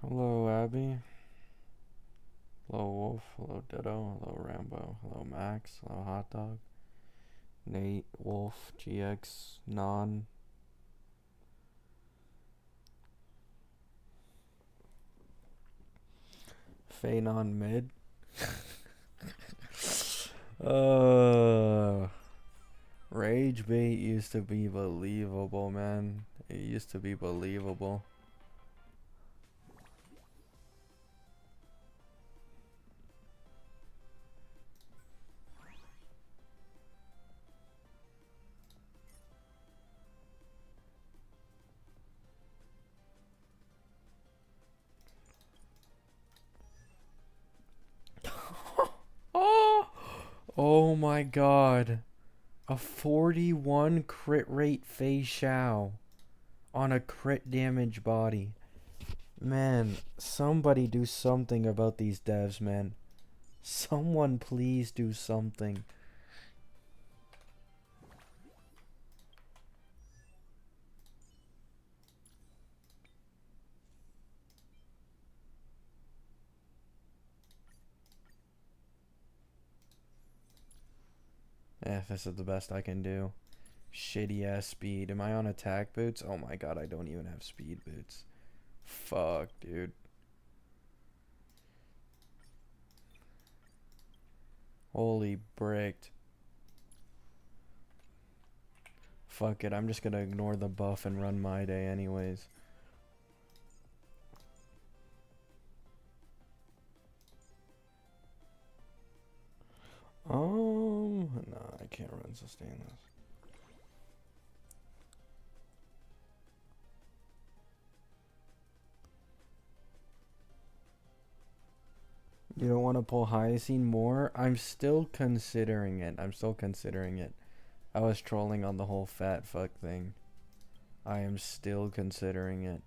Hello, Abby. Hello, Wolf. Hello, Ditto. Hello, Rambo. Hello, Max. Hello, Hot Dog. Nate, Wolf, GX, Non. Fenon mid. uh, Rage bait used to be believable, man. It used to be believable. Oh, oh my god. A 41 crit rate Fei Xiao on a crit damage body. Man, somebody do something about these devs, man. Someone please do something. This is the best I can do. Shitty ass speed. Am I on attack boots? Oh my god, I don't even have speed boots. Fuck, dude. Holy bricked. Fuck it, I'm just gonna ignore the buff and run my day anyways. No, I can't run Sustainless. You don't want to pull Hyacine more? I'm still considering it. I was trolling on the whole fat fuck thing. I am still considering it.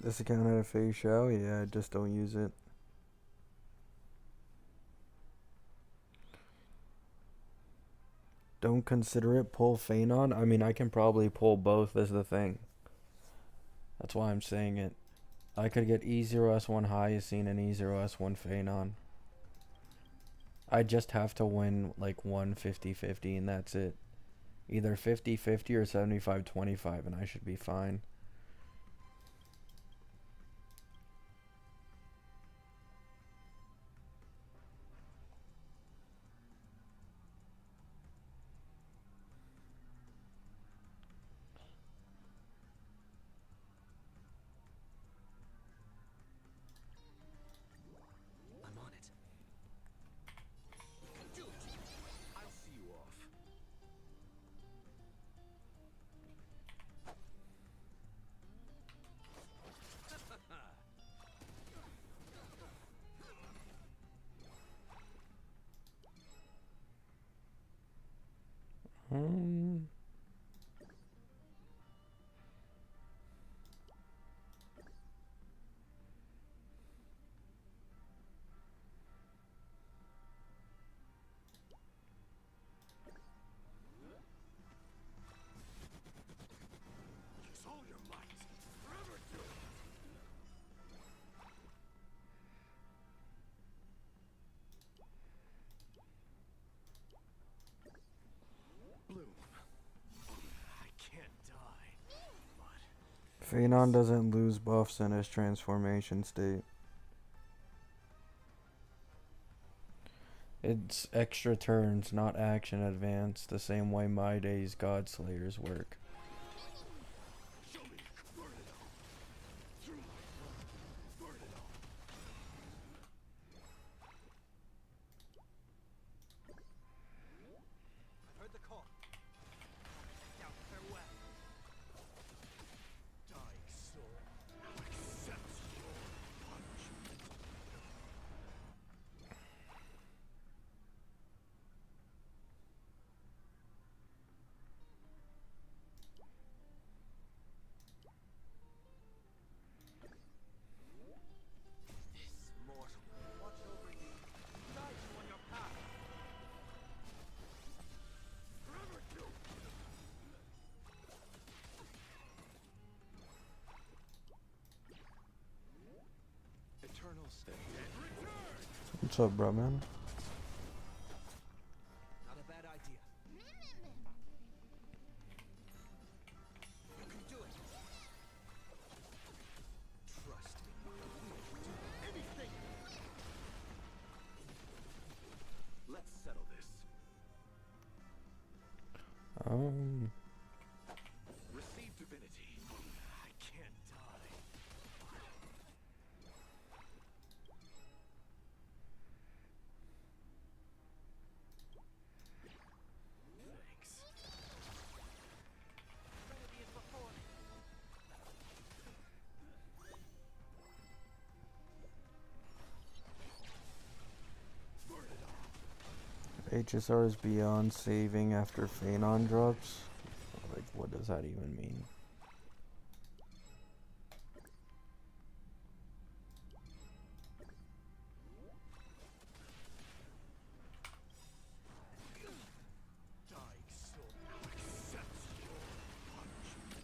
This account had a Fei Xiao? Yeah, just don't use it. Don't consider it, pull Fenon? I mean, I can probably pull both as the thing. That's why I'm saying it. I could get E0S1 Hyacine and E0S1 Fenon. I just have to win like one 50-50 and that's it. Either 50-50 or 75-25 and I should be fine. Um, Fenon doesn't lose buffs in his transformation state. It's extra turns, not action advance, the same way my day's Godslayers work. What's up, bro, man? Not a bad idea. You can do it. Trust me. We can do anything. Let's settle this. Receive divinity. I can't die. Thanks. Remedy is before me. Burn it off. HSR is beyond saving after Fenon drops. Like, what does that even mean? Dying soul accepts your punishment.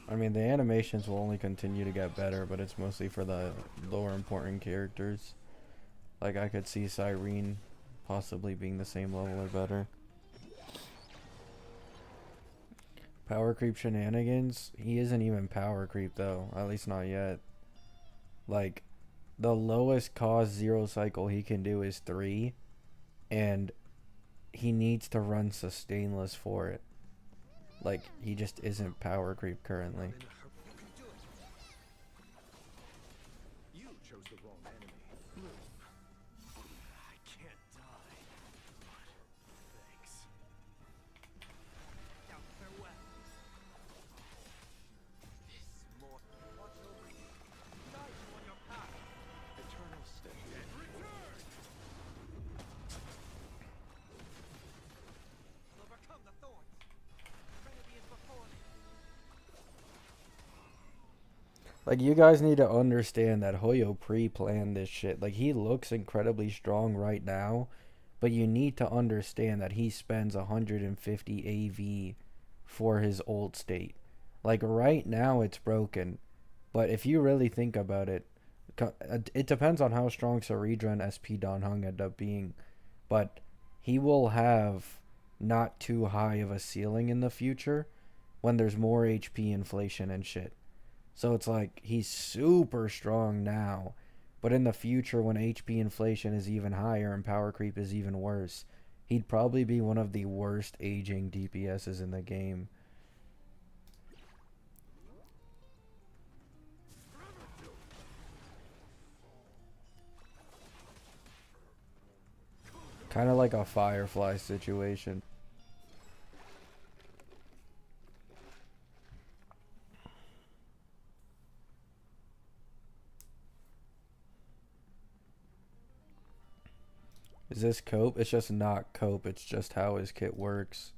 I mean, the animations will only continue to get better, but it's mostly for the lower important characters. Like, I could see Cyrene possibly being the same level or better. Power creep shenanigans? He isn't even power creep though, at least not yet. Like, the lowest cost 0 cycle he can do is 3, and he needs to run Sustainless for it. Like, he just isn't power creep currently. You can do it. You chose the wrong enemy. I can't die. But thanks. Now farewell. This more watch over you. Guide you on your path. Eternal stay. And return. Overcome the thorns. Remedy is before me. Like, you guys need to understand that Hoyo pre-planned this shit. Like, he looks incredibly strong right now, but you need to understand that he spends 150 AV for his old state. Like, right now it's broken, but if you really think about it, it depends on how strong Saridra and SP Dan Hung end up being, but he will have not too high of a ceiling in the future when there's more HP inflation and shit. So it's like, he's super strong now, but in the future when HP inflation is even higher and power creep is even worse, he'd probably be one of the worst aging DPSs in the game. Kind of like a Firefly situation. Is this cope? It's just not cope, it's just how his kit works.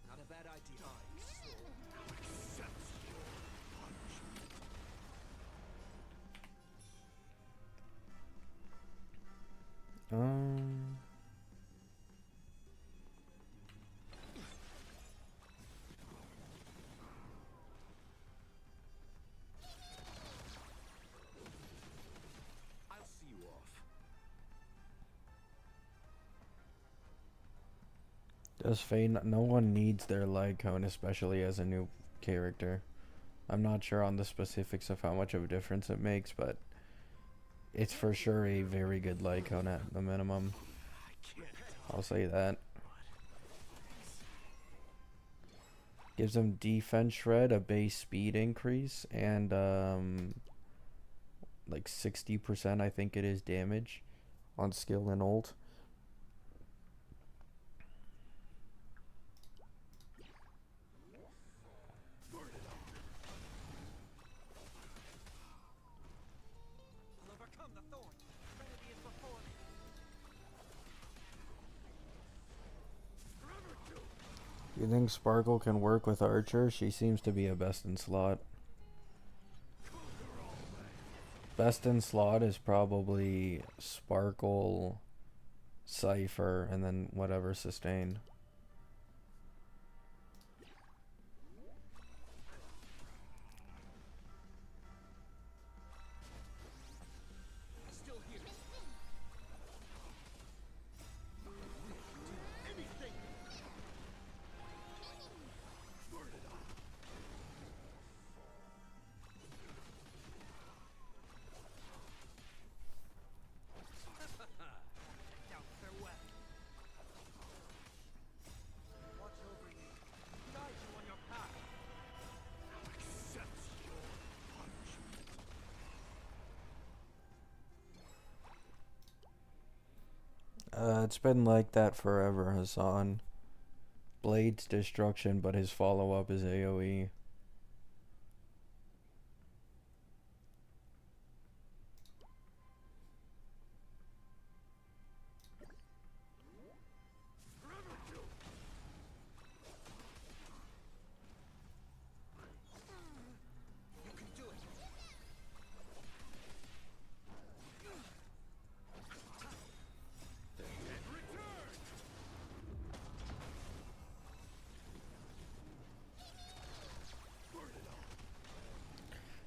Not a bad idea. Dying soul accepts your punishment. I'll see you off. Does Fenon? No one needs their leg cone, especially as a new character. I'm not sure on the specifics of how much of a difference it makes, but it's for sure a very good leg cone at the minimum. I can't die. I'll say that. Gives him defense shred, a base speed increase, and like 60% I think it is damage on skill and ult. I'll overcome the thorns. Remedy is before me. You think Sparkle can work with Archer? She seems to be a best in slot. Best in slot is probably Sparkle, Cypher, and then whatever sustain. It's been like that forever, Hassan. Blade's destruction, but his follow-up is AoE.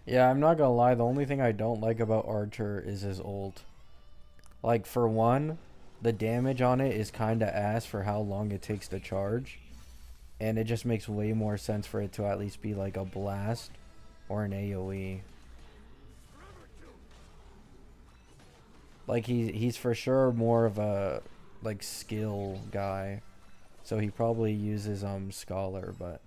Yeah, I'm not gonna lie, the only thing I don't like about Archer is his ult. Like, for one, the damage on it is kinda ass for how long it takes to charge. And it just makes way more sense for it to at least be like a blast or an AoE. Like, he's for sure more of a, like, skill guy. So he probably uses, Scholar, but...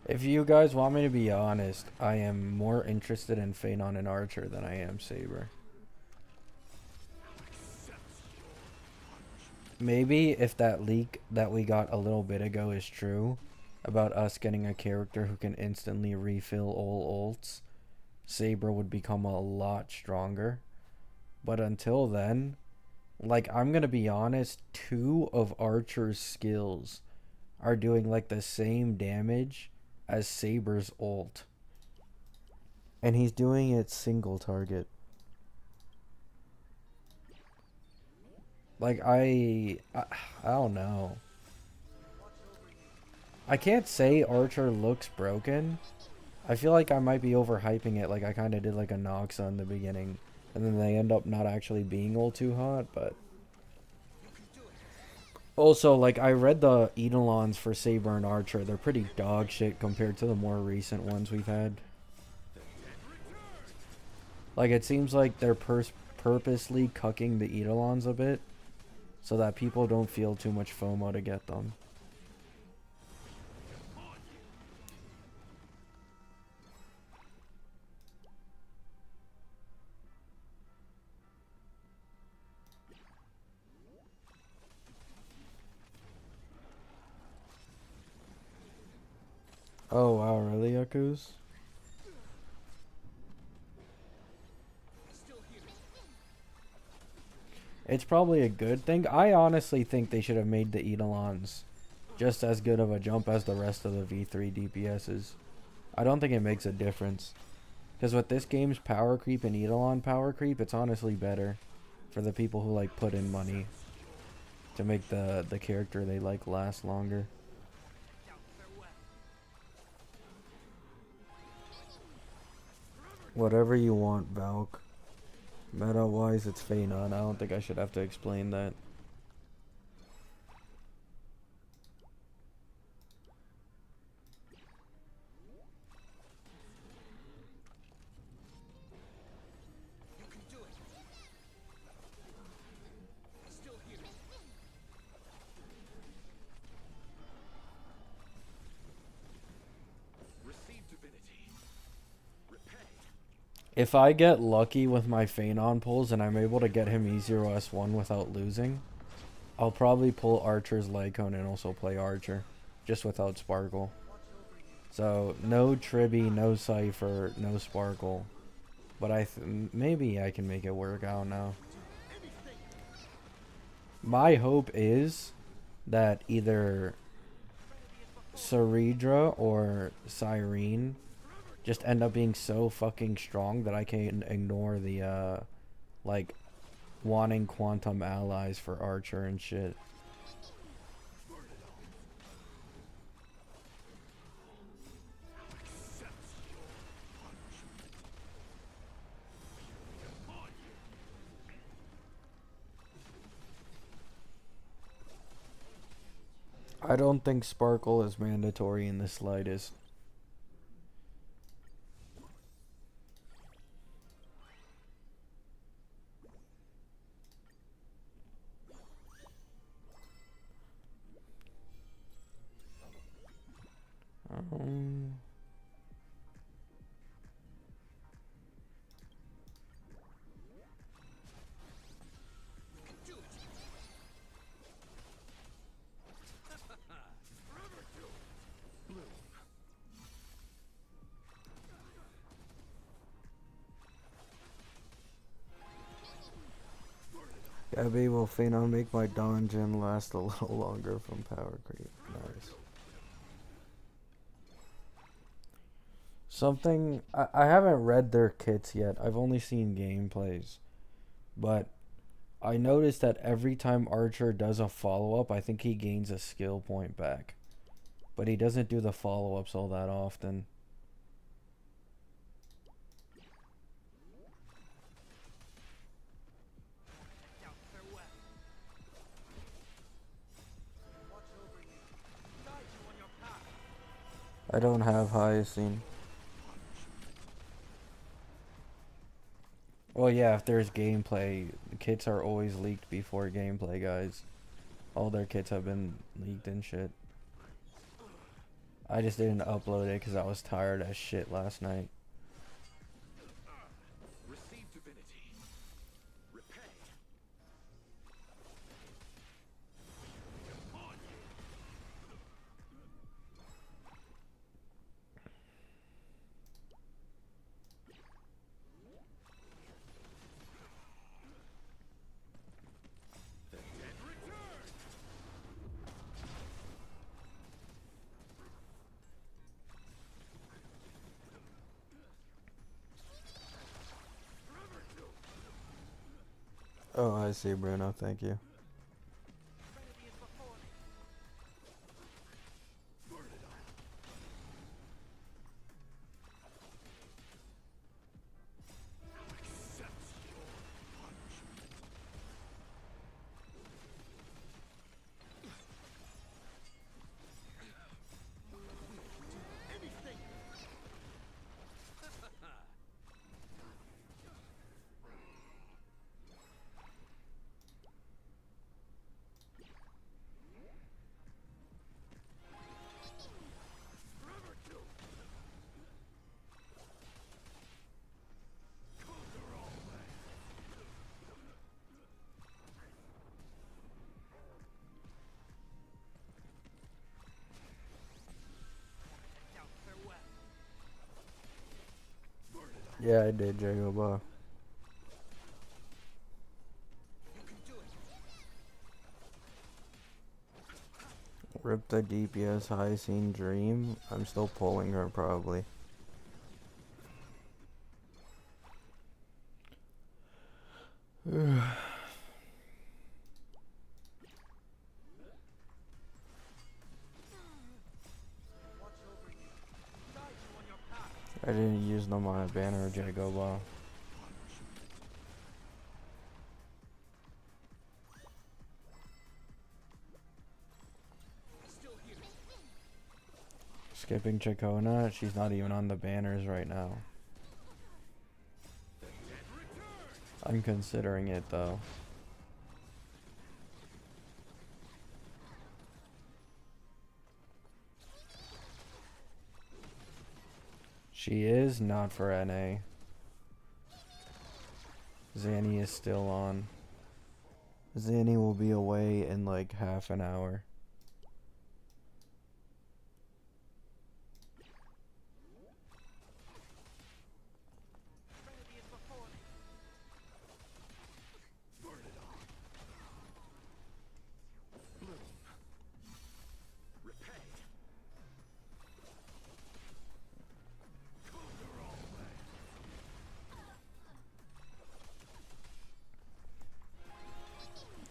If you guys want me to be honest, I am more interested in Fenon and Archer than I am Saber. Maybe if that leak that we got a little bit ago is true, about us getting a character who can instantly refill all ults, Saber would become a lot stronger. But until then, like, I'm gonna be honest, 2 of Archer's skills are doing like the same damage as Saber's ult. And he's doing it single target. Like, I don't know. I can't say Archer looks broken. I feel like I might be overhyping it, like I kind of did like a Noxa in the beginning. And then they end up not actually being all too hot, but... Also, like, I read the Eidolons for Saber and Archer. They're pretty dog shit compared to the more recent ones we've had. Like, it seems like they're purposely cucking the Eidolons a bit, so that people don't feel too much FOMO to get them. Oh wow, really, Yakus? It's probably a good thing. I honestly think they should have made the Eidolons just as good of a jump as the rest of the V3 DPSs. I don't think it makes a difference. Because with this game's power creep and Eidolon power creep, it's honestly better for the people who like put in money to make the character they like last longer. Whatever you want, Valk. Meta-wise, it's Fenon. I don't think I should have to explain that. If I get lucky with my Fenon pulls and I'm able to get him E0S1 without losing, I'll probably pull Archer's Lycone and also play Archer, just without Sparkle. So, no Tribby, no Cypher, no Sparkle. But maybe I can make it work, I don't know. My hope is that either Ceridra or Cyrene just end up being so fucking strong that I can ignore the, like, wanting quantum allies for Archer and shit. I don't think Sparkle is mandatory in the slightest. Um, Gabby, will Fenon make my dungeon last a little longer from power creep? Nice. Something I haven't read their kits yet. I've only seen gameplays, but I noticed that every time Archer does a follow-up, I think he gains a skill point back. But he doesn't do the follow-ups all that often. I don't have Hyacinth. Well, yeah, if there's gameplay, the kits are always leaked before gameplay, guys. All their kits have been leaked and shit. I just didn't upload it because I was tired as shit last night. Receive divinity. Repay. The dead return. Oh, I see, Bruno. Thank you. Yeah, I did, Jagoba. Rip the DPS Hyacinth Dream. I'm still pulling her, probably. I didn't use them on a banner, Jagoba. Skipping Chacona, she's not even on the banners right now. I'm considering it though. She is not for NA. Zanny is still on. Zanny will be away in like half an hour.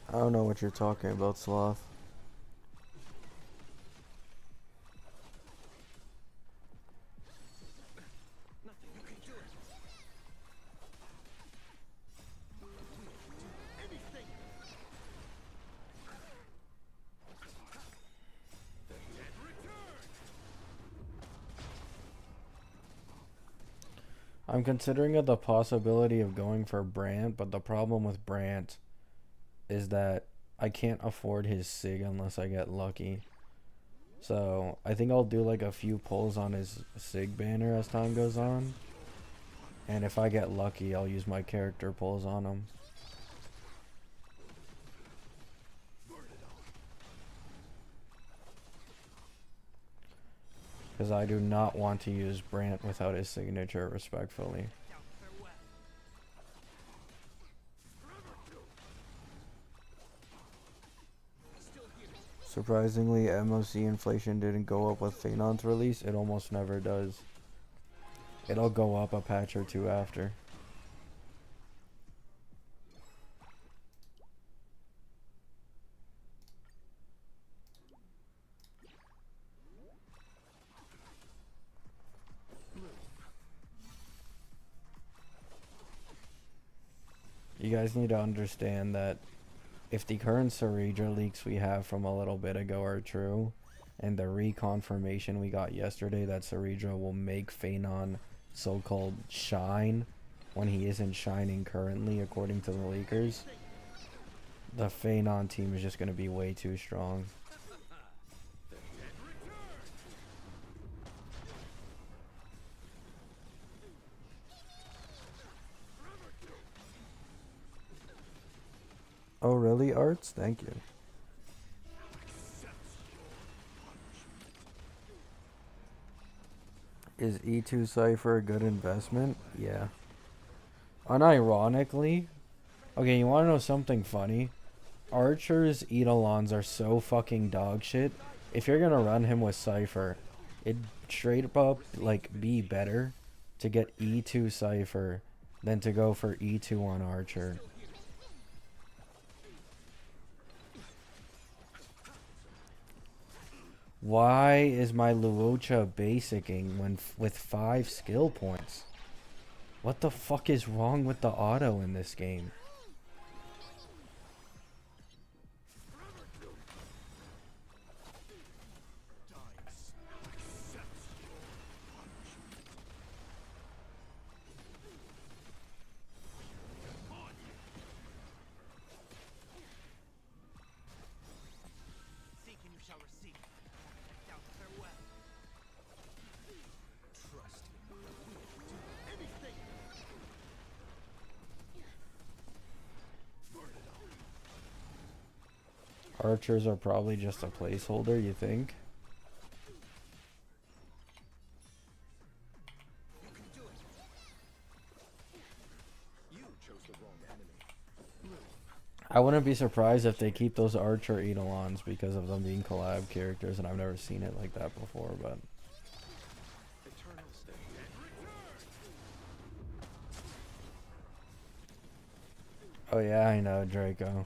I don't know what you're talking about, Sloth. I'm considering the possibility of going for Brant, but the problem with Brant is that I can't afford his Sig unless I get lucky. So I think I'll do like a few pulls on his Sig banner as time goes on. And if I get lucky, I'll use my character pulls on him. Because I do not want to use Brant without his signature, respectfully. Surprisingly, MOC inflation didn't go up with Fenon's release. It almost never does. It'll go up a patch or two after. You guys need to understand that if the current Ceredra leaks we have from a little bit ago are true, and the reconfirmation we got yesterday that Ceredra will make Fenon so-called shine when he isn't shining currently according to the leakers, the Fenon team is just going to be way too strong. Oh really, Arts? Thank you. Is E2 Cypher a good investment? Yeah. Unironically, okay, you wanna know something funny? Archer's Eidolons are so fucking dog shit. If you're gonna run him with Cypher, it'd straight up like be better to get E2 Cypher than to go for E2 on Archer. Why is my Luocha basicing when with 5 skill points? What the fuck is wrong with the auto in this game? Archers are probably just a placeholder, you think? I wouldn't be surprised if they keep those Archer Eidolons because of them being collab characters, and I've never seen it like that before, but... Oh yeah, I know, Draco.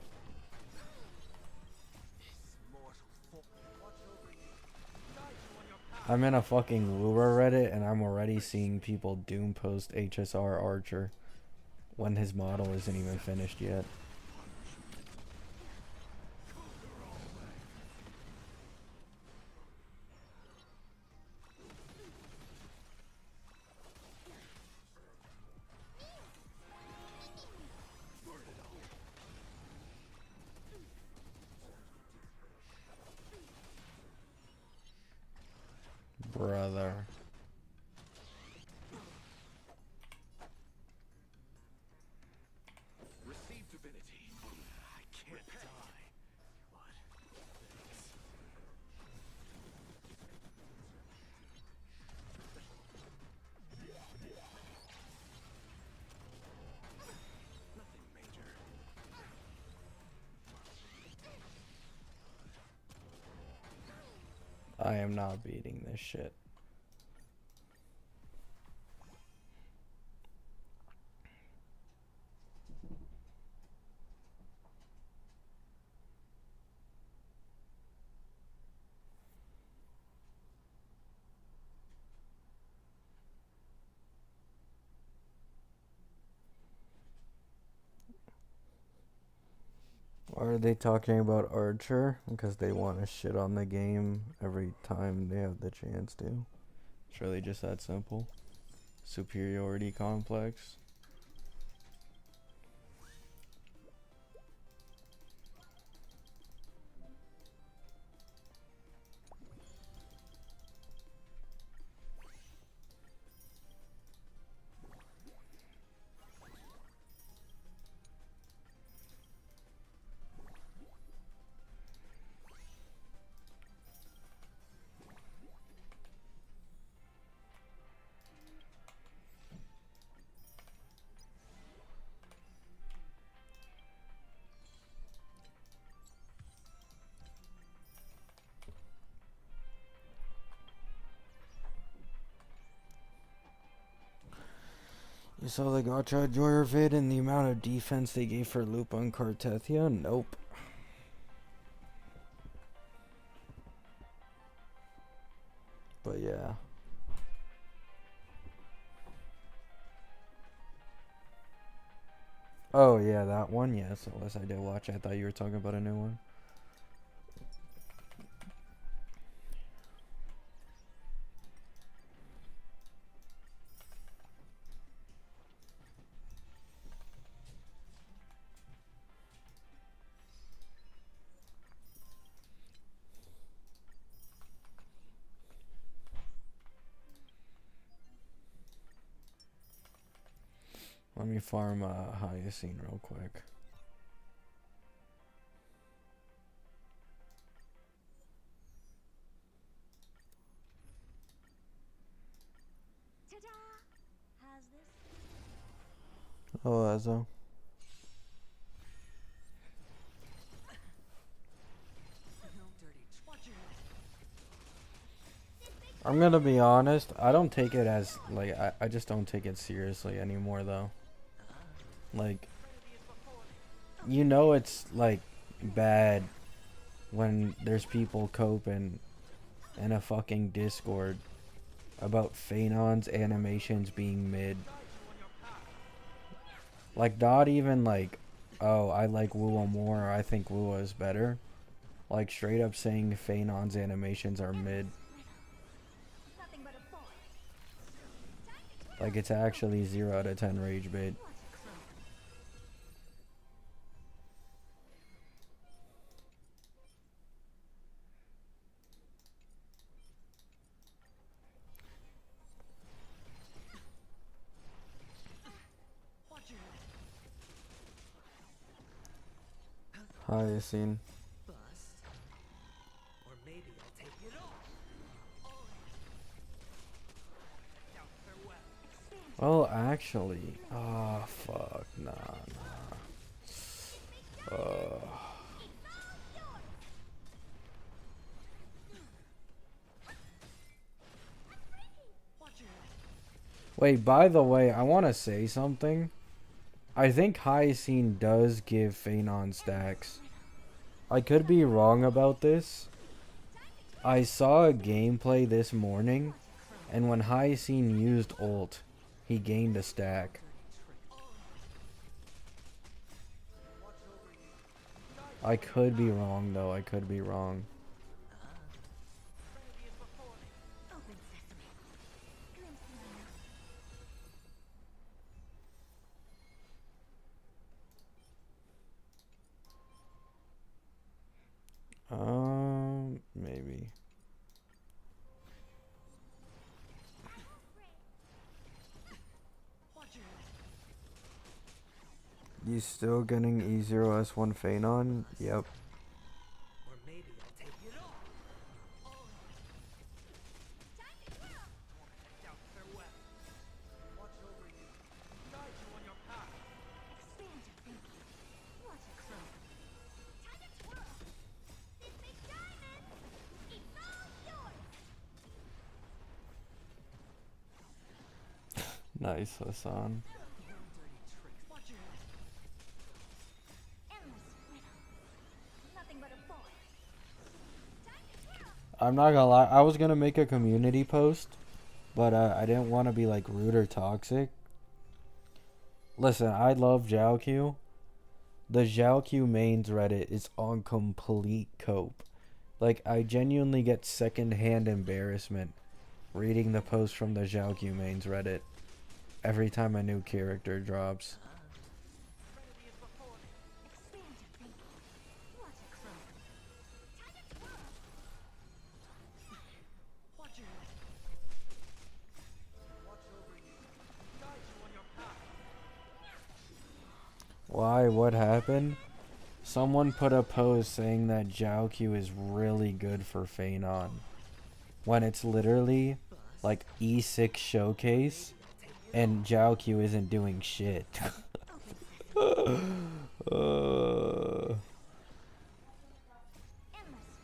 I'm in a fucking Lura Reddit and I'm already seeing people doom post HSR Archer when his model isn't even finished yet. Brother. Receive divinity. I can't die. What? Nothing major. I am not beating this shit. Why are they talking about Archer? Because they want to shit on the game every time they have the chance to. It's really just that simple. superiority complex. You saw the Gotcha Joyer vid and the amount of defense they gave for Lupa and Cartethia? Nope. But yeah. Oh yeah, that one? Yes, unless I did watch. I thought you were talking about a new one. Let me farm Hyacine real quick. Ta-da! How's this? Oh, Ezzo. I'm gonna be honest, I don't take it as, like, I just don't take it seriously anymore, though. Like, you know it's, like, bad when there's people coping in a fucking Discord about Fenon's animations being mid. Like, not even like, oh, I like Wuwa more, or I think Wuwa is better. Like, straight up saying Fenon's animations are mid. Nothing but a boy. Like, it's actually 0 out of 10 rage bait. Hyacine. Or maybe I'll take it all. Oh, actually. Oh, fuck. Nah, nah. Wait, by the way, I want to say something. I think Hyacine does give Fenon stacks. I could be wrong about this. I saw a gameplay this morning, and when Hyacine used ult, he gained a stack. I could be wrong, though. I could be wrong. Open sesame. Glimpse Maybe. You still getting E0S1 Fenon? Yep. Or maybe I'll take it all. Watch over you. Guide you on your path. expand your thinking. What a crow. Time to twirl. This big diamond. It's all yours. Nice, Hassan. I'm not gonna lie, I was gonna make a community post, but I didn't want to be like rude or toxic. Listen, I love Zhaoq. The Zhaoq mains Reddit is on complete cope. Like, I genuinely get secondhand embarrassment reading the post from the Zhaoq mains Reddit. every time a new character drops. Serenity is before me. Expand your thinking. What a crow. Time to twirl. Watch your head. Watch over you. Guide you on your path. Why? What happened? Someone put a post saying that Jiaoqiu is really good for Fenon. When it's literally like E6 showcase and Jiaoqiu isn't doing shit. Endless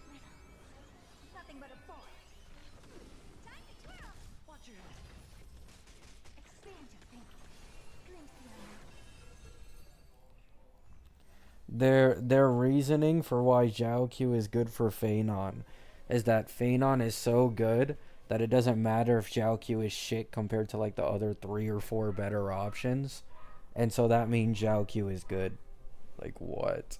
riddle. Nothing but a forest. Time to twirl. Watch your head. Expand your thinking. Glimpse the unknown. Their reasoning for why Jiaoqiu is good for Fenon is that Fenon is so good that it doesn't matter if Jiaoqiu is shit compared to like the other 3 or 4 better options. And so that means Jiaoqiu is good. Like what?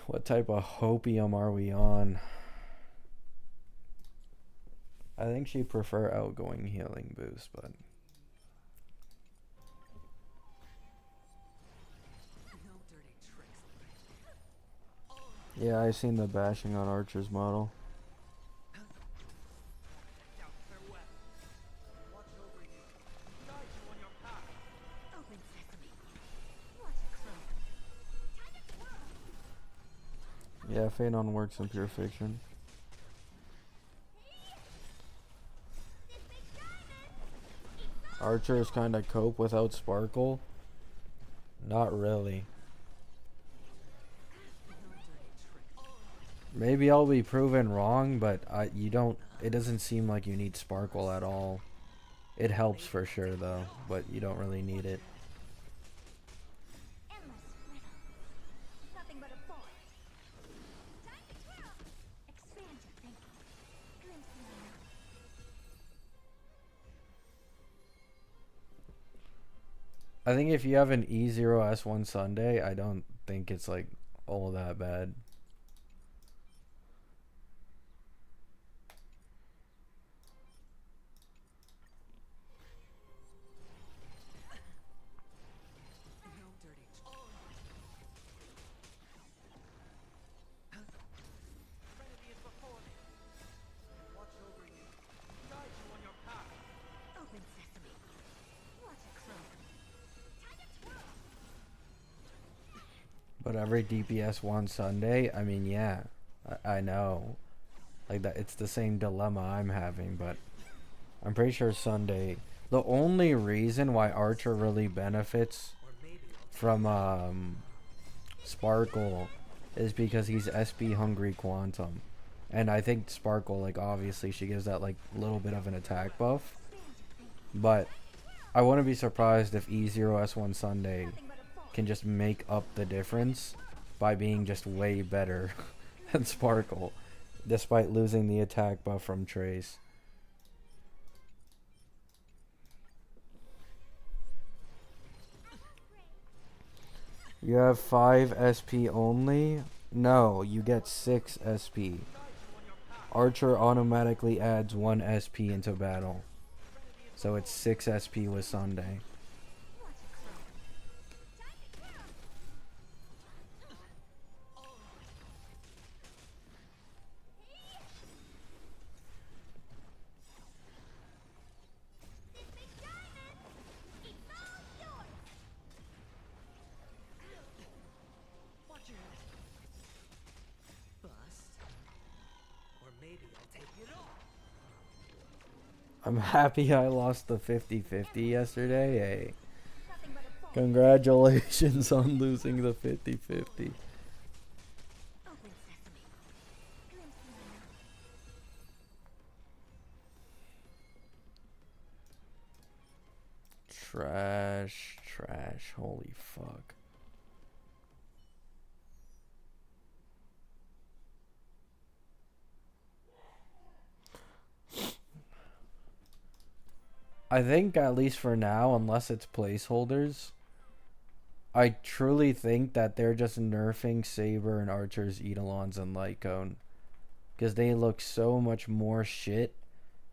What type of hopium are we on? I think she prefer outgoing healing boost, but No dirty tricks. yeah, I seen the bashing on Archer's model. Out farewell. Watch over you. Guide you on your path. Open sesame. What a crow. Time to twirl. Yeah, Fenon works in pure fiction. This big diamond. Archer is kind of cope without Sparkle. Not really. No dirty tricks. Maybe I'll be proven wrong, but it doesn't seem like you need Sparkle at all. It helps for sure though, but you don't really need it. Endless riddle. Nothing but a forest. Time to twirl. Expand your thinking. Glimpse the unknown. I think if you have an E0S1 Sunday, I don't think it's like all that bad. No dirty Serenity is before me. Watch over you. Guide you on your path. Open sesame. What a crow. Time to twirl. But every DPS1 Sunday, I mean, yeah, I know. Like that, it's the same dilemma I'm having, but I'm pretty sure Sunday. The only reason why Archer really benefits Or maybe from Sparkle is because he's SP hungry Quantum, and I think Sparkle, like obviously she gives that like little bit of an attack buff, but I wouldn't be surprised if E0S1 Sunday Nothing but a forest. can just make up the difference by being just way better than Sparkle, despite losing the attack buff from Trace. You have 5 SP only? No, you get 6 SP. Archer automatically adds 1 SP into battle. So it's 6 SP with Sunday. What a crow. Time to twirl. This big diamond. It's all yours. watch your head. Bust. Or maybe I'll take it all. I'm happy I lost the 50-50 yesterday. Hey, Nothing but a forest. congratulations on losing the 50-50. Open sesame. Glimpse the unknown. Trash, holy fuck. I think, at least for now, unless it's placeholders, I truly think that they're just nerfing Saber and Archer's Eidolons and Light Cone, because they look so much more shit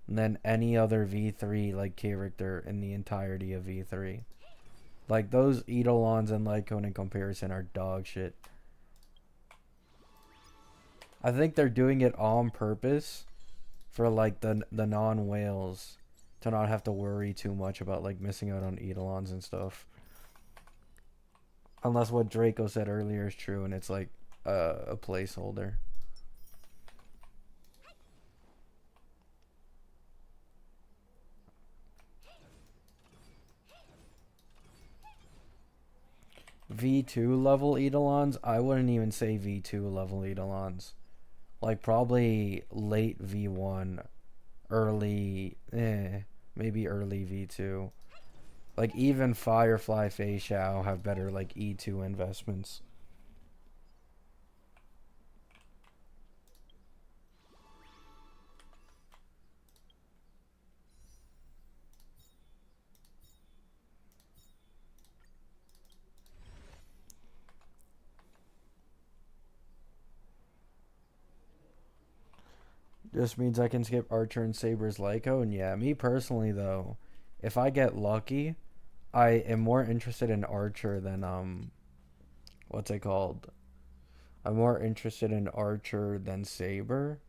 than any other V3 like character in the entirety of V3. Like those Eidolons and Lycone in comparison are dog shit. I think they're doing it on purpose for like the non-whales to not have to worry too much about like missing out on Eidolons and stuff. Unless what Draco said earlier is true and it's like a placeholder. V2 level Eidolons, I wouldn't even say V2 level Eidolons. Like probably late V1, early, maybe early V2. Like even Firefly Fei Xiao have better like E2 investments. Just means I can skip Archer and Saber's Lyco. And yeah, me personally though, if I get lucky, I am more interested in Archer than what's it called? I'm more interested in Archer than Saber.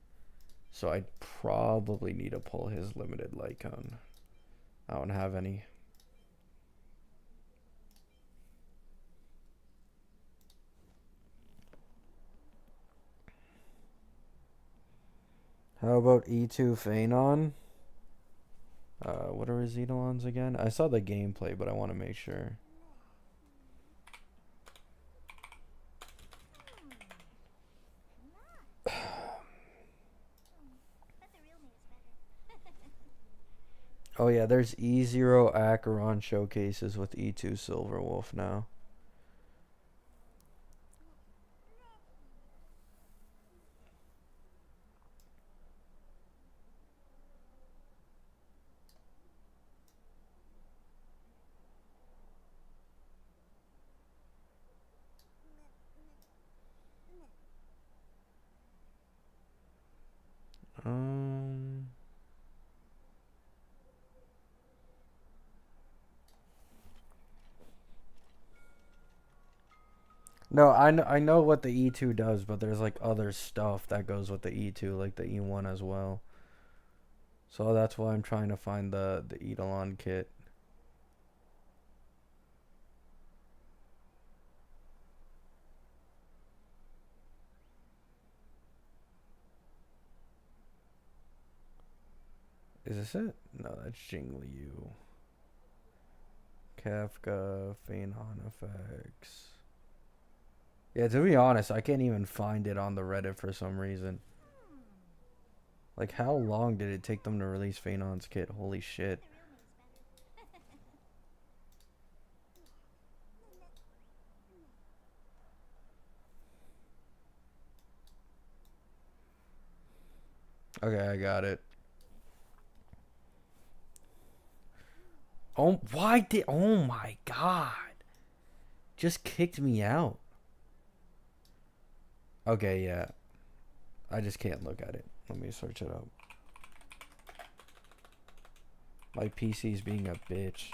So I'd probably need to pull his limited Lycone. I don't have any. How about E2 Fenon? What are his Eidolons again? I saw the gameplay, but I want to make sure. Oh yeah, there's E0 Acheron showcases with E2 Silverwolf now. No, I know what the E2 does, but there's like other stuff that goes with the E2, like the E1 as well. So that's why I'm trying to find the Eidolon kit. Is this it? No, that's Jingliu. Kafka, Fenon effects. Yeah, to be honest, I can't even find it on the Reddit for some reason. Like, how long did it take them to release Fenon's kit? Holy shit. Okay, I got it. Oh, why did... Oh my god. Just kicked me out. Okay, yeah. I just can't look at it. Let me search it up. My PC's being a bitch.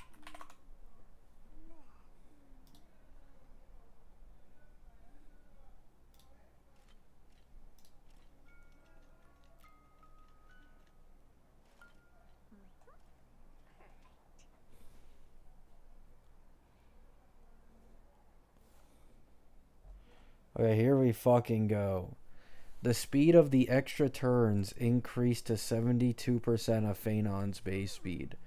Okay, here we fucking go. The speed of the extra turns increased to 72% of Fenon's base speed.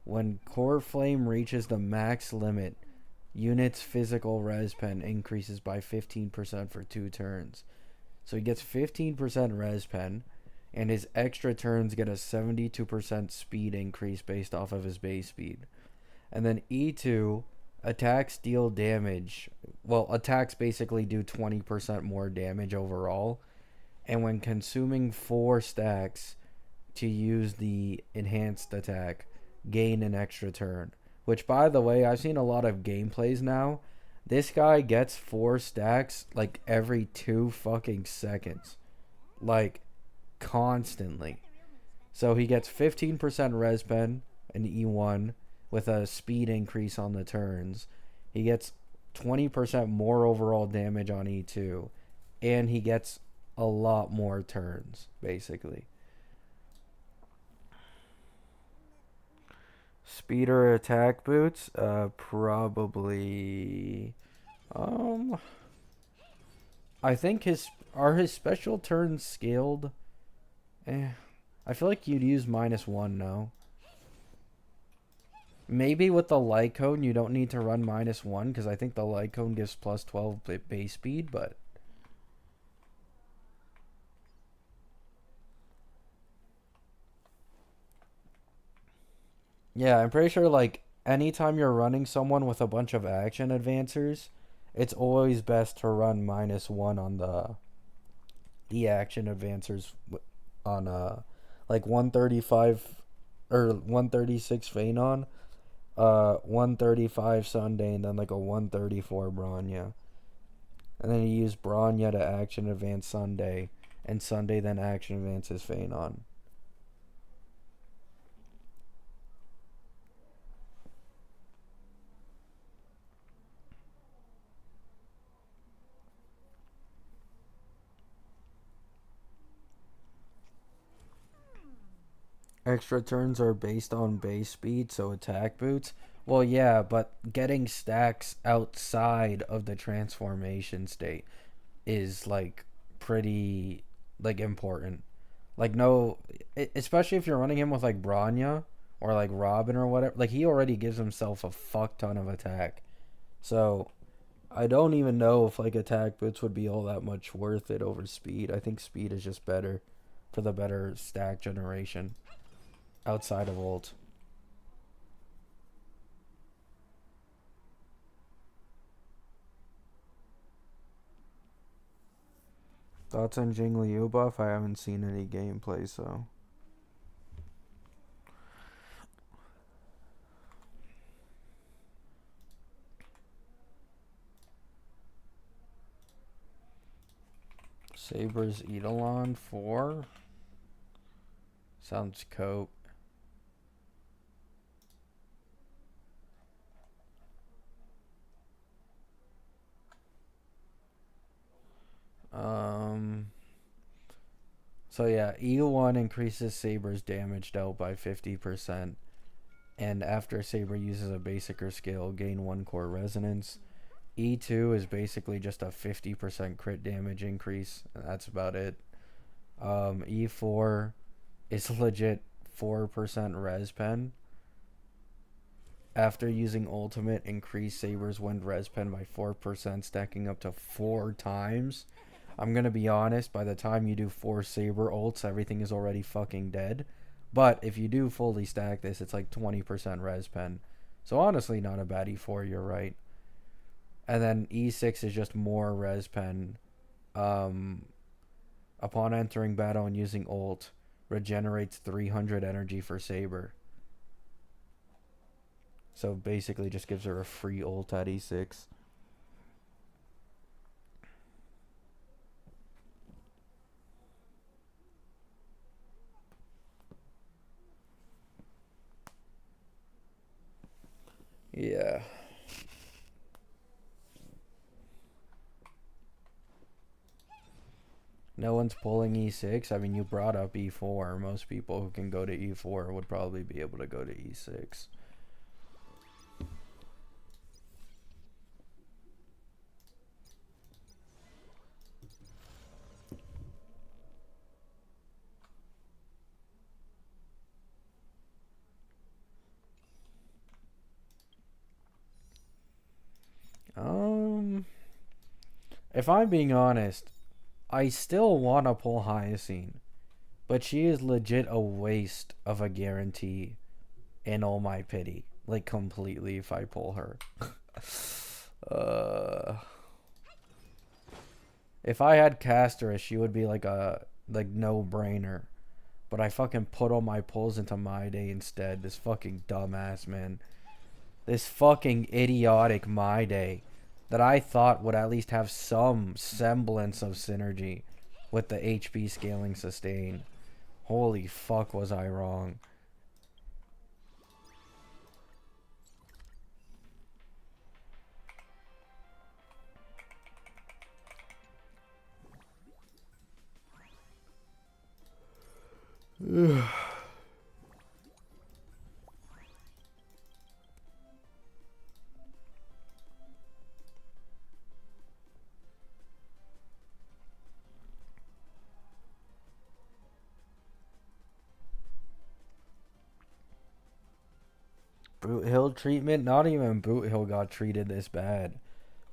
When Core Flame reaches the max limit, unit's physical res pen increases by 15% for 2 turns. So he gets 15% res pen, and his extra turns get a 72% speed increase based off of his base speed. And then E2, attacks deal damage. Well, attacks basically do 20% more damage overall. And when consuming 4 stacks to use the enhanced attack, gain an extra turn. Which, by the way, I've seen a lot of gameplays now. This guy gets 4 stacks like every 2 fucking seconds. Like, constantly. So he gets 15% res pen in E1 with a speed increase on the turns. He gets 20% more overall damage on E2. And he gets a lot more turns, basically. Speeder attack boots? Probably... I think his special turns scaled? I feel like you'd use -1, no? Maybe with the light cone you don't need to run -1, because I think the light cone gives +12 base speed, but... Yeah, I'm pretty sure, like, anytime you're running someone with a bunch of action advancers, it's always best to run -1 on the action advancers on, like, 135 or 136 Fenon, 135 Sunday, and then, like, a 134 Bronya. And then you use Bronya to action advance Sunday, and Sunday then action advances Fenon. Extra turns are based on base speed, so attack boots. Well, yeah, but getting stacks outside of the transformation state is, like, pretty, like, important. Like, no, especially if you're running him with, like, Bronya or, like, Robin or whatever. Like, he already gives himself a fuck ton of attack. So, I don't even know if, like, attack boots would be all that much worth it over speed. I think speed is just better for the better stack generation outside of ult. Thoughts on Jing Liu buff? I haven't seen any gameplay, so... Saber's Eidolon 4? Sounds cope. So yeah, E1 increases Saber's damage dealt by 50%. And after Saber uses a basic skill, gain 1 core resonance. E2 is basically just a 50% crit damage increase. That's about it. E4 is legit 4% res pen. After using ultimate, increase Saber's wind res pen by 4%, stacking up to 4 times. I'm gonna be honest, by the time you do 4 Saber ults, everything is already fucking dead. But if you do fully stack this, it's like 20% res pen. So honestly, not a bad E4, you're right. And then E6 is just more res pen. Upon entering battle and using ult, regenerates 300 energy for Saber. So basically just gives her a free ult at E6. Yeah. No one's pulling E6. I mean, you brought up E4. Most people who can go to E4 would probably be able to go to E6. If I'm being honest, I still want to pull Hyacine, but she is legit a waste of a guarantee in all my pity. Like, completely, if I pull her. If I had Castorus, she would be like a no-brainer. But I fucking put all my pulls into My Day instead. This fucking dumbass, man. This fucking idiotic My Day that I thought would at least have some semblance of synergy with the HP scaling sustain. Holy fuck, was I wrong. Boot Hill treatment? Not even Boot Hill got treated this bad.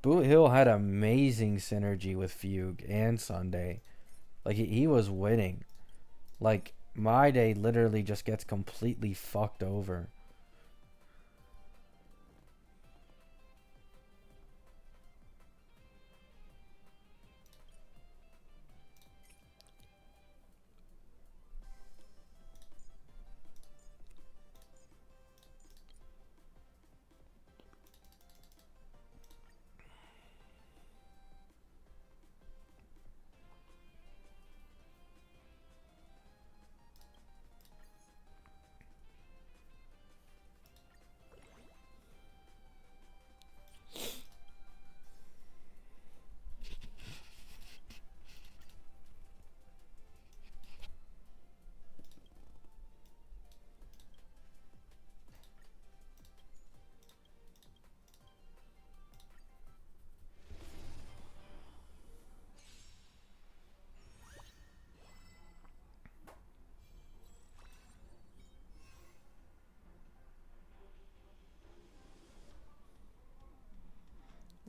Boot Hill had amazing synergy with Fugue and Sunday. Like, he was winning. Like, My Day literally just gets completely fucked over.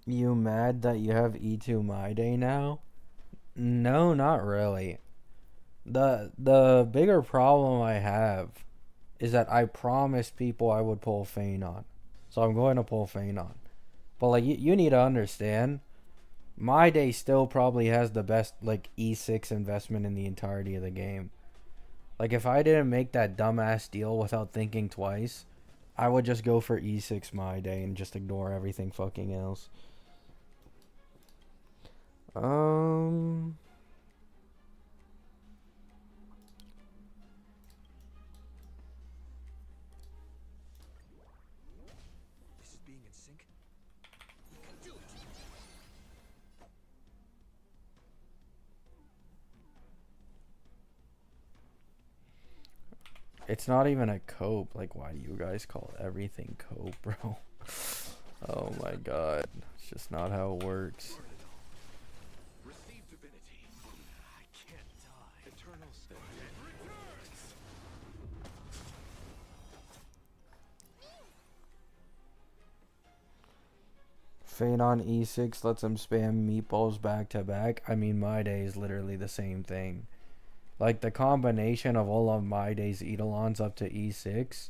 You mad that you have E2 My Day now? No, not really. The bigger problem I have is that I promised people I would pull Fenon. So I'm going to pull Fenon. But like you need to understand, My Day still probably has the best like E6 investment in the entirety of the game. Like if I didn't make that dumbass deal without thinking twice, I would just go for E6 My Day and just ignore everything fucking else. Um This is being in sync. We can do it. It's not even a cope. Like, why do you guys call everything cope, bro? Oh my god. It's just not how it works. Receive divinity. I can't die. Eternal state. It returns. Fenon E6 lets him spam meatballs back to back. I mean, My Day is literally the same thing. Like, the combination of all of My Day's Eidolons up to E6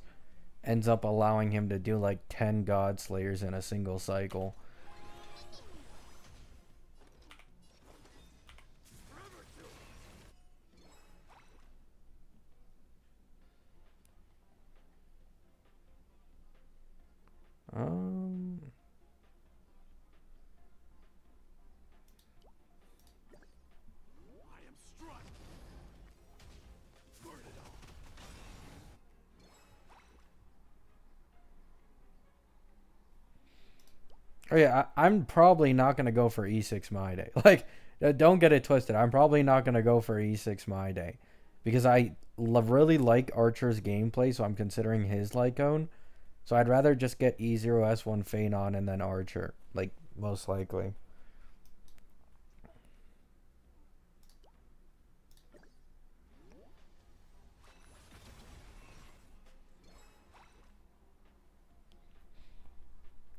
ends up allowing him to do like 10 God Slayers in a single cycle. Um... I am struck. Burn it all. Oh yeah, I'm probably not going to go for E6 My Day. Like, don't get it twisted. I'm probably not going to go for E6 My Day. Because I really like Archer's gameplay, so I'm considering his Lycone. So I'd rather just get E0S1 Fenon and then Archer. Like, most likely.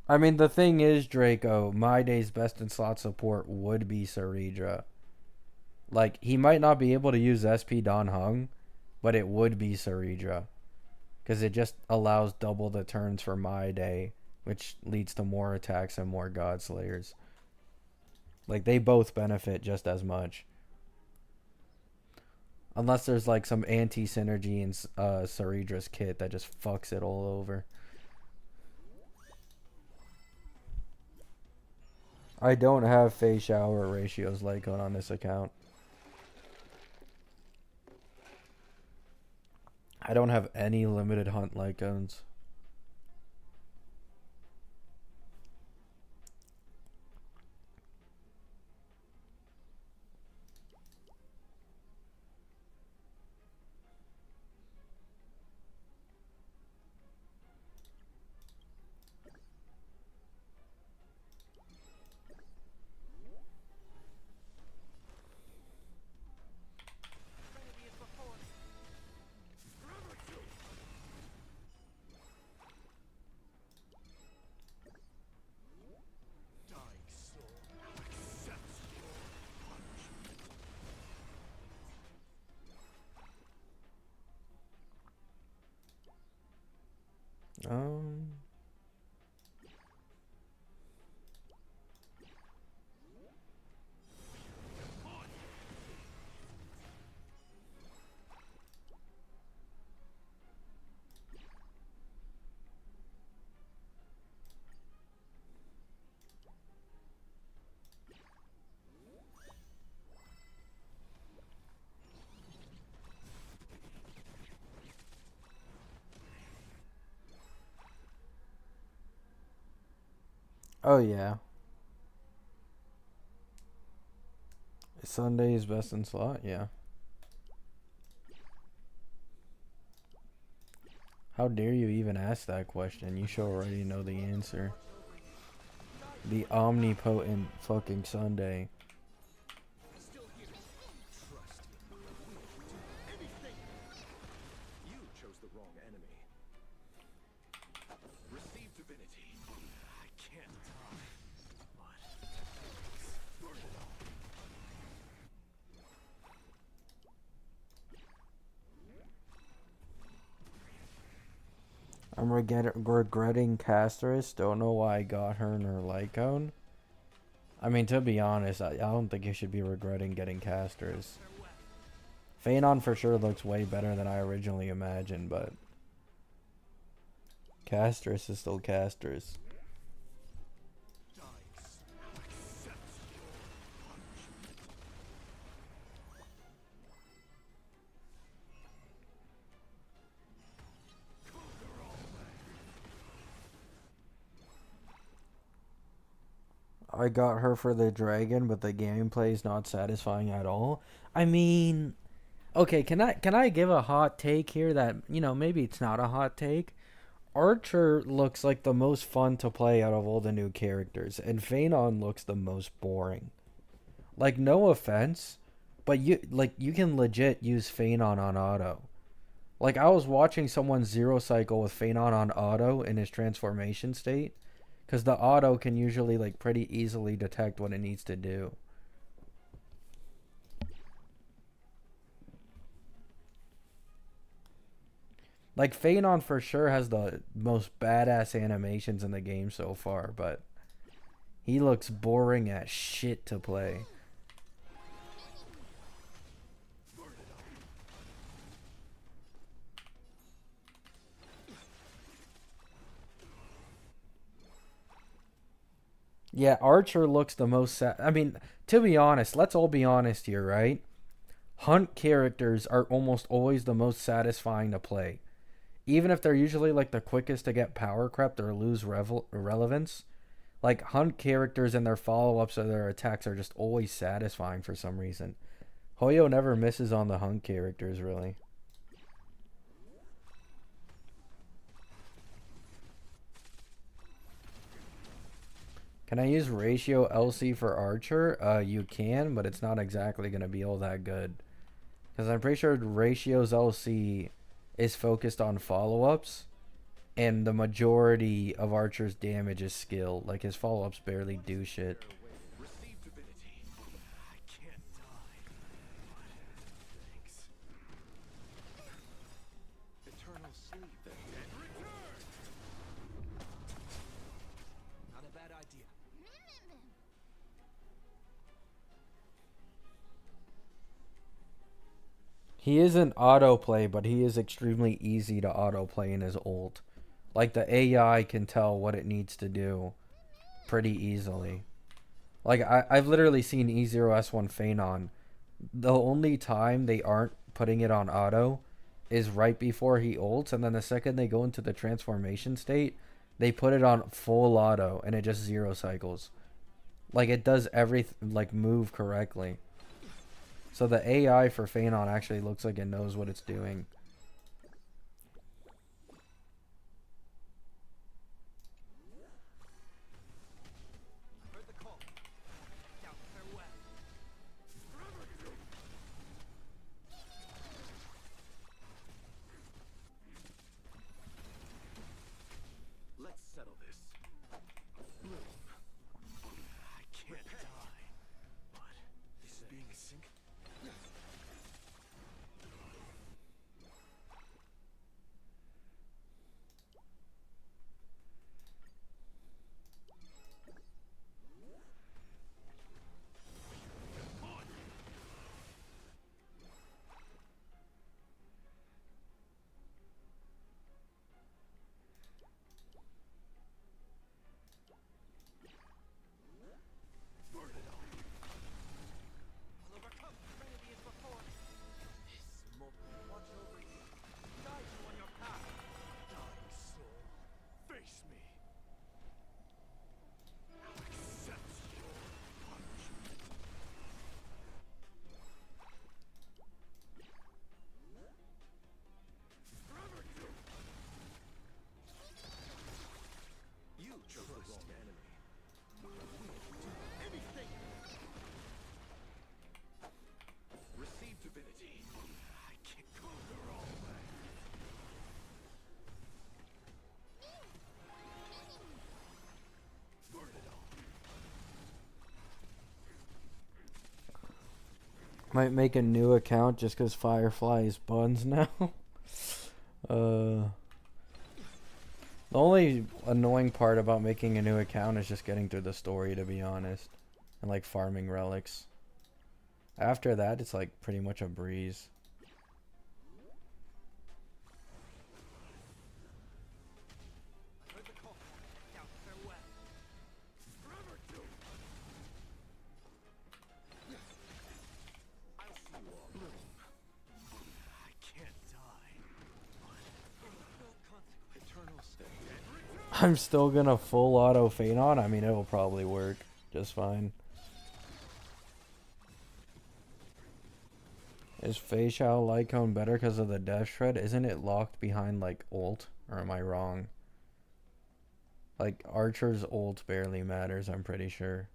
I mean, the thing is, Draco, My Day's best in slot support would be Saridra. Like, he might not be able to use SP Don Hung, but it would be Saridra. Because it just allows double the turns for My Day, which leads to more attacks and more God Slayers. Like, they both benefit just as much. Unless there's, like, some anti-synergy in Saridra's kit that just fucks it all over. I don't have phase shower ratios like on this account. I don't have any limited hunt Lycons. Ready as before. Dying soul accepts your punishment. Um. Oh yeah. Sunday is best in slot. Yeah. How dare you even ask that question? You should already know the answer. The omnipotent fucking Sunday. Still here. Trust in me. Do anything. You chose the wrong enemy. Receive divinity. I can't die. But burn it all. I'm regretting Casterus. Don't know why I got her in her Lycone. I mean, to be honest, I don't think you should be regretting getting Casterus. Fenon for sure looks way better than I originally imagined, but Casterus is still Casterus. I got her for the dragon, but the gameplay is not satisfying at all. I mean, okay, can I give a hot take here that, maybe it's not a hot take. Archer looks like the most fun to play out of all the new characters, and Fenon looks the most boring. Like, no offense, but you can legit use Fenon on auto. Like, I was watching someone zero cycle with Fenon on auto in his transformation state, because the auto can usually, like, pretty easily detect what it needs to do. Like, Fenon for sure has the most badass animations in the game so far, but he looks boring as shit to play. Yeah, Archer looks the most I mean, to be honest, let's all be honest here, right? Hunt characters are almost always the most satisfying to play. Even if they're usually like the quickest to get power crept or lose relevance, like hunt characters and their follow-ups or their attacks are just always satisfying for some reason. Hoyo never misses on the hunt characters, really. Can I use ratio LC for Archer? You can, but it's not exactly going to be all that good. Because I'm pretty sure ratios LC is focused on follow-ups, and the majority of Archer's damage is skill. Like, his follow-ups barely do shit. Receive divinity. I can't die. But thanks. Eternal sleep. The dead return. Not a bad idea. He isn't autoplay, but he is extremely easy to autoplay in his ult. Like, the AI can tell what it needs to do pretty easily. Like, I've literally seen E0S1 Fenon. The only time they aren't putting it on auto is right before he ults, and then the second they go into the transformation state, they put it on full auto, and it just zero cycles. Like, it does everything, like, move correctly. So the AI for Fenon actually looks like it knows what it's doing. Heard the call. Now farewell. Let's settle this. Bloom. I can't die. But this is being a sink. I'll overcome. Serenity is before. This moment, watch over you. Guide you on your path. Dying soul, face me. Accept your punishment. You chose the wrong enemy. We will do anything. Receive divinity. I can't go the wrong way. Burn it all. Might make a new account just because Firefly is buns now. The only annoying part about making a new account is just getting through the story, to be honest. And like farming relics. After that, it's like pretty much a breeze. Heard the call. Now farewell. Forever do. I'll see you all. Bloom. I can't die. But no consequence. Eternal state. I'm still gonna full auto Fenon. I mean, it'll probably work just fine. Is Fei Xiao Lycone better because of the death shred? Isn't it locked behind like ult? Or am I wrong? Like Archer's ult barely matters, I'm pretty sure.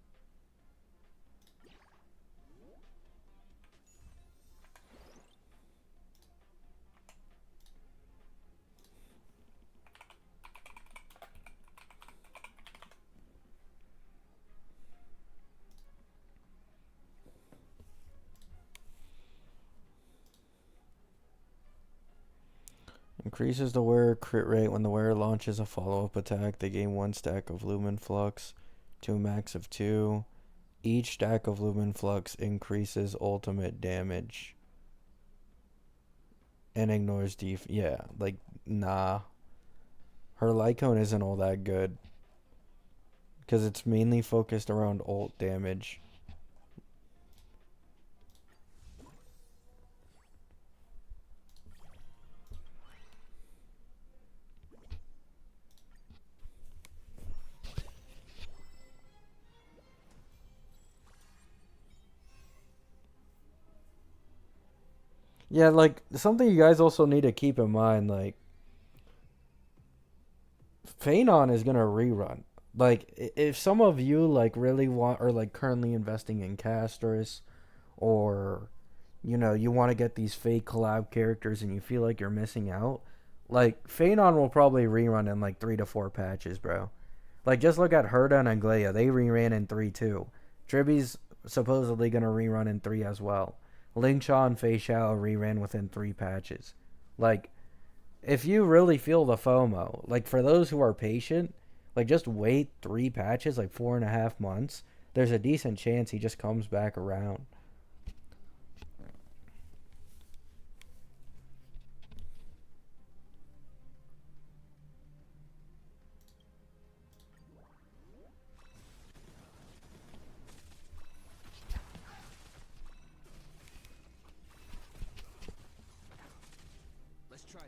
Increases the wearer crit rate when the wearer launches a follow-up attack. They gain 1 stack of Lumen Flux to a max of 2. Each stack of Lumen Flux increases ultimate damage. And ignores def... Yeah, like, nah. Her Lycone isn't all that good. Because it's mainly focused around ult damage. Yeah, like, something you guys also need to keep in mind, like, Fenon is gonna rerun. Like, if some of you, like, really want, or, like, currently investing in casters, or, you know, you want to get these fake collab characters and you feel like you're missing out, like, Fenon will probably rerun in, like, 3 to 4 patches, bro. Like, just look at Herda and Anglea. They reran in 3 too. Tribby's supposedly gonna rerun in 3 as well. Lingshaw and Fei Xiao reran within 3 patches. Like, if you really feel the FOMO, like, for those who are patient, like, just wait 3 patches, like 4.5 months. There's a decent chance he just comes back around.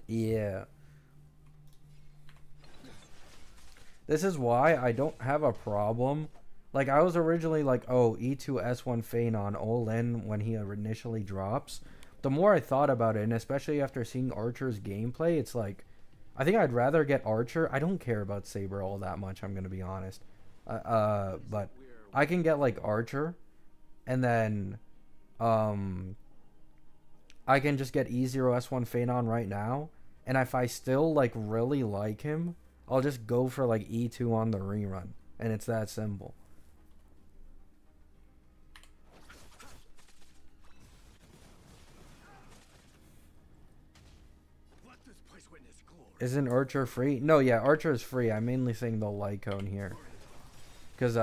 Yeah. This is why I don't have a problem. Like, I was originally like, oh, E2S1 Fenon all in when he initially drops. The more I thought about it, and especially after seeing Archer's gameplay, it's like, I think I'd rather get Archer. I don't care about Saber all that much, I'm going to be honest. But I can get, like, Archer, and then, I can just get E0S1 Fenon right now. And if I still, like, really like him, I'll just go for, like, E2 on the rerun. And it's that simple. Let this place witness glory. Isn't Archer free? No, yeah, Archer is free. I'm mainly saying the Lycone here. Because,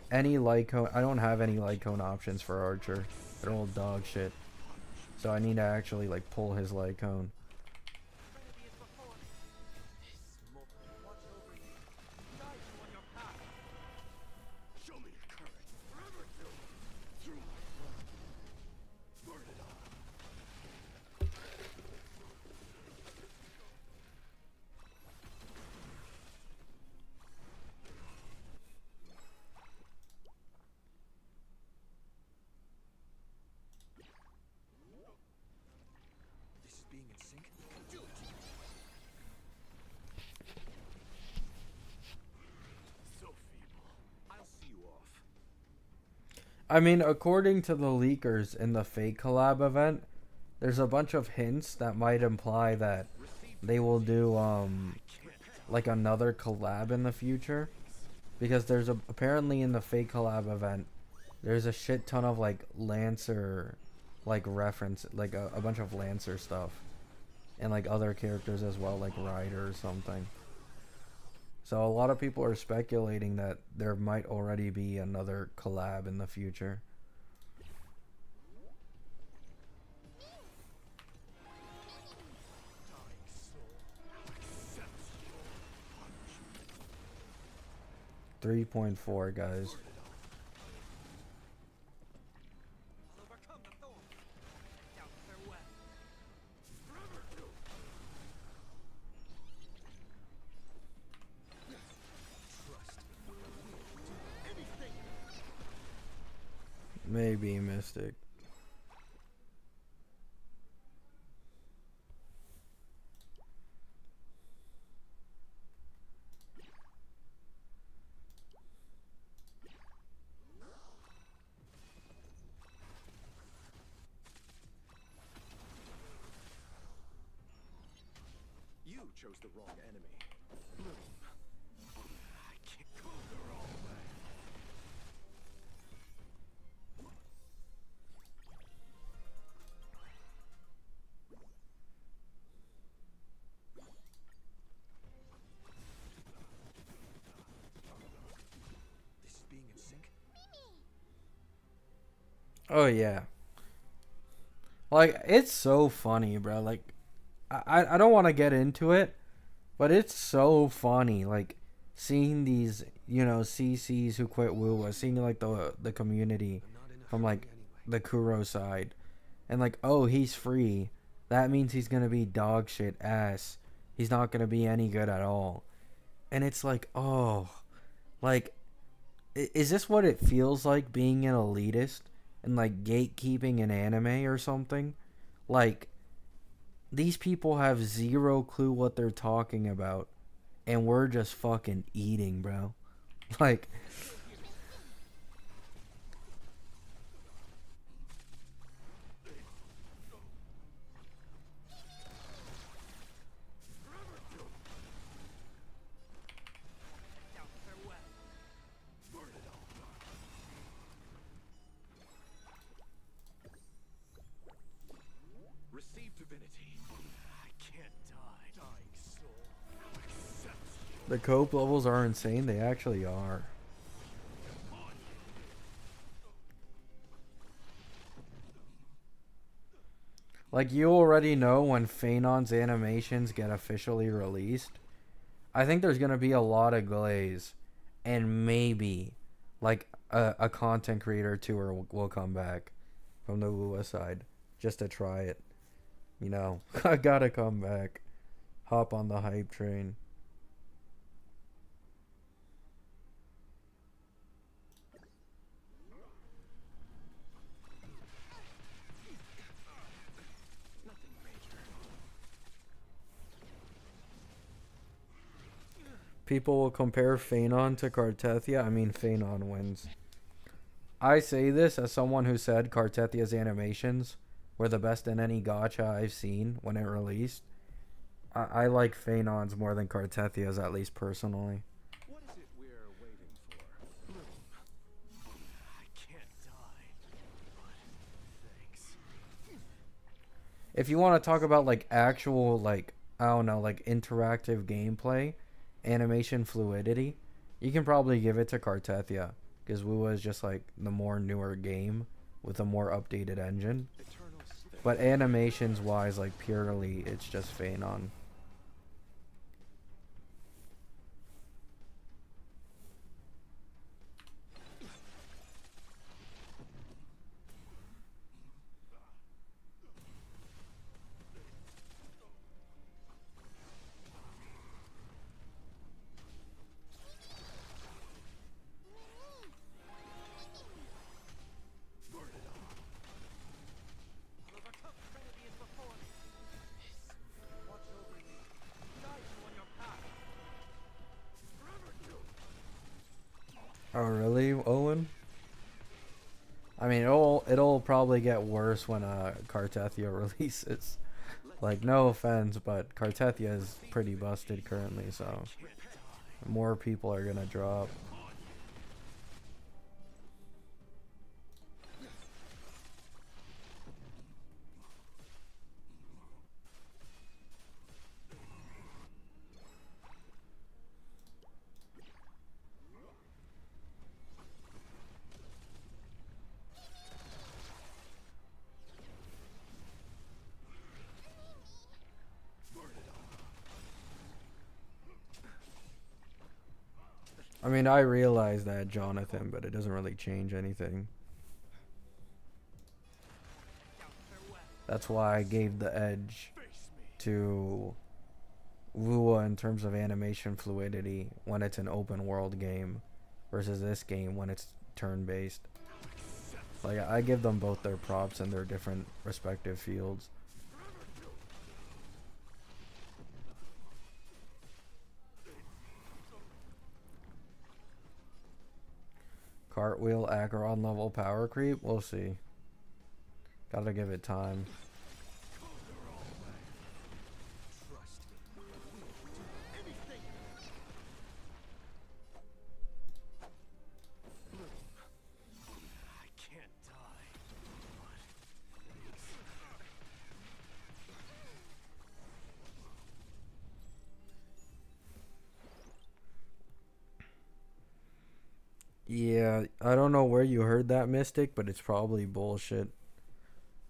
any Lycone... I don't have any Lycone options for Archer. They're all dog shit. So I need to actually, like, pull his Lycone. Serenity is before me. This moment watch over you. Guide you on your path. Show me your courage. Forever through my blood. Burn it all. This is being in sync. Do it. So feeble. I'll see you off. I mean, according to the leakers in the fake collab event, there's a bunch of hints that might imply that they will do, like another collab in the future. Because there's apparently in the fake collab event, there's a shit ton of, like, Lancer, like, reference, like, a bunch of Lancer stuff. And, like, other characters as well, like Ryder or something. So a lot of people are speculating that there might already be another collab in the future. Dying soul accepts your punishment. 3.4, guys. I'll overcome the thorn. Down farewell. Forever through. Trust me. We will do anything. Maybe Mystic. You chose the wrong enemy. Bloom. I can't go the wrong way. This is being in sync. Oh yeah. Like, it's so funny, bro. Like, I don't want to get into it, but it's so funny. Like, seeing these, you know, CCs who quit WoW, seeing, like, the community I'm not in a from, hurry like, anyway. the Kuro side. And, like, oh, he's free. That means he's going to be dog shit ass. He's not going to be any good at all. And it's like, oh, like, is this what it feels like being an elitist and, like, gatekeeping an anime or something? Like, these people have zero clue what they're talking about, and we're just fucking eating, bro. Like, Down farewell. Burn it all. Receive divinity. I can't die. Dying soul accepts you. the cope levels are insane. They actually are. Like, you already know when Fenon's animations get officially released. I think there's gonna be a lot of glaze, and maybe, like, a content creator or two will come back from the Lua side just to try it. You know, I gotta come back. hop on the hype train. Nothing major. People will compare Fenon to Cartethia. I mean, Fenon wins. I say this as someone who said Cartethia's animations were the best in any gacha I've seen when it released. I like Fenon's more than Cartethia's, at least personally. What is it we're waiting for? I can't die, but thanks. If you want to talk about like actual like I don't know like interactive gameplay, animation fluidity, you can probably give it to Cartethia because Wuwa is just like the more newer game with a more updated engine. Eternal stay. But animations wise, like purely, it's just Fenon. The toxicity is before me. Watch over you. Guide you on your path. Forever do. Oh really, Owen? I mean, it'll probably get worse when Cartethia releases. Like, no offense, but Cartethia is pretty busted currently, so more people are gonna drop. I mean, I realize that, Jonathan, but it doesn't really change anything. That's why I gave the edge to Wuwa in terms of animation fluidity when it's an open world game versus this game when it's turn-based. Like, I give them both their props in their different respective fields. Cartwheel, Acheron level power creep? We'll see. Gotta give it time. Trust me. We will do anything. I can't die, but thanks. Yeah, I don't know where you heard that, Mystic, but it's probably bullshit.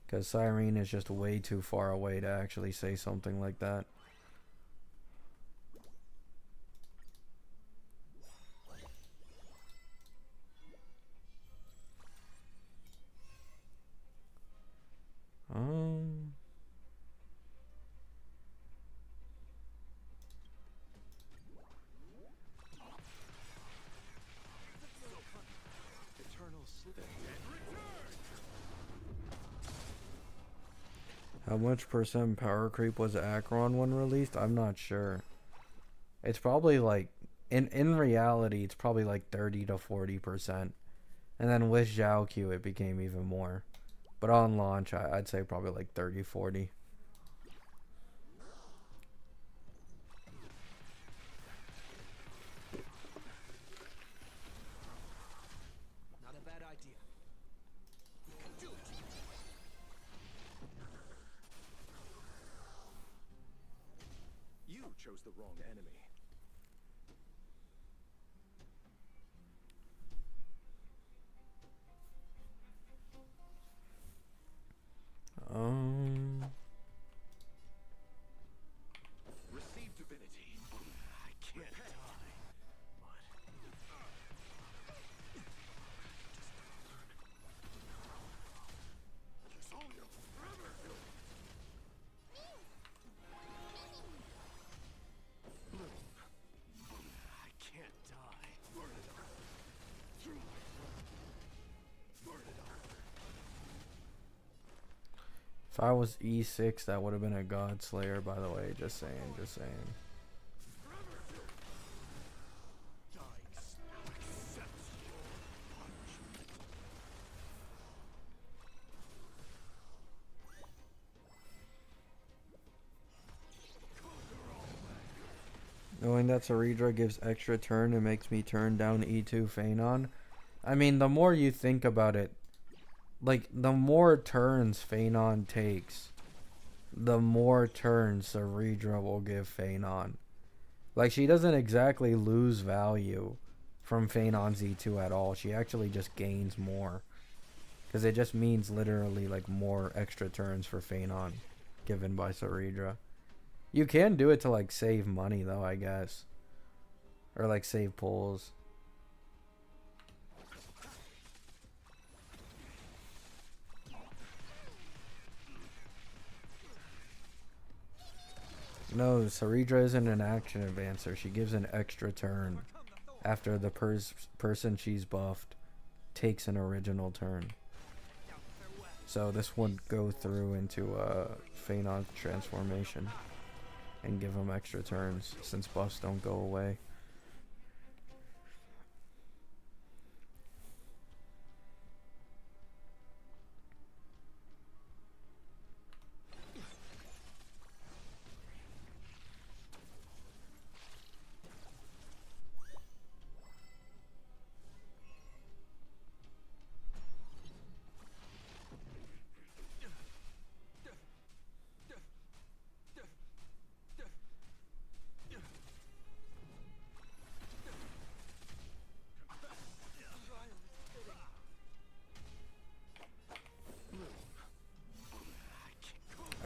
Because Cyrene is just way too far away to actually say something like that. Um... Eternal sleep. How much percent power creep was Acheron when released? I'm not sure. It's probably like, in reality, it's probably like 30 to 40%. And then with Xiao Q, it became even more. But on launch, I'd say probably like 30, 40. Not a bad idea. You can do it. You chose the wrong enemy. Receive divinity. I can't die, but If I was E6, that would have been a God Slayer, by the way. Just saying, just saying. Knowing that Saridra gives extra turn and makes me turn down E2 Fenon. I mean, the more you think about it, like, the more turns Fenon takes, the more turns Saridra will give Fenon. Like, she doesn't exactly lose value from Fenon's E2 at all. She actually just gains more. Because it just means literally, like, more extra turns for Fenon given by Saridra. You can do it to, like, save money, though, I guess. Or, like, save pulls. No, Saridra isn't an action advancer. She gives an extra turn after the person she's buffed takes an original turn. So this would go through into Fenon's transformation and give him extra turns since buffs don't go away.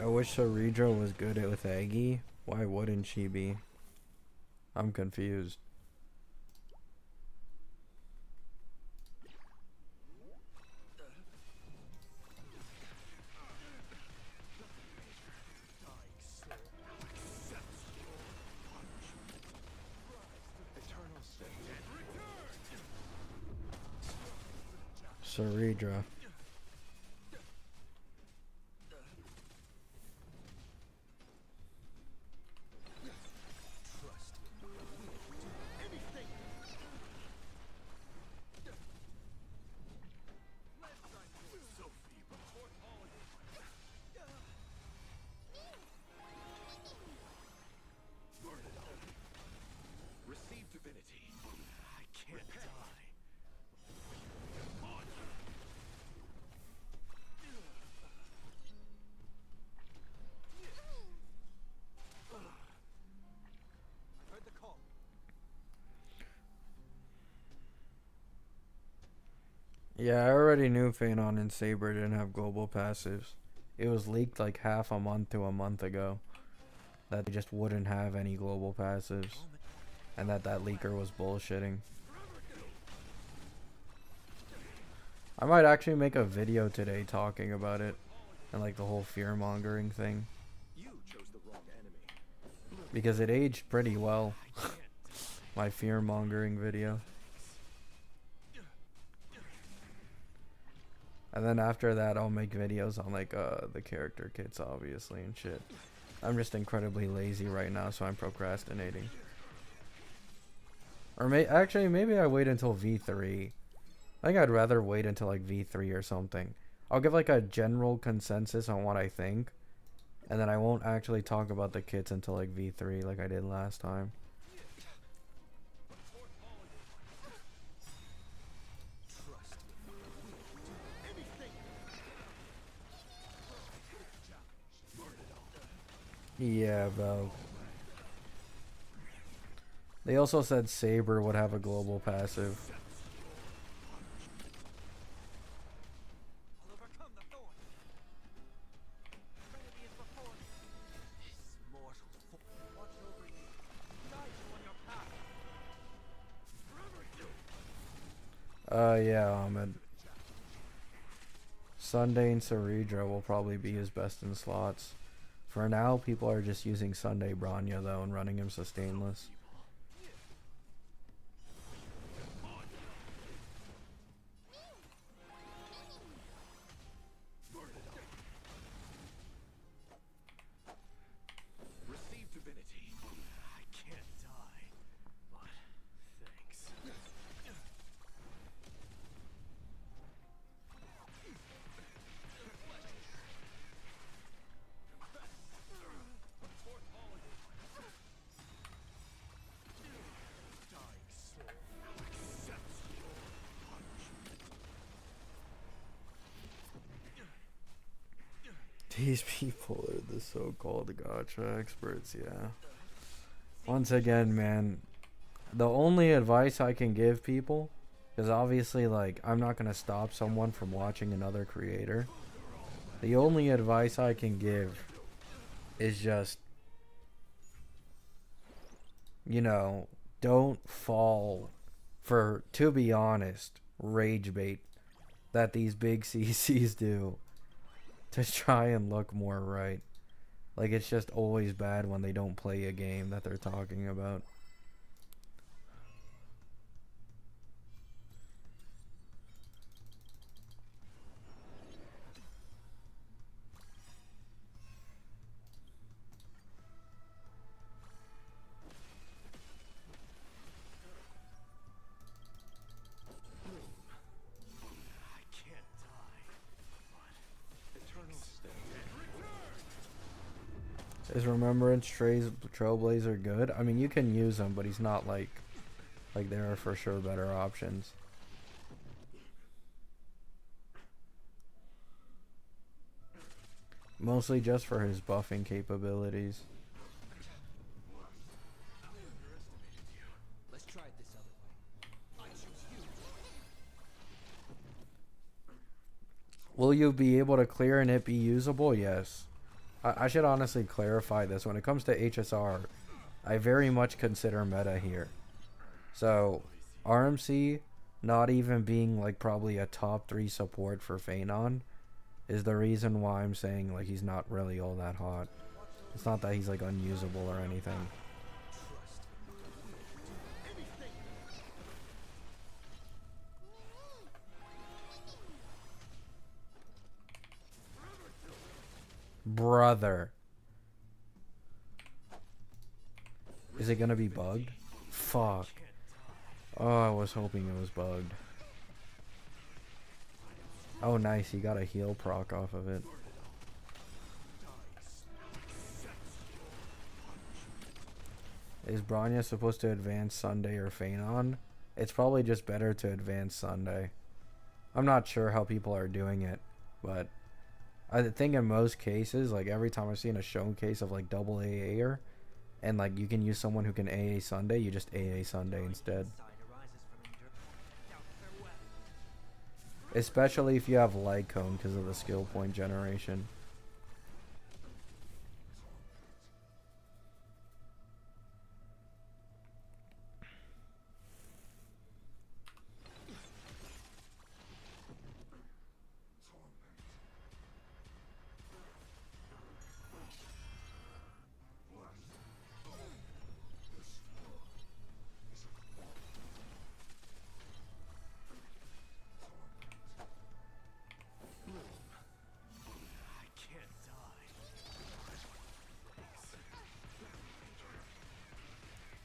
I wish Saridra was good at with Aggie. Why wouldn't she be? I'm confused. Saridra. Yeah, I already knew Fenon and Saber didn't have global passives. It was leaked like half a month to a month ago that they just wouldn't have any global passives, and that leaker was bullshitting. I might actually make a video today talking about it and like the whole fear-mongering thing, because it aged pretty well. My fear-mongering video. And then after that, I'll make videos on like the character kits, obviously, and shit. I'm just incredibly lazy right now, so I'm procrastinating. Or actually, maybe I wait until V3. I think I'd rather wait until like V3 or something. I'll give like a general consensus on what I think, and then I won't actually talk about the kits until like V3 like I did last time. Yeah, bro. They also said Saber would have a global passive. Yeah, Ahmed. Sunday and Saridra will probably be his best in slots. For now, people are just using Sunday Branya though and running him Sustainless. These people are the so-called gotcha experts, yeah. Once again, man, the only advice I can give people, because obviously, like, I'm not going to stop someone from watching another creator. The only advice I can give is just, you know, don't fall for, to be honest, rage bait that these big CCs do to try and look more right. Like, it's just always bad when they don't play a game that they're talking about. I can't die. But eternal stay. Is Remembrance Trailblazer good? I mean, you can use him, but he's not like there are for sure better options. Mostly just for his buffing capabilities. Let's try it this other way. I choose you. Will you be able to clear and it be usable? Yes. I should honestly clarify this. When it comes to HSR, I very much consider meta here. So, RMC not even being like probably a top 3 support for Fenon is the reason why I'm saying like he's not really all that hot. It's not that he's like unusable or anything. Brother. Is it gonna be bugged? Fuck. Oh, I was hoping it was bugged. Oh, nice. He got a heal proc off of it. Is Bronya supposed to advance Sunday or Fenon? It's probably just better to advance Sunday. I'm not sure how people are doing it, but I think in most cases, like every time I've seen a showcase of like double AA'er, and like you can use someone who can AA Sunday, you just AA Sunday instead. Especially if you have light cone because of the skill point generation.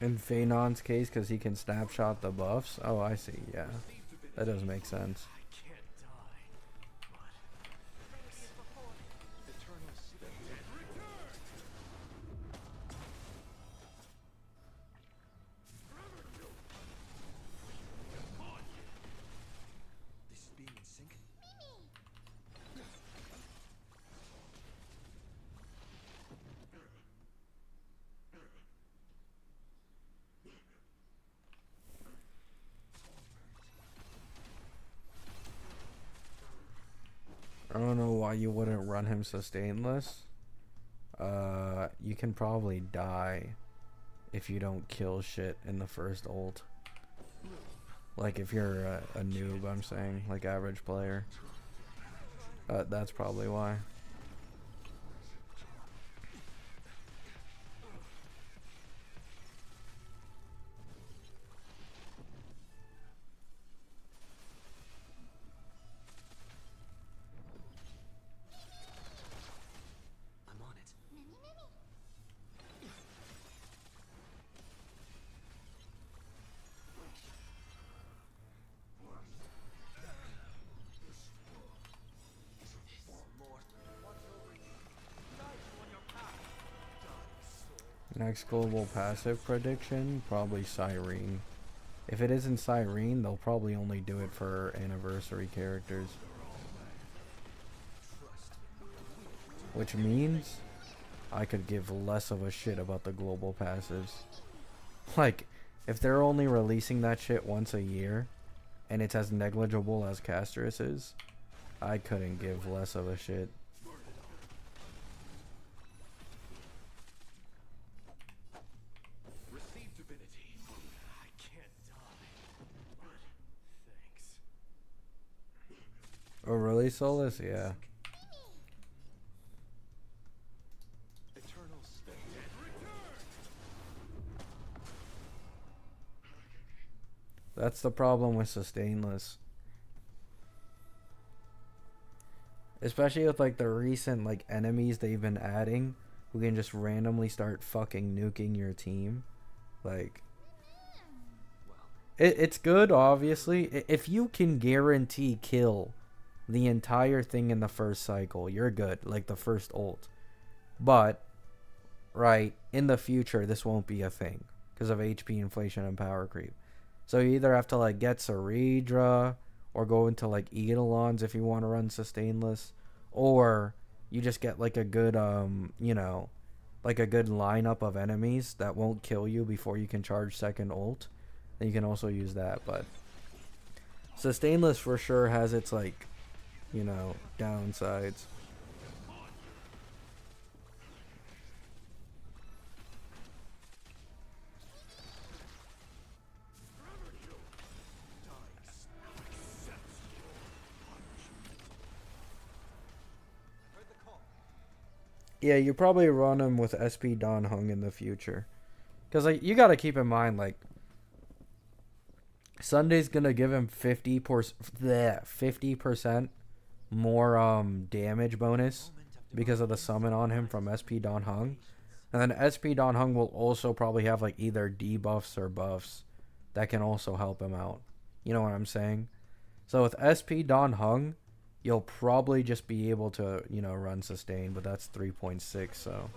In Fenon's case, because he can snapshot the buffs. Oh, I see. Yeah, that does make sense. I don't know why you wouldn't run him sustainless. You can probably die if you don't kill shit in the first ult. Like if you're a noob, I'm saying, like average player. That's probably why. Next global passive prediction, probably Cyrene. If it isn't Cyrene, they'll probably only do it for anniversary characters. which means I could give less of a shit about the global passives. Like, if they're only releasing that shit once a year, and it's as negligible as Castrus is, I couldn't give less of a shit. Receive divinity. I can't die. But thanks. Oh, really, Solus? Yeah. Eternal state. Return! That's the problem with Sustainless. Especially with like the recent like enemies they've been adding who can just randomly start fucking nuking your team. Like, it's good, obviously. If you can guarantee kill the entire thing in the first cycle, you're good. Like the first ult. But, right, in the future, this won't be a thing because of HP inflation and power creep. So you either have to like get Ceredra or go into like Eidolons if you want to run Sustainless, or you just get like a good you know, like a good lineup of enemies that won't kill you before you can charge second ult. Then you can also use that. But Sustainless for sure has its like, you know, downsides. Yeah, you probably run him with SP Don Hung in the future. Because like, you got to keep in mind, like, Sunday's going to give him 50% more damage bonus because of the summon on him from SP Don Hung. And then SP Don Hung will also probably have like either debuffs or buffs that can also help him out. You know what I'm saying? So with SP Don Hung, you'll probably just be able to, you know, run sustain, but that's 3.6, so.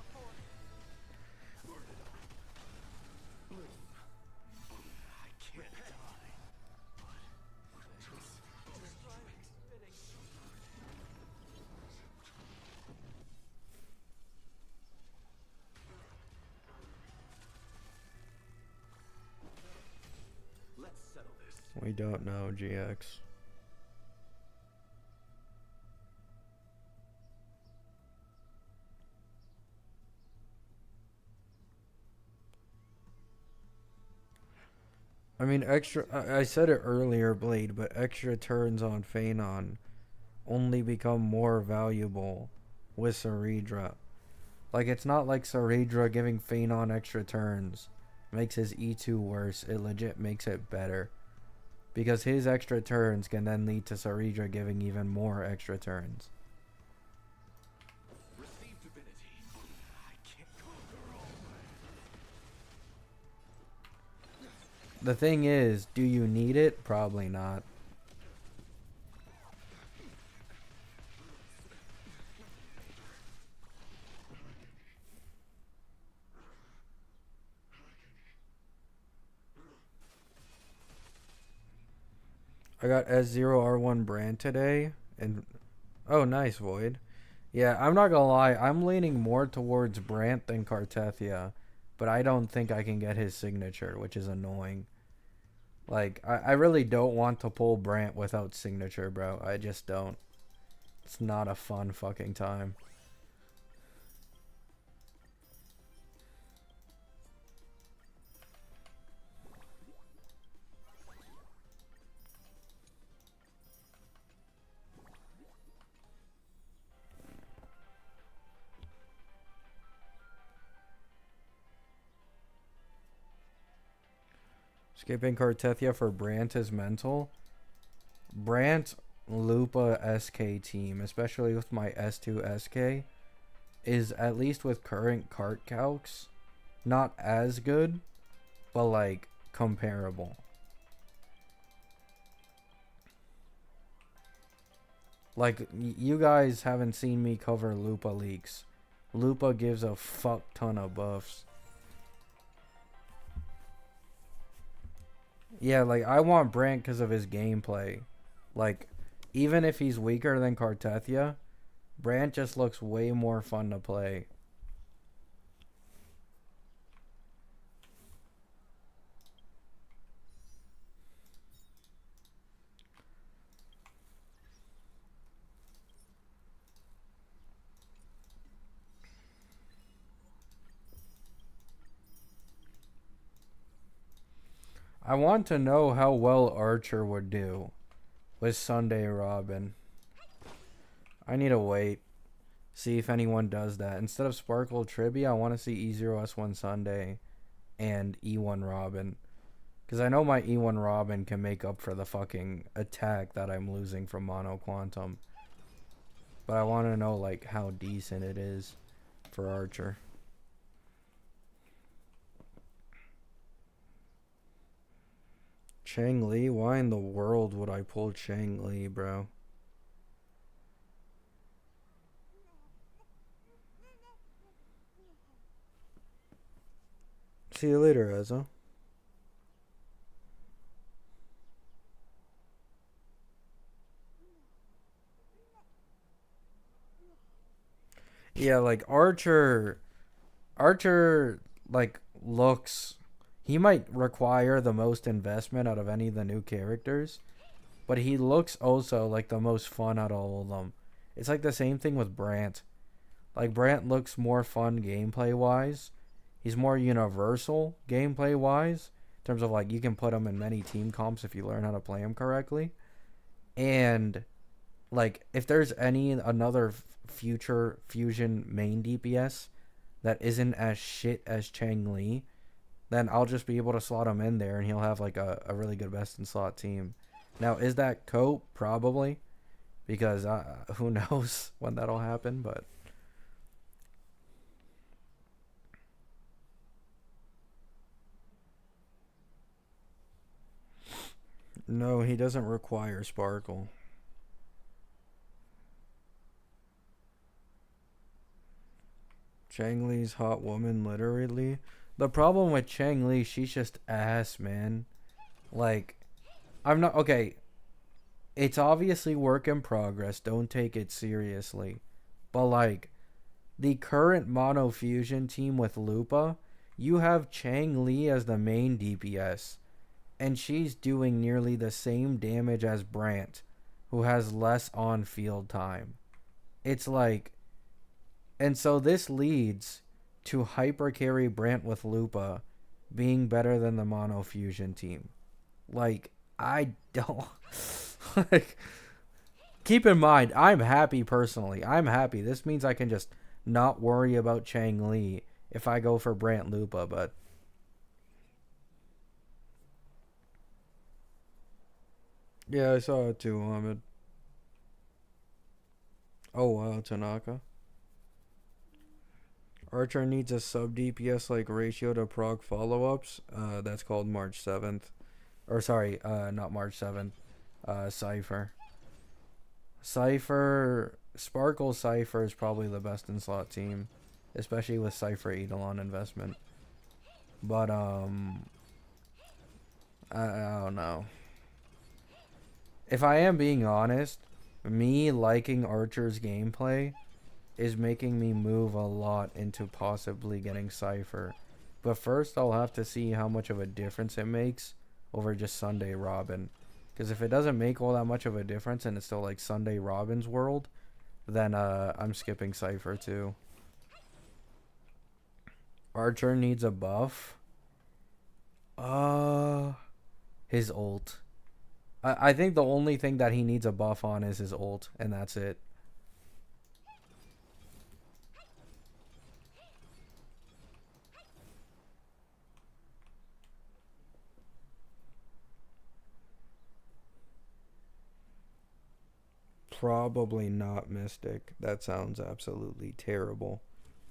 Let's settle this. We don't know, GX. I mean, I said it earlier, Blade, but extra turns on Fenon only become more valuable with Ceredra. Like, it's not like Ceredra giving Fenon extra turns makes his E2 worse. It legit makes it better. Because his extra turns can then lead to Ceredra giving even more extra turns. Receive divinity. I can't conquer all. The thing is, do you need it? Probably not. I got S0R1 brand today, and oh, nice, Void. Yeah, I'm not gonna lie, I'm leaning more towards Brant than Cartethia, but I don't think I can get his signature, which is annoying. Like, I really don't want to pull Brant without signature, bro. I just don't. It's not a fun fucking time. Skipping Cartethia for Brant is mental. Brant Lupa SK team, especially with my S2 SK, is at least with current cart calcs not as good, but like comparable. Like, you guys haven't seen me cover Lupa leaks. Lupa gives a fuck ton of buffs. Yeah, like, I want Brant because of his gameplay. Like, even if he's weaker than Cartethia, Brant just looks way more fun to play. I want to know how well Archer would do with Sunday Robin. I need to wait. See if anyone does that. Instead of Sparkle Tribby, I want to see E0S1 Sunday and E1 Robin. Because I know my E1 Robin can make up for the fucking attack that I'm losing from Mono Quantum. But I want to know, like, how decent it is for Archer. Chang Li? Why in the world would I pull Chang Li, bro? See you later, Ezra. Yeah, like Archer, like looks. He might require the most investment out of any of the new characters, but he looks also like the most fun out of all of them. It's like the same thing with Brant. Like Brant looks more fun gameplay wise. He's more universal gameplay wise in terms of like you can put him in many team comps if you learn how to play him correctly. And like if there's another future fusion main DPS that isn't as shit as Chang Li, then I'll just be able to slot him in there and he'll have like a really good best in slot team. Now, is that Cope? Probably. Because who knows when that'll happen, but... No, he doesn't require Sparkle. Chang Li's hot woman, literally. The problem with Chang Li, she's just ass, man. Like, I'm not... Okay, it's obviously work in progress. Don't take it seriously. But, like, the current Mono Fusion team with Lupa, you have Chang Li as the main DPS. And she's doing nearly the same damage as Brant, who has less on-field time. It's like... And so this leads to hyper carry Brant with Lupa being better than the Mono Fusion team. Like, I don't... like, keep in mind, I'm happy personally. I'm happy. This means I can just not worry about Chang Li if I go for Brant Lupa, but... Yeah, I saw it too, Ahmed. Oh, wow, Tanaka. Archer needs a sub DPS like ratio to proc follow-ups. That's called March 7th. Or sorry, not March 7th. Cypher. Sparkle Cypher is probably the best in slot team. Especially with Cypher Eidolon investment. But, I don't know. If I am being honest, me liking Archer's gameplay is making me move a lot into possibly getting Cypher. But first, I'll have to see how much of a difference it makes over just Sunday Robin. Because if it doesn't make all that much of a difference and it's still like Sunday Robin's world, then I'm skipping Cypher too. Archer needs a buff. His ult. I think the only thing that he needs a buff on is his ult, and that's it. Probably not Mystic. That sounds absolutely terrible.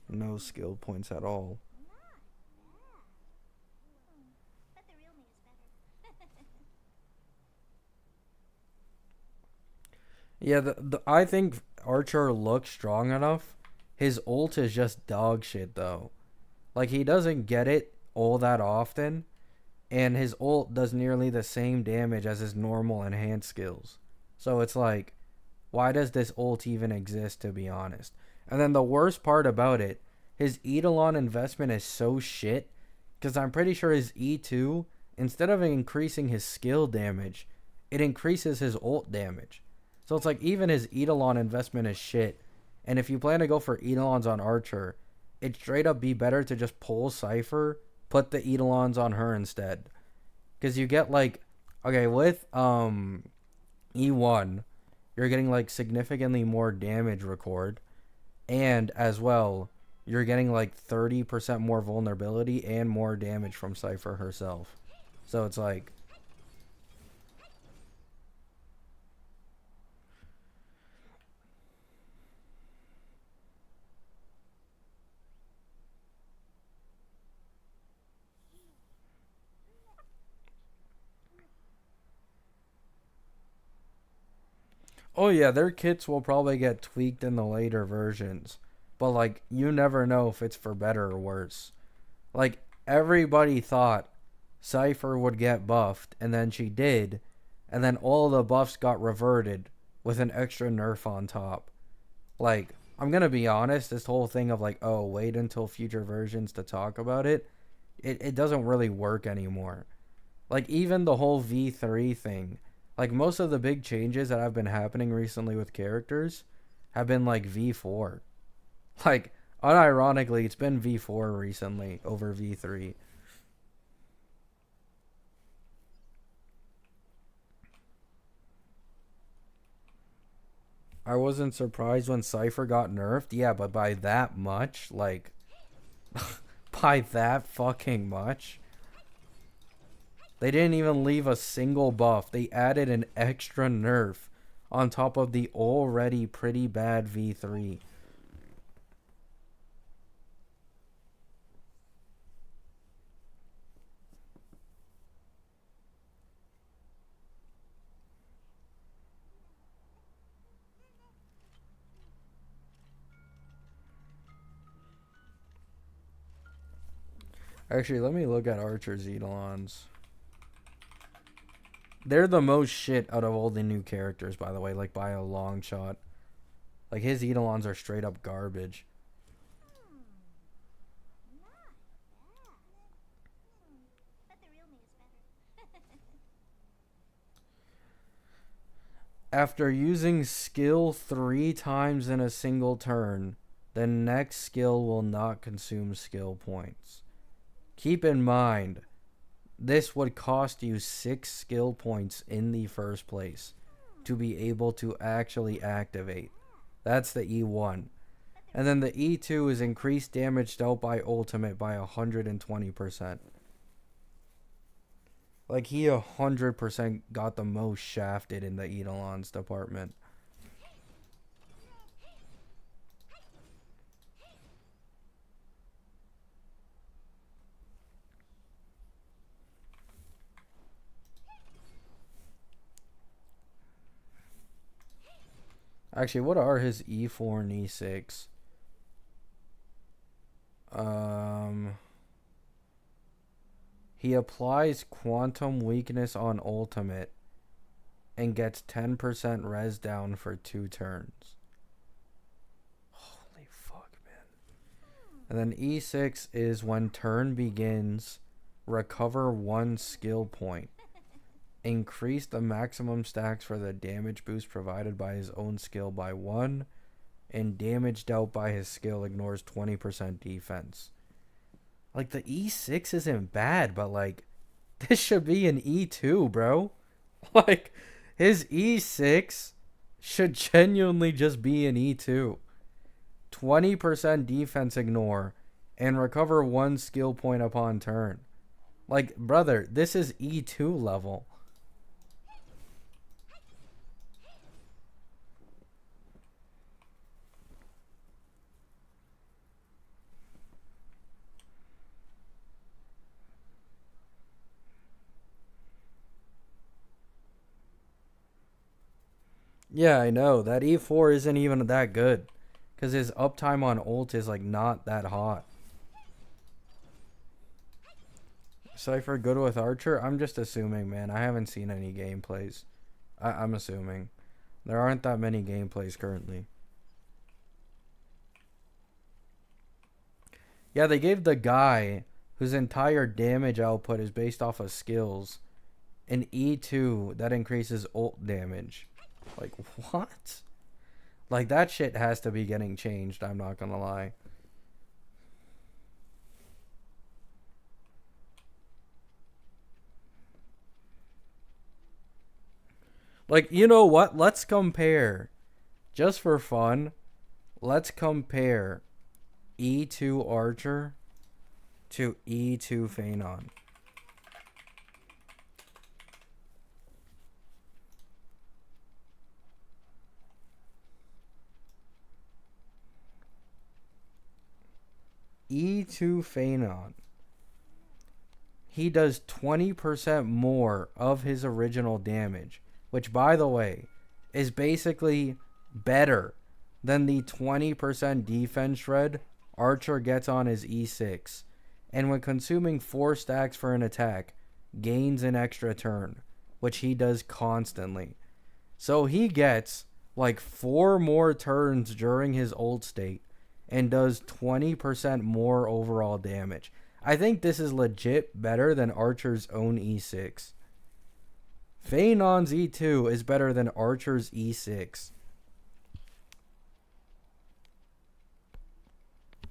No skill points at all. But the real me is better. Yeah, I think Archer looks strong enough. His ult is just dog shit, though. Like, he doesn't get it all that often. And his ult does nearly the same damage as his normal enhanced skills. So it's like, why does this ult even exist, to be honest? And then the worst part about it, his Eidolon investment is so shit, because I'm pretty sure his E2, instead of increasing his skill damage, it increases his ult damage. So it's like even his Eidolon investment is shit. And if you plan to go for Eidolons on Archer, it'd straight up be better to just pull Cypher, put the Eidolons on her instead. Because you get like, okay, with E1, you're getting like significantly more damage record. And as well, you're getting like 30% more vulnerability and more damage from Cypher herself. So it's like, oh yeah, their kits will probably get tweaked in the later versions. But like, you never know if it's for better or worse. Like, everybody thought Cypher would get buffed, and then she did, and then all the buffs got reverted with an extra nerf on top. Like, I'm gonna be honest, this whole thing of like, oh, wait until future versions to talk about it, it doesn't really work anymore. Like, even the whole V3 thing, like, most of the big changes that have been happening recently with characters have been like V4. Like, unironically, it's been V4 recently over V3. I wasn't surprised when Cypher got nerfed. Yeah, but by that much? Like, by that fucking much? They didn't even leave a single buff. They added an extra nerf on top of the already pretty bad V3. Actually, let me look at Archer's Eidolons. They're the most shit out of all the new characters, by the way, like by a long shot. Like, his Eidolons are straight up garbage. But the real me is better. After using skill 3 times in a single turn, the next skill will not consume skill points. Keep in mind, this would cost you 6 skill points in the first place to be able to actually activate. That's the E1. And then the E2 is increased damage dealt by ultimate by 120%. Like, he 100% got the most shafted in the Eidolons department. Actually, what are his E4 and E6? He applies quantum weakness on ultimate and gets 10% res down for 2 turns. Holy fuck, man. And then E6 is when turn begins, recover 1 skill point. Increase the maximum stacks for the damage boost provided by his own skill by 1, and damage dealt by his skill ignores 20% defense. Like, the E6 isn't bad, but like, this should be an E2, bro. Like, his E6 should genuinely just be an E2. 20% defense ignore, and recover 1 skill point upon turn. Like, brother, this is E2 level. Yeah, I know. That E4 isn't even that good. Because his uptime on ult is, like, not that hot. Cypher good with Archer? I'm just assuming, man. I haven't seen any gameplays. I'm assuming. There aren't that many gameplays currently. Yeah, they gave the guy whose entire damage output is based off of skills an E2 that increases ult damage. Like, what? Like, that shit has to be getting changed, I'm not gonna lie. Like, you know what? Let's compare. Just for fun, let's compare E2 Archer to E2 Fenon. E2 Fenon. He does 20% more of his original damage, which, by the way, is basically better than the 20% defense shred Archer gets on his E6. And when consuming 4 stacks for an attack, gains an extra turn, which he does constantly. So he gets like 4 more turns during his ult state and does 20% more overall damage. I think this is legit better than Archer's own E6. Fenon's E2 is better than Archer's E6.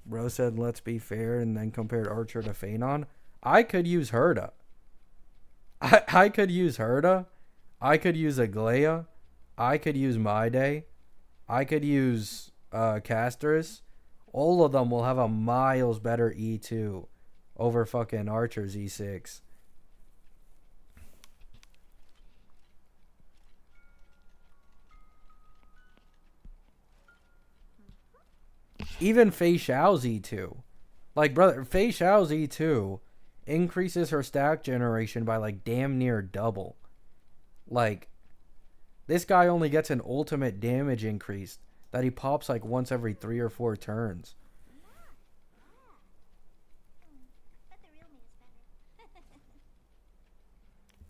Bro said, let's be fair, and then compared Archer to Fenon. I could use Herda. I could use Herda. I could use Aglaya. I could use My Day. I could use Castris. All of them will have a miles better E2 over fucking Archer's E6. Even Fei Xiao's E2. Like, brother, Fei Xiao's E2 increases her stack generation by, like, damn near double. Like, this guy only gets an ultimate damage increase that he pops, like, once every 3 or 4 turns. But the real me is better.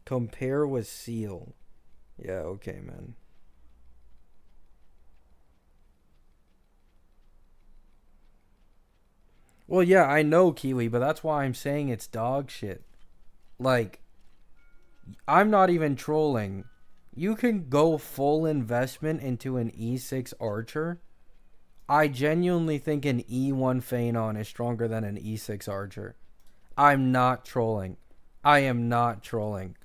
Compare with Seal. Yeah, okay, man. Well, yeah, I know, Kiwi, but that's why I'm saying it's dog shit. Like, I'm not even trolling. You can go full investment into an E6 Archer. I genuinely think an E1 Fenon is stronger than an E6 Archer. I'm not trolling. I am not trolling.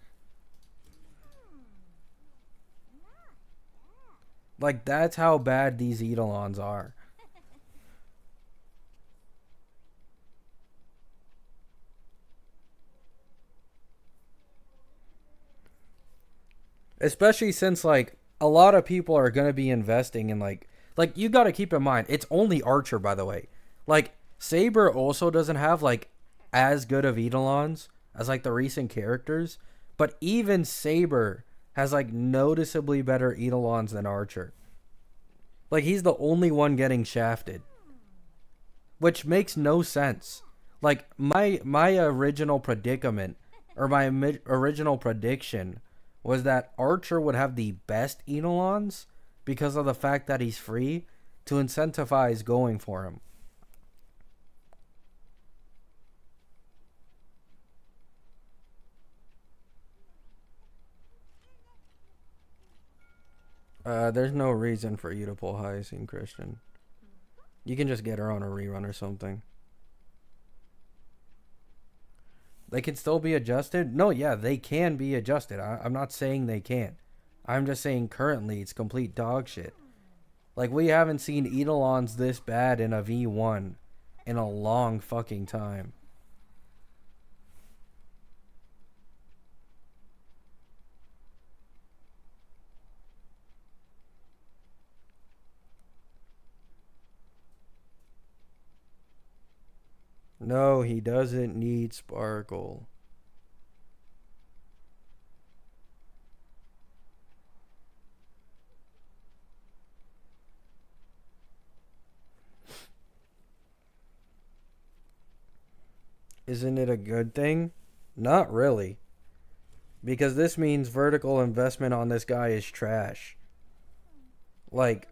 Like, that's how bad these Eidolons are. Especially since, like, a lot of people are going to be investing in, like, you got to keep in mind, it's only Archer, by the way. Like, Saber also doesn't have, like, as good of Eidolons as, like, the recent characters. But even Saber has, like, noticeably better Eidolons than Archer. Like, he's the only one getting shafted. Which makes no sense. Like, my original predicament, or my original prediction, was that Archer would have the best Eidolons because of the fact that he's free to incentivize going for him. There's no reason for you to pull Hyacinth, Christian. You can just get her on a rerun or something. They can still be adjusted? No, yeah, they can be adjusted. I'm not saying they can't. I'm just saying currently it's complete dog shit. Like, we haven't seen Eidolons this bad in a V1 in a long fucking time. No, he doesn't need Sparkle. Isn't it a good thing? Not really. Because this means vertical investment on this guy is trash. Like,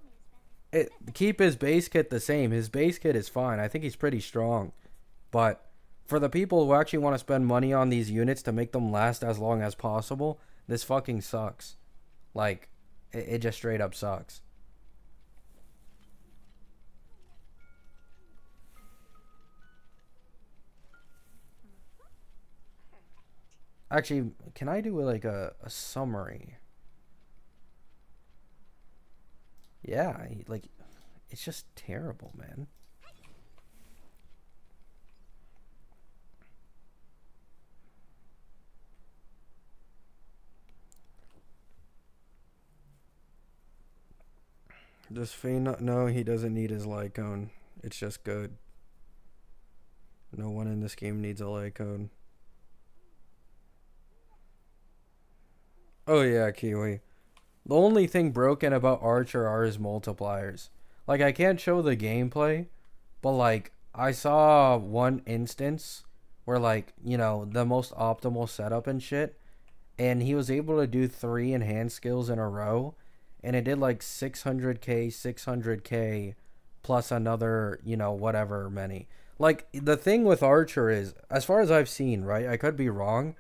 keep his base kit the same. His base kit is fine. I think he's pretty strong. But for the people who actually want to spend money on these units to make them last as long as possible, this fucking sucks. Like, it just straight up sucks. Actually, can I do like a summary? Yeah, like, it's just terrible, man. Does Fenon? No, he doesn't need his Lycone. It's just good. No one in this game needs a Lycone. Oh yeah, Kiwi. The only thing broken about Archer are his multipliers. Like, I can't show the gameplay, but like, I saw one instance where, like, you know, the most optimal setup and shit, and he was able to do 3 enhanced skills in a row, and it did like 600k, 600k, plus another, you know, whatever many. Like, the thing with Archer is, as far as I've seen, right, I could be wrong,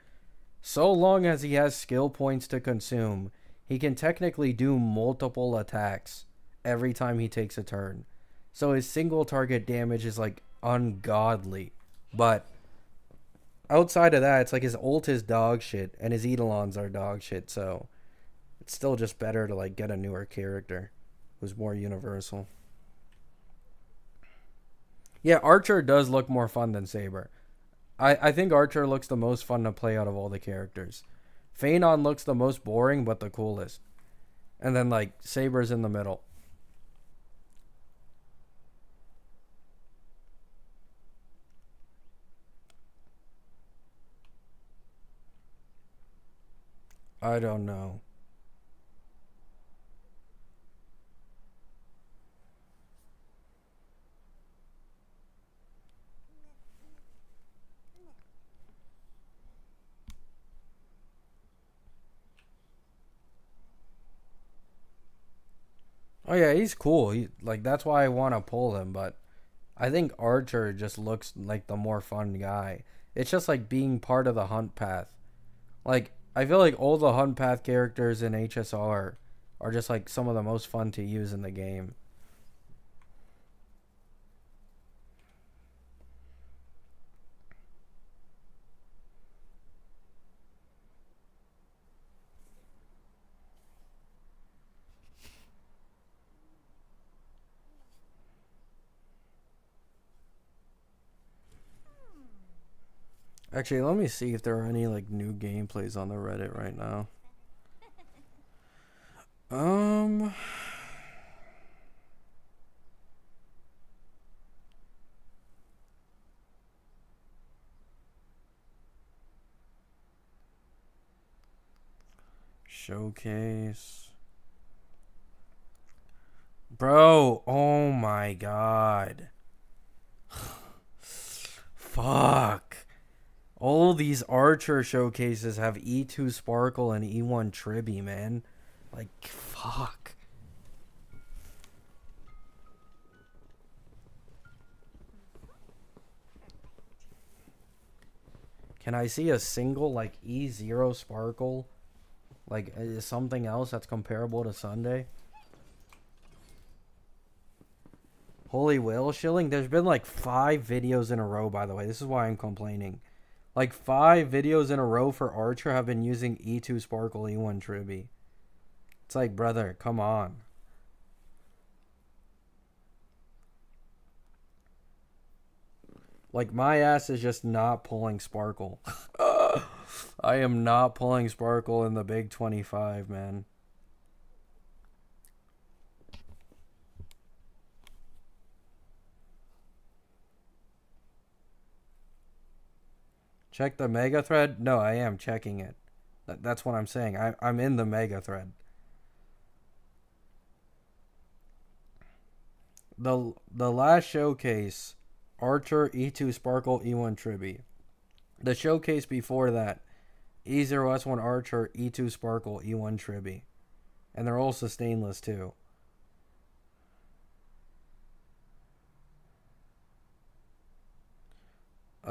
so long as he has skill points to consume, he can technically do multiple attacks every time he takes a turn. So his single target damage is like ungodly. But outside of that, it's like his ult is dog shit and his Eidolons are dog shit. So it's still just better to like get a newer character who's more universal. Yeah, Archer does look more fun than Saber. I think Archer looks the most fun to play out of all the characters. Fenon looks the most boring but the coolest. And then like Saber's in the middle. I don't know. Oh yeah, he's cool. He like that's why I want to pull him, but I think Archer just looks like the more fun guy. It's just like being part of the hunt path. Like, I feel like all the hunt path characters in HSR are just like some of the most fun to use in the game. Actually, let me see if there are any like new gameplays on the Reddit right now. Um Showcase. Bro, oh my god. Fuck. All these Archer showcases have E2 Sparkle and E1 Tribby, man. Like, fuck. Can I see a single, like, E0 Sparkle? Like, is something else that's comparable to Sunday? Holy whale shilling? There's been, like, 5 videos in a row, by the way. This is why I'm complaining. Like, 5 videos in a row for Archer have been using E2 Sparkle, E1 Tribby. It's like, brother, come on. Like, my ass is just not pulling Sparkle. I am not pulling Sparkle in the big 25, man. Check the mega thread? No, I am checking it. That's what I'm saying. I'm in the mega thread. The last showcase, Archer, E2 Sparkle, E1 Tribby. The showcase before that, E0S1 Archer, E2 Sparkle, E1 Tribby. And they're all Sustainless too.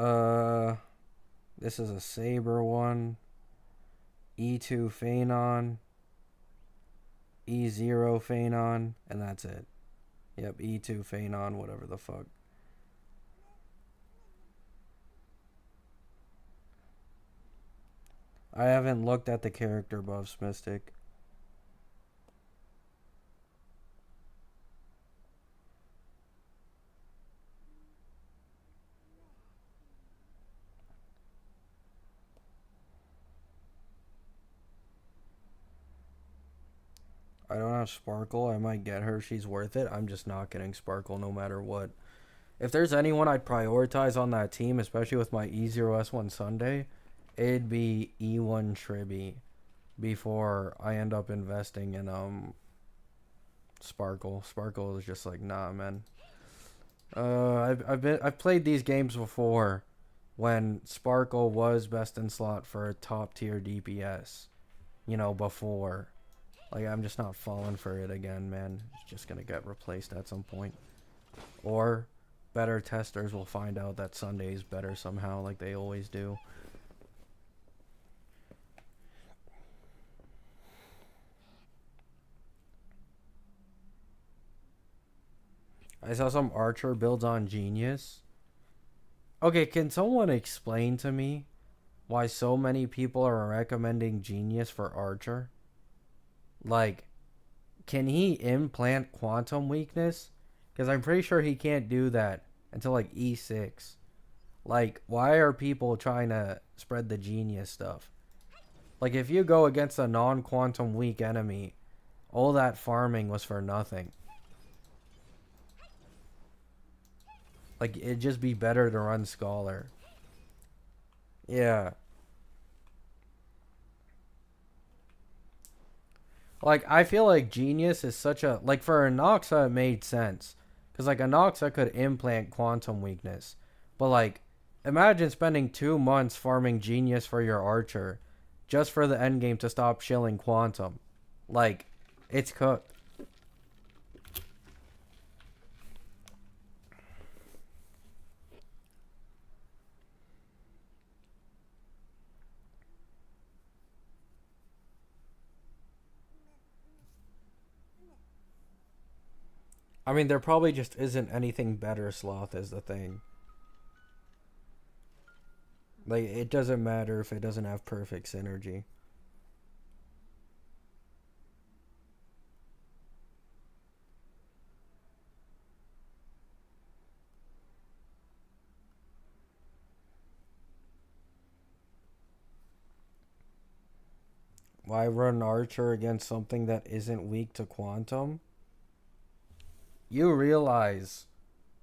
Uh, this is a Saber one. E2 Fenon. E0 Fenon. And that's it. Yep, E2 Fenon, whatever the fuck. I haven't looked at the character buffs, Mystic. I don't have Sparkle. I might get her. She's worth it. I'm just not getting Sparkle no matter what. If there's anyone I'd prioritize on that team, especially with my E0S1 Sunday, it'd be E1 Tribby before I end up investing in Sparkle. Sparkle is just like, nah, man. I've played these games before when Sparkle was best in slot for a top tier DPS. You know, before. Like, I'm just not falling for it again, man. It's just gonna get replaced at some point. Or better testers will find out that Sunday's better somehow, like they always do. I saw some Archer builds on Genius. Okay, can someone explain to me why so many people are recommending Genius for Archer? Like, can he implant quantum weakness? Because I'm pretty sure he can't do that until like E6. Like, why are people trying to spread the Genius stuff? Like, if you go against a non-quantum weak enemy, all that farming was for nothing. Like, it'd just be better to run Scholar. Yeah. Like, I feel like Genius is such a... Like, for Anoxa, it made sense. Because, like, Anoxa could implant quantum weakness. But, like, imagine spending 2 months farming Genius for your Archer just for the endgame to stop shilling quantum. Like, it's cooked. I mean, there probably just isn't anything better, Sloth, is the thing. Like, it doesn't matter if it doesn't have perfect synergy. Why run Archer against something that isn't weak to quantum? You realize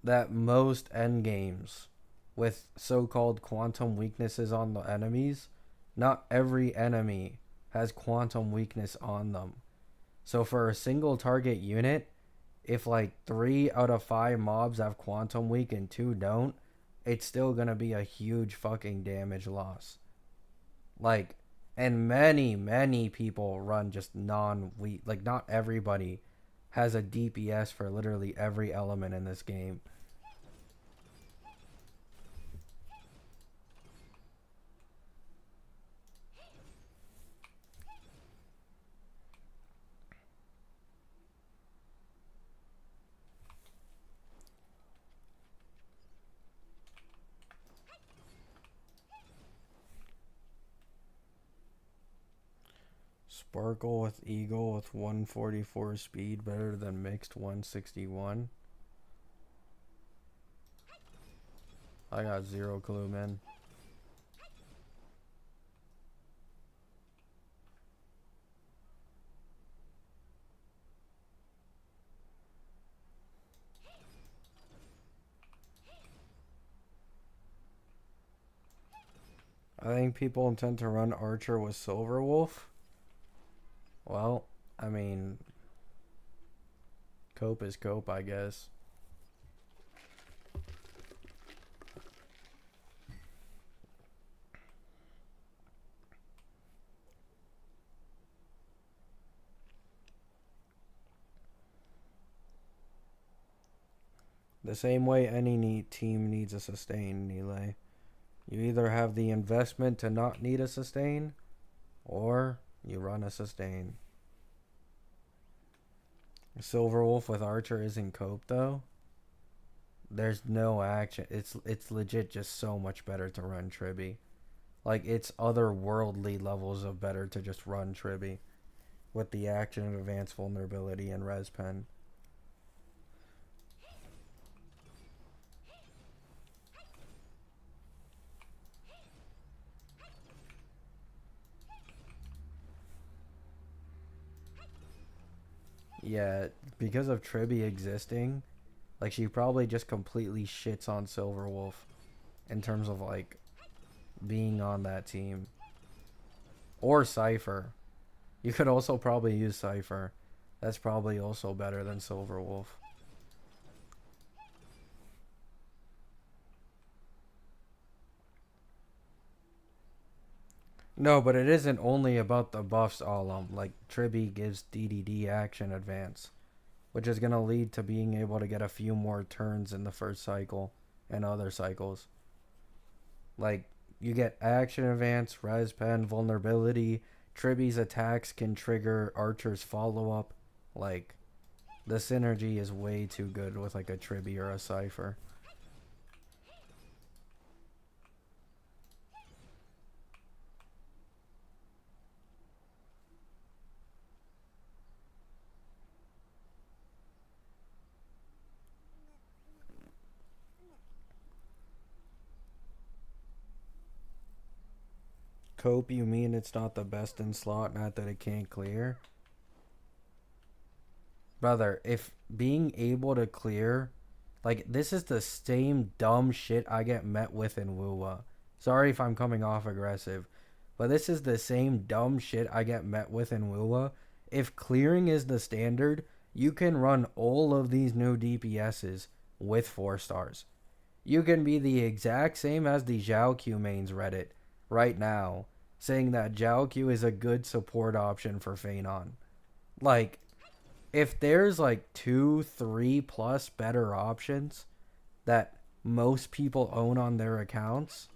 that most endgames with so-called quantum weaknesses on the enemies, not every enemy has quantum weakness on them. So for a single target unit, if like 3 out of 5 mobs have quantum weak and 2 don't, it's still gonna be a huge fucking damage loss. Like, and many people run just non-weak. Like, not everybody has a DPS for literally every element in this game. Sparkle with Eagle with 144 speed better than mixed 161. I got zero clue, man. I think people intend to run Archer with Silver Wolf. Well, I mean, cope is cope, I guess. The same way any team needs a sustain, Nile. You either have the investment to not need a sustain, or you run a sustain. Silverwolf with Archer isn't cope though. There's no action. It's legit just so much better to run Tribby. Like, it's otherworldly levels of better to just run Tribby with the action of advanced vulnerability and res pen. Yeah, because of Tribby existing, like, she probably just completely shits on Silverwolf in terms of, like, being on that team. Or Cypher. You could also probably use Cypher. That's probably also better than Silverwolf. No, but it isn't only about the buffs, Alum. Like, Tribby gives DDD action advance, which is going to lead to being able to get a few more turns in the first cycle and other cycles. Like, you get action advance, res pen, vulnerability. Tribby's attacks can trigger Archer's follow-up. Like, the synergy is way too good with, like, a Tribby or a Cypher. Cope, you mean it's not the best in slot, not that it can't clear? Brother, if being able to clear, like, this is the same dumb shit I get met with in Wuwa. Sorry if I'm coming off aggressive, but this is the same dumb shit I get met with in Wuwa. If clearing is the standard, you can run all of these new DPSs with 4 stars. You can be the exact same as the Xiao Q mains Reddit right now, saying that Xiao Q is a good support option for Fenon. Like, if there's like 2, 3 plus better options that most people own on their accounts,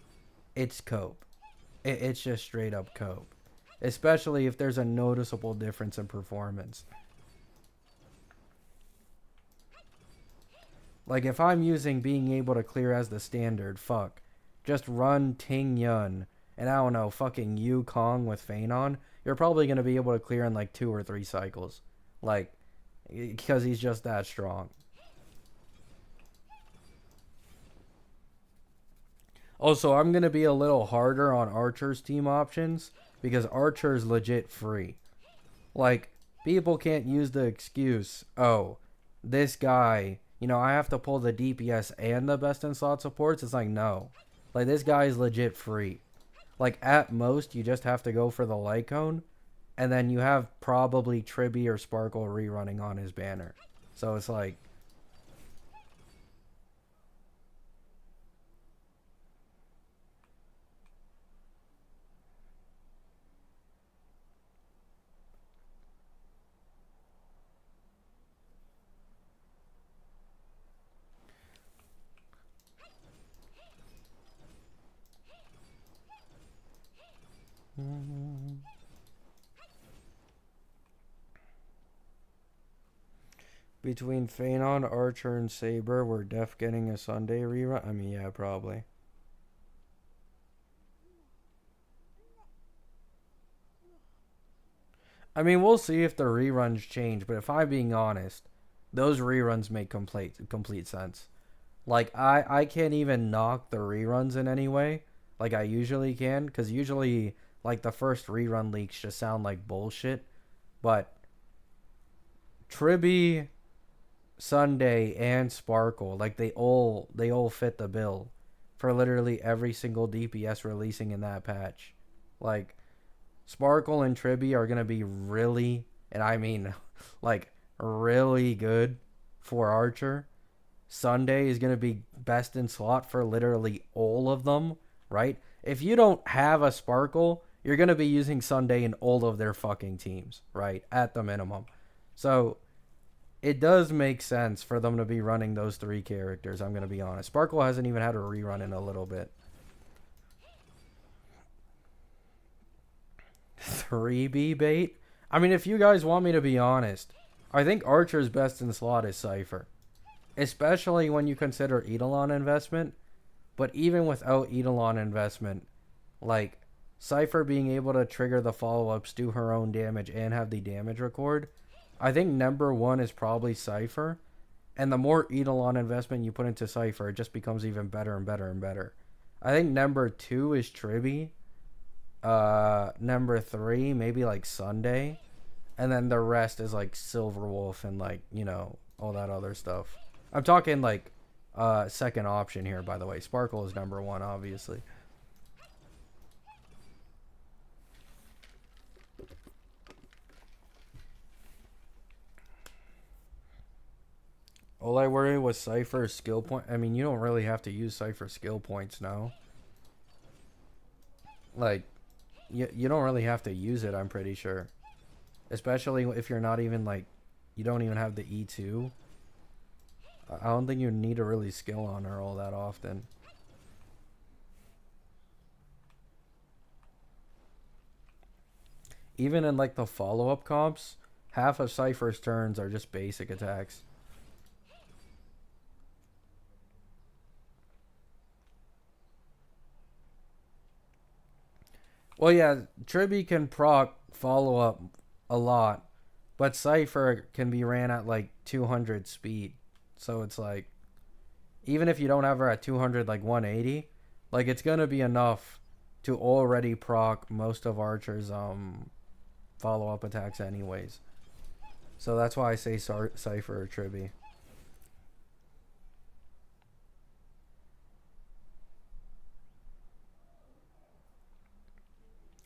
it's cope. It's just straight up cope. Especially if there's a noticeable difference in performance. Like, if I'm using being able to clear as the standard, fuck. Just run Ting Yun and I don't know, fucking Yu Kong with Fenon. You're probably going to be able to clear in like 2 or 3 cycles. Like, because he's just that strong. Also, I'm going to be a little harder on Archer's team options because Archer's legit free. Like, people can't use the excuse, oh, this guy, you know, I have to pull the DPS and the best in slot supports. It's like, no. Like, this guy is legit free. Like, at most, you just have to go for the light cone, and then you have probably Tribby or Sparkle rerunning on his banner. So it's like... Between Fenon, Archer, and Saber, we're def getting a Sunday rerun? I mean, yeah, probably. I mean, we'll see if the reruns change, but if I'm being honest, those reruns make complete sense. Like, I can't even knock the reruns in any way, like I usually can, because usually, like, the first rerun leaks just sound like bullshit, but Tribby, Sunday, and Sparkle, like, they all fit the bill for literally every single DPS releasing in that patch. Like, Sparkle and Tribby are going to be really, and I mean, like, really good for Archer. Sunday is going to be best in slot for literally all of them, right? If you don't have a Sparkle, you're going to be using Sunday in all of their fucking teams, right? At the minimum. So, it does make sense for them to be running those 3 characters, I'm going to be honest. Sparkle hasn't even had a rerun in a little bit. freebie bait. I mean, if you guys want me to be honest, I think Archer's best in slot is Cypher. Especially when you consider Eidolon investment. But even without Eidolon investment, like, Cypher being able to trigger the follow-ups, do her own damage, and have the damage record, I think number one is probably Cypher. And the more Eidolon investment you put into Cypher, it just becomes even better and better and better. I think number two is Tribby. Number three, maybe like Sunday. And then the rest is like Silverwolf and like, you know, all that other stuff. I'm talking like second option here, by the way. Sparkle is number one, obviously. All I worry was Cypher's skill point. I mean, you don't really have to use Cypher skill points now. Like, you don't really have to use it, I'm pretty sure. Especially if you're not even, like, you don't even have the E2. I don't think you need to really skill on her all that often. Even in, like, the follow-up comps, half of Cypher's turns are just basic attacks. Well, yeah, Tribby can proc follow-up a lot, but Cypher can be ran at, like, 200 speed. So it's like, even if you don't have her at 200, like 180, like it's gonna be enough to already proc most of Archer's follow-up attacks anyways. So that's why I say Cypher or Tribby.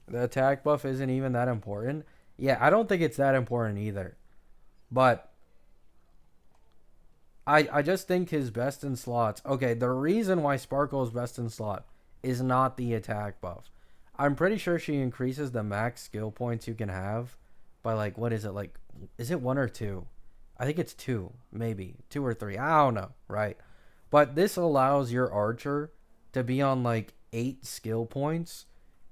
The attack buff isn't even that important. Yeah, I don't think it's that important either. But I just think his best in slots. Okay, the reason why Sparkle is best in slot is not the attack buff. I'm pretty sure she increases the max skill points you can have by, like, what is it? Like, is it 1 or 2? I think it's 2, maybe 2 or 3. I don't know, right? But this allows your Archer to be on like 8 skill points.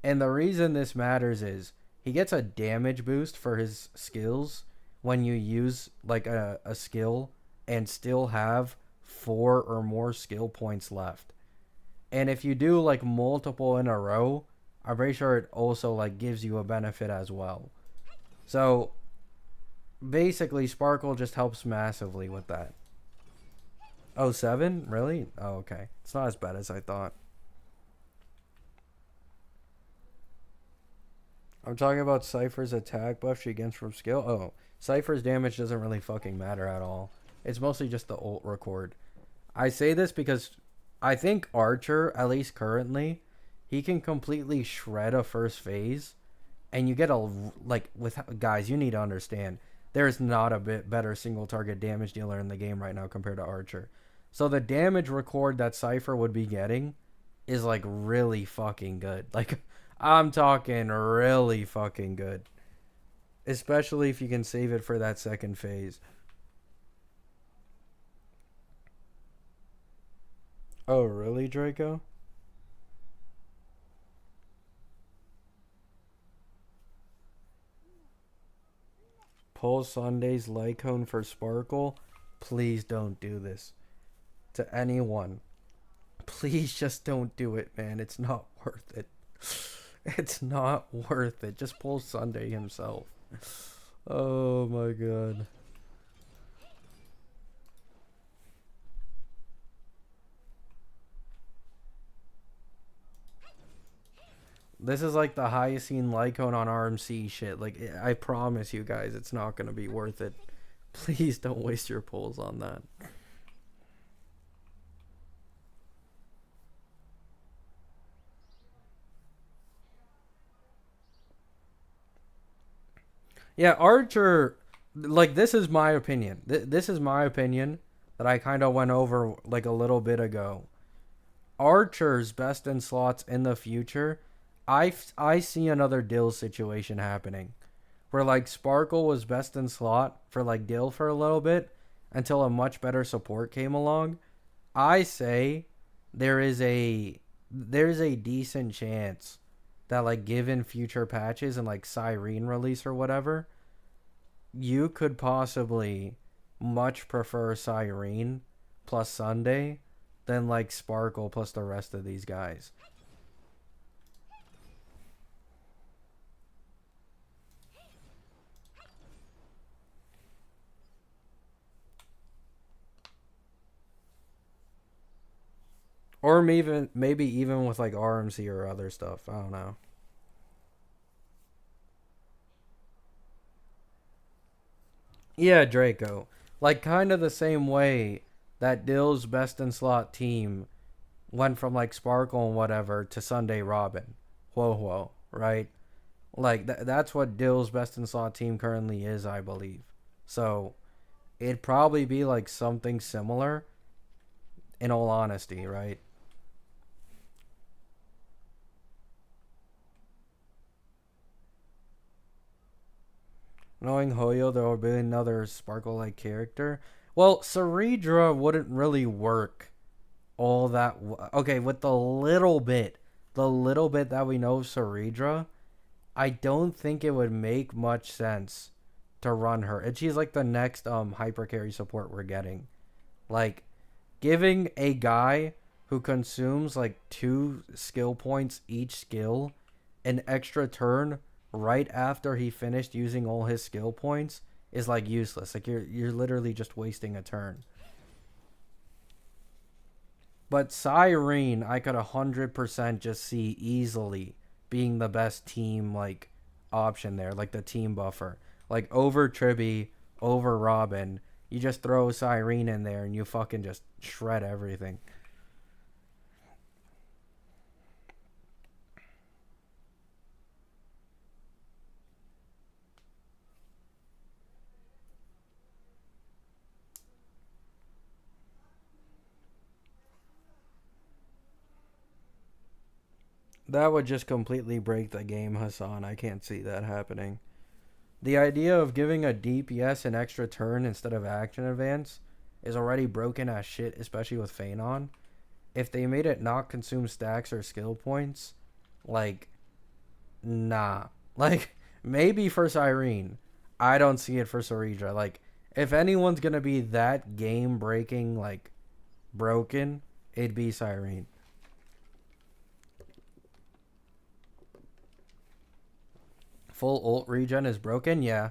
And the reason this matters is he gets a damage boost for his skills when you use like a skill and still have 4 or more skill points left. And if you do like multiple in a row, I'm pretty sure it also like gives you a benefit as well. So basically Sparkle just helps massively with that. Oh, 7? Really? Oh, okay. It's not as bad as I thought. I'm talking about Cypher's attack buff she gets from skill. Oh, Cypher's damage doesn't really fucking matter at all. It's mostly just the ult record. I say this because I think Archer, at least currently, he can completely shred a first phase. And you get a, like, with, guys, you need to understand, there's not a bit better single target damage dealer in the game right now compared to Archer. So the damage record that Cypher would be getting is, like, really fucking good. Like, I'm talking really fucking good. Especially if you can save it for that second phase. Oh, really, Draco? Pull Sunday's Lycone for Sparkle? Please don't do this. To anyone. Please just don't do it, man. It's not worth it. It's not worth it. Just pull Sunday himself. Oh my god. This is like the highest seen Lycone on RMC shit. Like, I promise you guys, it's not going to be worth it. Please don't waste your pulls on that. Yeah, Archer, like, this is my opinion. This is my opinion that I kind of went over, like, a little bit ago. Archer's best in slots in the future, I see another Dill situation happening. Where, like, Sparkle was best in slot for, like, Dill for a little bit until a much better support came along. I say there's a decent chance that like given future patches and like Cyrene release or whatever, you could possibly much prefer Cyrene plus Sunday than like Sparkle plus the rest of these guys. Or maybe even with like RMC or other stuff. I don't know. Yeah, Draco. Like kind of the same way that Dill's best in slot team went from like Sparkle and whatever to Sunday Robin. Whoa, right? Like that's what Dill's best in slot team currently is, I believe. So it'd probably be like something similar in all honesty, right? Knowing Hoyo, there will be another Sparkle-like character. Well, Ceredra wouldn't really work all that. Okay, with the little bit that we know of Ceredra, I don't think it would make much sense to run her. And she's like the next hyper carry support we're getting. Like giving a guy who consumes like 2 skill points each skill an extra turn right after he finished using all his skill points is like useless. Like you're literally just wasting a turn. But Cyrene, I could 100% just see easily being the best team like option there, like the team buffer. Like over Tribby, over Robin, you just throw Cyrene in there and you fucking just shred everything. That would just completely break the game, Hassan. I can't see that happening. The idea of giving a DPS an extra turn instead of action advance is already broken as shit, especially with Fenon. If they made it not consume stacks or skill points, like, nah. Like, maybe for Cyrene. I don't see it for Ceredra. Like, if anyone's gonna be that game breaking, like, broken, it'd be Cyrene. Full ult regen is broken? Yeah.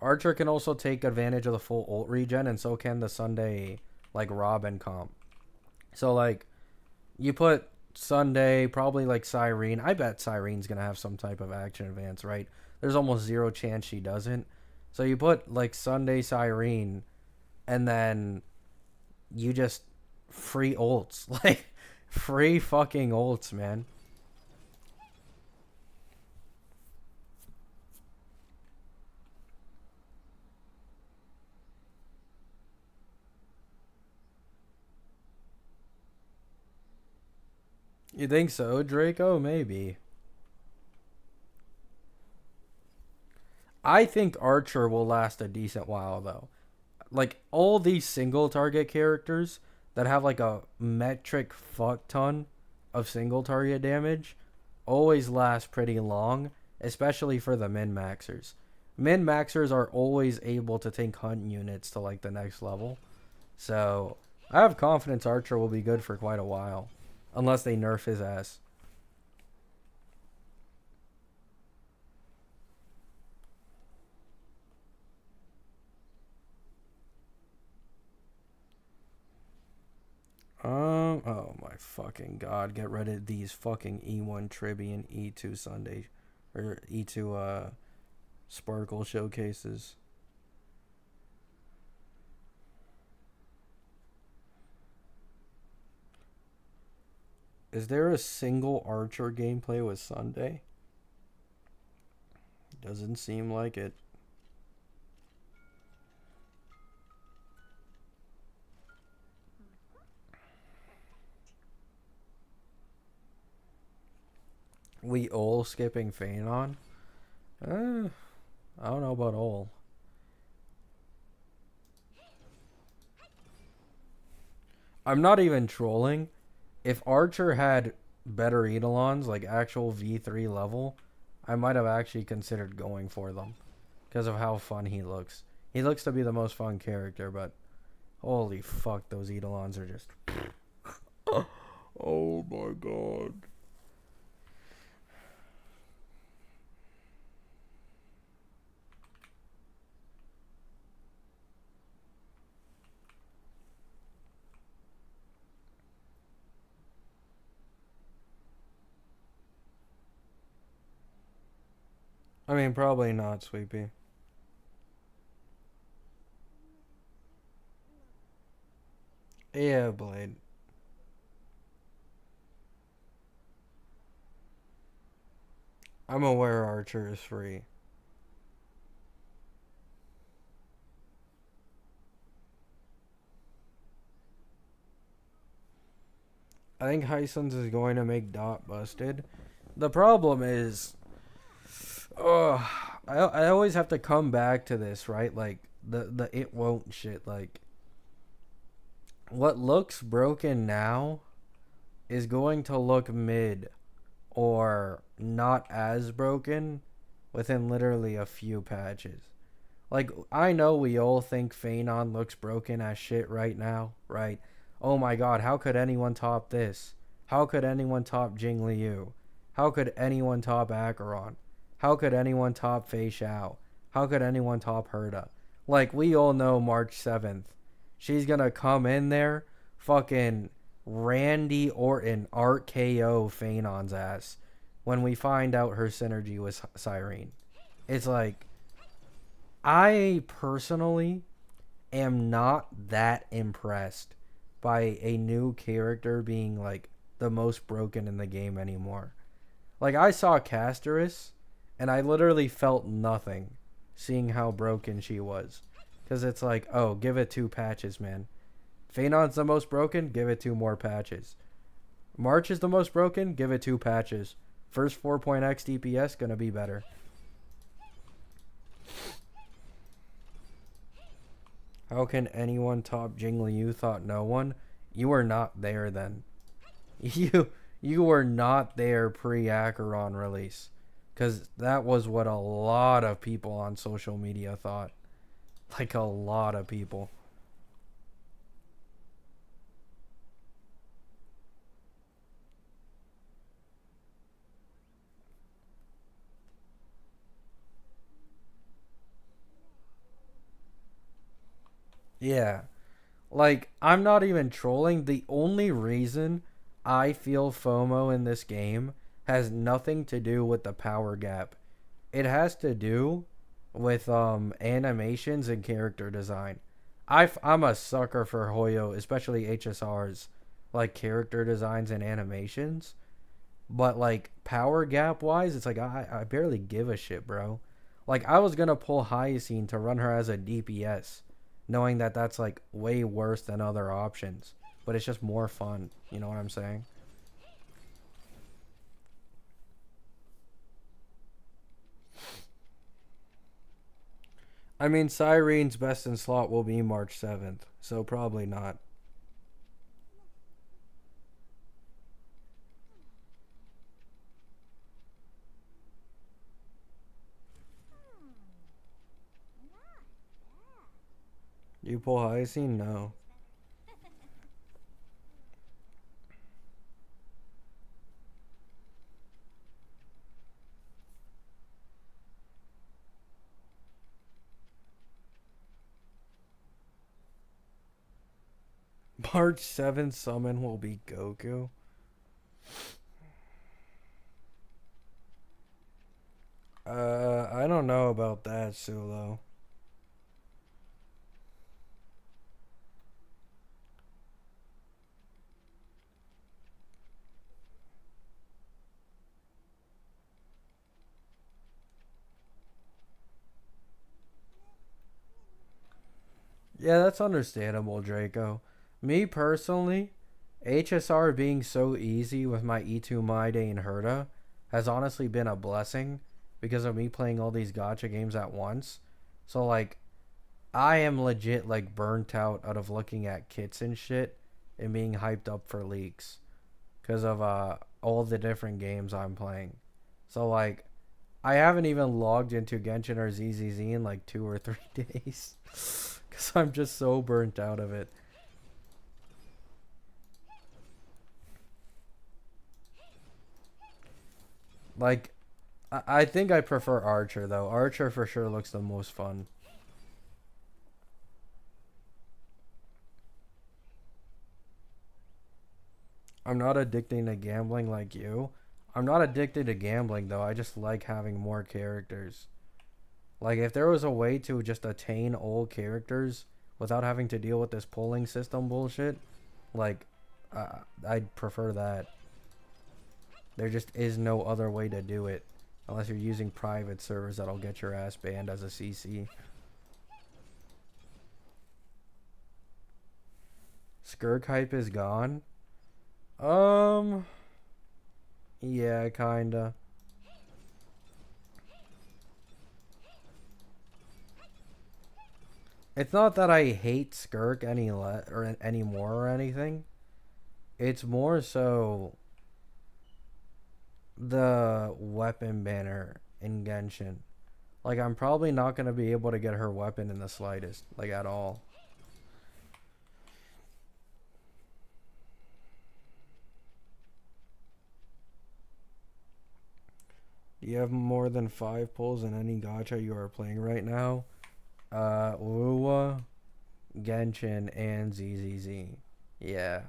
Archer can also take advantage of the full ult regen, and so can the Sunday, like, Robin comp. So, like, you put Sunday, probably, like, Cyrene. I bet Cyrene's going to have some type of action advance, right? There's almost zero chance she doesn't. So you put, like, Sunday, Cyrene, and then you just free ults. Like, free fucking ults, man. You think so, Draco? Maybe. I think Archer will last a decent while, though. Like, all these single target characters that have, like, a metric fuck ton of single target damage always last pretty long, especially for the min-maxers. Min-maxers are always able to take hunt units to, like, the next level. So, I have confidence Archer will be good for quite a while. Unless they nerf his ass. Oh my fucking god. Get rid of these fucking E1 Tribby and E2 Sunday. Or E2, Sparkle showcases. Is there a single Archer gameplay with Sunday? Doesn't seem like it. We all skipping Fenon? I don't know about all. I'm not even trolling. If Archer had better Eidolons, like actual V3 level, I might have actually considered going for them because of how fun he looks. He looks to be the most fun character, but holy fuck, those Eidolons are just. Oh my god. I mean, probably not, Sweepy. Yeah, Blade. I'm aware Archer is free. I think Hisen's is going to make Dot busted. The problem is, I always have to come back to this, right? Like the it won't shit. Like what looks broken now is going to look mid or not as broken within literally a few patches. Like, I know we all think Fenon looks broken as shit right now, right? Oh my god, how could anyone top this? How could anyone top Jing Liu? How could anyone top Acheron? How could anyone top Fei Xiao? How could anyone top Herda? Like, we all know March 7th. She's gonna come in there, fucking Randy Orton RKO Fenon's ass when we find out her synergy with Cyrene. It's like, I personally am not that impressed by a new character being like the most broken in the game anymore. Like I saw Casterus and I literally felt nothing seeing how broken she was. Cuz it's like, "Oh, give it 2 patches, man. Fenon's the most broken, give it 2 more patches. March is the most broken, give it 2 patches. First 4.x DPS gonna be better." How can anyone top Jing Liu? Thought no one. You were not there then. You were not there pre-Acheron release. Because that was what a lot of people on social media thought. Like a lot of people. Yeah. Like, I'm not even trolling. The only reason I feel FOMO in this game has nothing to do with the power gap. It has to do with animations and character design. I'm a sucker for Hoyo, especially HSR's like character designs and animations. But like power gap wise, it's like I barely give a shit, bro. Like I was gonna pull Hyacine to run her as a DPS, knowing that that's like way worse than other options. But it's just more fun. You know what I'm saying? I mean, Cyrene's best in slot will be March 7th, so probably not. You pull Hyacine? No. March 7th summon will be Goku. I don't know about that, Sulo. Yeah, that's understandable, Draco. Me personally, HSR being so easy with my E2 Maide and Herda has honestly been a blessing because of me playing all these gacha games at once. So like I am legit like burnt out of looking at kits and shit and being hyped up for leaks because of all the different games I'm playing. So like, I haven't even logged into Genshin or ZZZ in like 2 or 3 days. Because I'm just so burnt out of it. Like, I think I prefer Archer though. Archer for sure looks the most fun. I'm not addicted to gambling like you. I'm not addicted to gambling though. I just like having more characters. Like if there was a way to just attain all characters without having to deal with this polling system bullshit, like I'd prefer that. There just is no other way to do it unless you're using private servers that'll get your ass banned as a CC. Skirk hype is gone. Yeah, kinda. It's not that I hate Skirk anymore or anything. It's more so the weapon banner in Genshin. Like I'm probably not gonna be able to get her weapon in the slightest, like at all. Do you have more than 5 pulls in any gacha you are playing right now? Uwa, Genshin, and ZZZ. Yeah.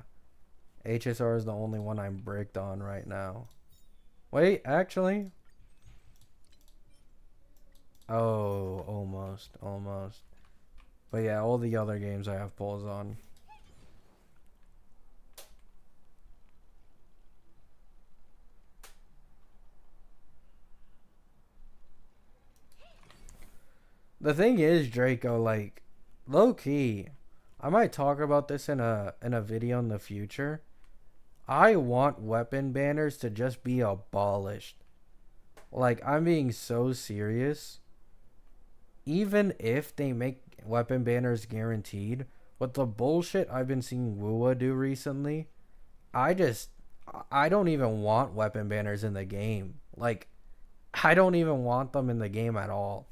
HSR is the only one I'm bricked on right now. Wait, actually? Oh, almost. But yeah, all the other games I have pulls on. The thing is, Draco, like, low key, I might talk about this in a video in the future. I want weapon banners to just be abolished. Like, I'm being so serious. Even if they make weapon banners guaranteed, with the bullshit I've been seeing Wua do recently, I don't even want weapon banners in the game. Like, I don't even want them in the game at all.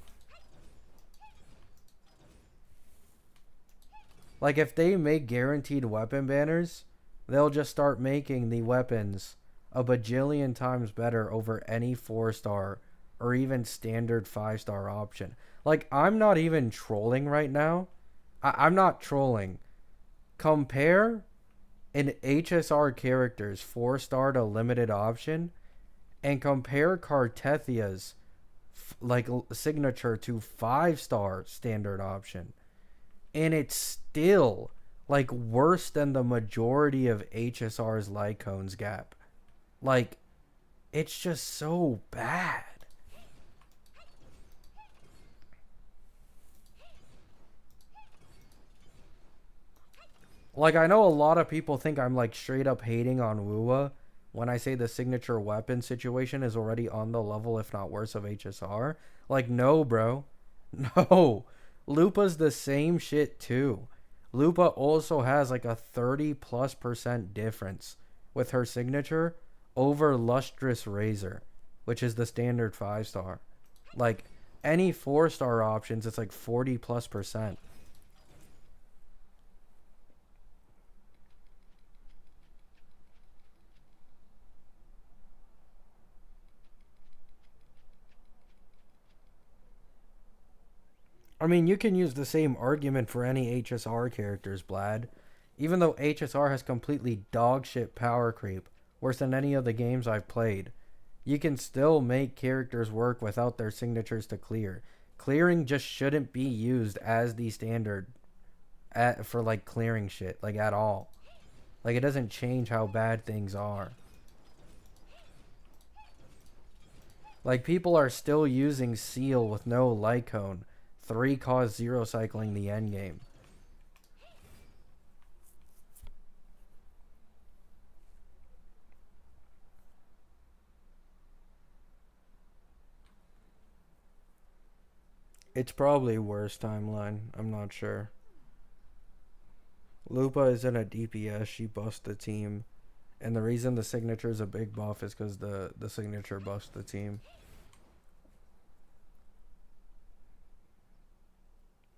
Like, if they make guaranteed weapon banners, they'll just start making the weapons a bajillion times better over any 4-star or even standard 5-star option. Like, I'm not even trolling right now. I'm not trolling. Compare an HSR character's 4-star to limited option and compare Cartethia's like signature to 5-star standard option. And it's still like worse than the majority of HSR's Lycones gap. Like, it's just so bad. Like, I know a lot of people think I'm like straight up hating on Wua when I say the signature weapon situation is already on the level, if not worse, of HSR. Like, no, bro. No. Lupa's the same shit too. Lupa also has like a 30+% difference with her signature over Lustrous Razor, which is the standard 5-star. Like, any 4-star options, it's like 40+%. I mean, you can use the same argument for any HSR characters, Blad. Even though HSR has completely dogshit power creep, worse than any of the games I've played, you can still make characters work without their signatures to clear. Clearing just shouldn't be used as the standard for like clearing shit, like at all. Like, it doesn't change how bad things are. Like, people are still using Seal with no Lycone. 3 cause 0 cycling the endgame. It's probably worse timeline. I'm not sure. Lupa is in a DPS. She busts the team. And the reason the signature is a big buff is because the signature buffs the team.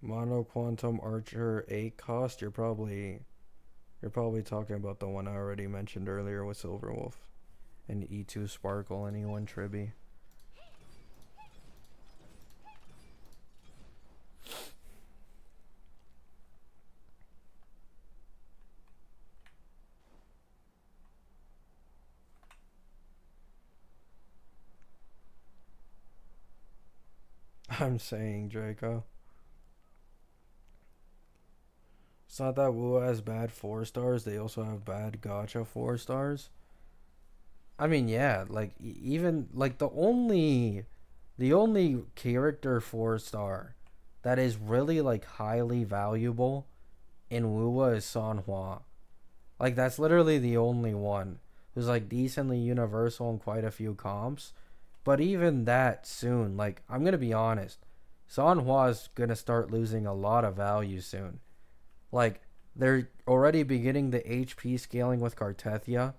Mono Quantum Archer 8 cost, you're probably talking about the one I already mentioned earlier with Silverwolf. And E2 Sparkle and E1 Tribby. I'm saying, Draco. It's not that Wu has bad 4 stars, they also have bad gacha 4 stars. I mean, yeah, like even like the only character 4 star that is really like highly valuable in Wuwa is Sanhua. Like that's literally the only one who's like decently universal in quite a few comps. But even that soon, like I'm gonna be honest, Sanhua's gonna start losing a lot of value soon. Like they're already beginning the HP scaling with Cartethia.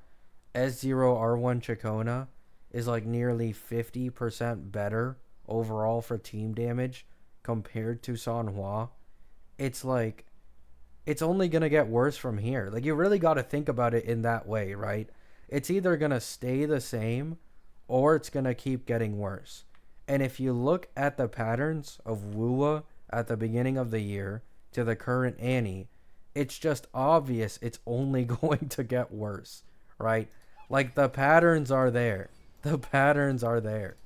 S0 R1 Chacona is like nearly 50% better overall for team damage compared to Sanhua. It's like it's only gonna get worse from here. Like you really got to think about it in that way, right? It's either gonna stay the same or it's gonna keep getting worse. And if you look at the patterns of Wuwa at the beginning of the year to the current Annie, it's just obvious it's only going to get worse, right? Like the patterns are there. The patterns are there.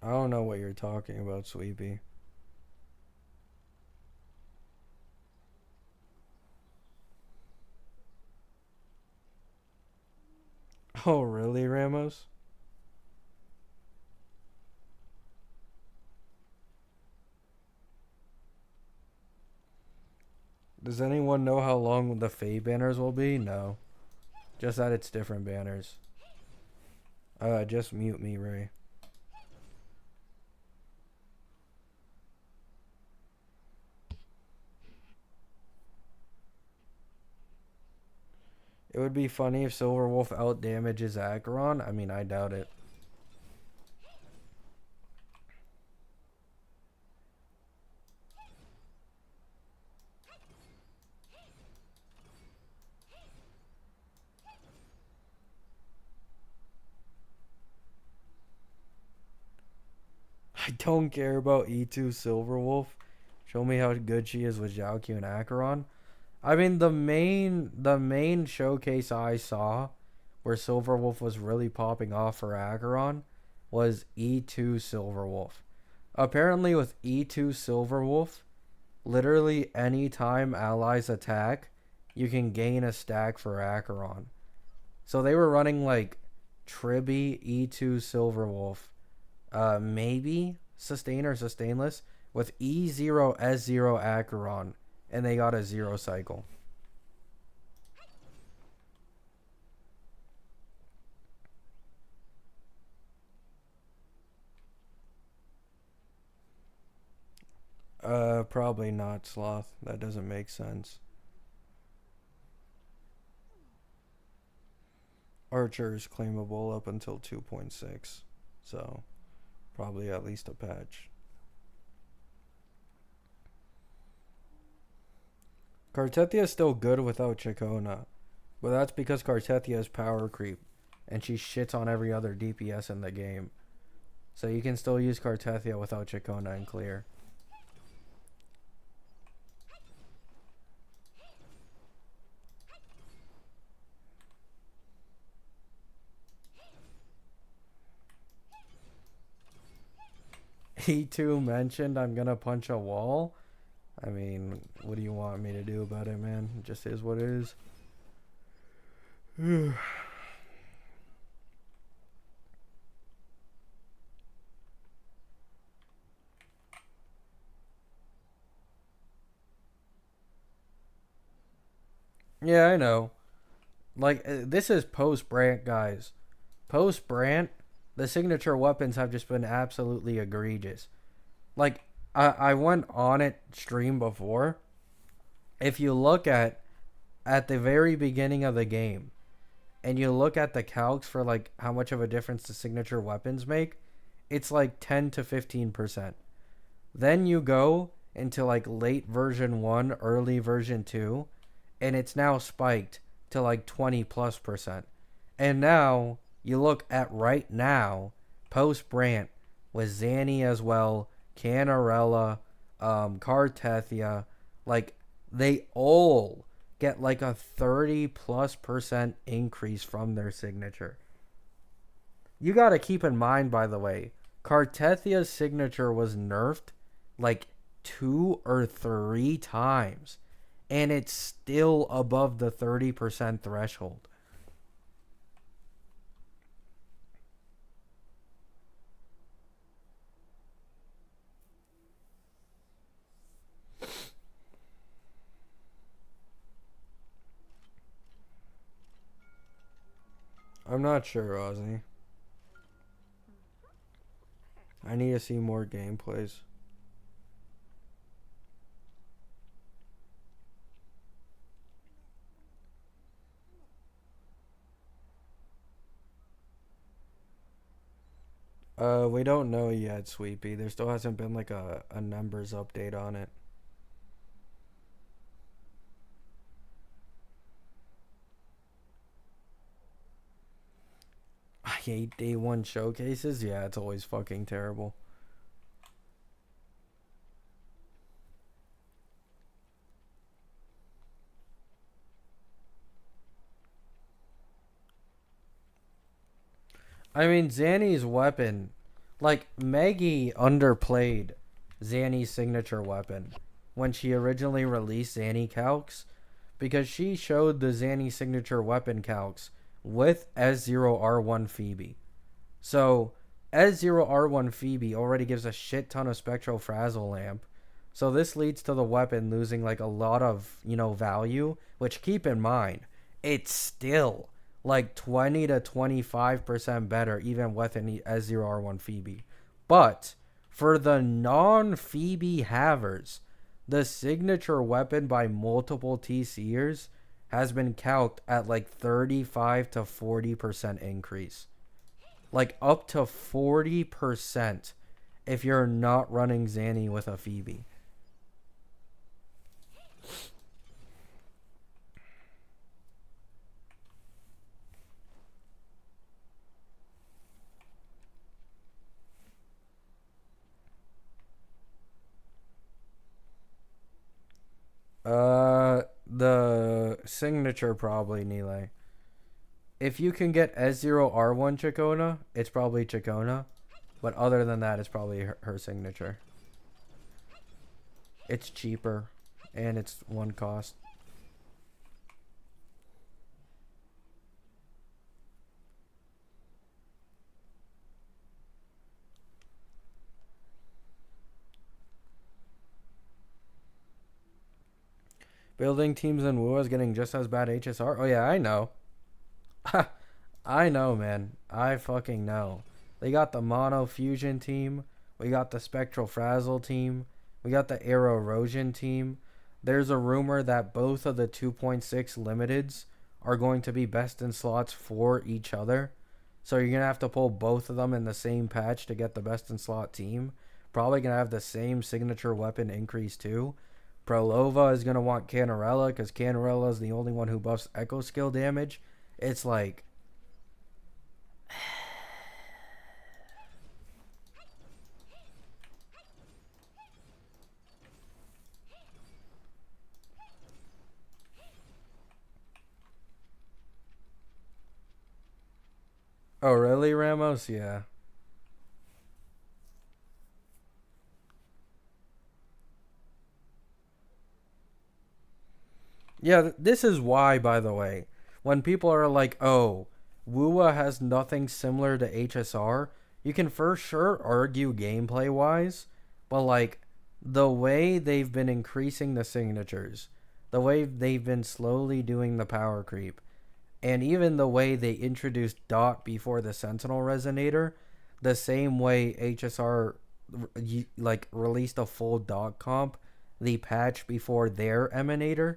I don't know what you're talking about, Sweepy. Oh, really, Ramos? Does anyone know how long the Fae banners will be? No. Just that it's different banners. Just mute me, Ray. It would be funny if Silverwolf outdamages Acheron. I mean, I doubt it. I don't care about E2 Silverwolf. Show me how good she is with Xiaoqiu and Acheron. I mean, the main showcase I saw where Silverwolf was really popping off for Acheron was E2 Silverwolf. Apparently with E2 Silverwolf, literally anytime allies attack, you can gain a stack for Acheron. So they were running like Tribby, E2 Silverwolf, maybe Sustain or Sustainless with E0 S0 Acheron, and they got a 0 cycle. Probably not, Sloth. That doesn't make sense. Archer is claimable up until 2.6, so probably at least a patch. Cartethia is still good without Chacona, but that's because Cartethia is power creep, and she shits on every other DPS in the game. So you can still use Cartethia without Chacona and clear. E2 mentioned I'm gonna punch a wall. I mean, what do you want me to do about it, man? It just is what it is. Yeah, I know. Like, this is post-Brant, guys. Post-Brant, the signature weapons have just been absolutely egregious. Like, I went on it stream before. If you look at the very beginning of the game, and you look at the calcs for like how much of a difference the signature weapons make, it's like 10 to 15%. Then you go into like late version 1, early version 2, and it's now spiked to like 20 plus percent. And now you look at right now, post Brant with Zanny as well, Canarella, Cartethia, like they all get like a 30 plus percent increase from their signature. You got to keep in mind, by the way, Cartethia's signature was nerfed like 2 or 3 times, and it's still above the 30% threshold. I'm not sure, Ozzy. I need to see more gameplays. We don't know yet, Sweepy. There still hasn't been like a numbers update on it. I hate day one showcases. Yeah, it's always fucking terrible. I mean, Zanny's weapon, like Maggie underplayed Zanny's signature weapon when she originally released Zanny calcs, because she showed the Zanny signature weapon calcs with S0R1 Phoebe. So S0R1 Phoebe already gives a shit ton of spectral frazzle lamp. So this leads to the weapon losing like a lot of, value, which keep in mind, it's still like 20 to 25% better even with an S0R1 Phoebe. But for the non-Phoebe havers, the signature weapon by multiple TCers has been calced at like 35 to 40% increase. Like up to 40% if you're not running Zanny with a Phoebe. The signature probably, Nile. If you can get S0R1 Chacona, it's probably Chacona. But other than that, it's probably her signature. It's cheaper, and it's one cost. Building teams in WoA is getting just as bad HSR. Oh yeah, I know. I know, man. I fucking know. They got the Mono Fusion team. We got the Spectral Frazzle team. We got the Aero Erosion team. There's a rumor that both of the 2.6 limiteds are going to be best in slots for each other. So you're going to have to pull both of them in the same patch to get the best in slot team. Probably going to have the same signature weapon increase too. Prolova is going to want Canarella because Canarella is the only one who buffs Echo skill damage. It's like... Oh, really, Ramos? Yeah. Yeah, this is why, by the way, when people are like, oh, WUA has nothing similar to HSR, you can for sure argue gameplay-wise, but, like, the way they've been increasing the signatures, the way they've been slowly doing the power creep, and even the way they introduced Dot before the Sentinel Resonator, the same way HSR like released a full dog comp, the patch before their emanator,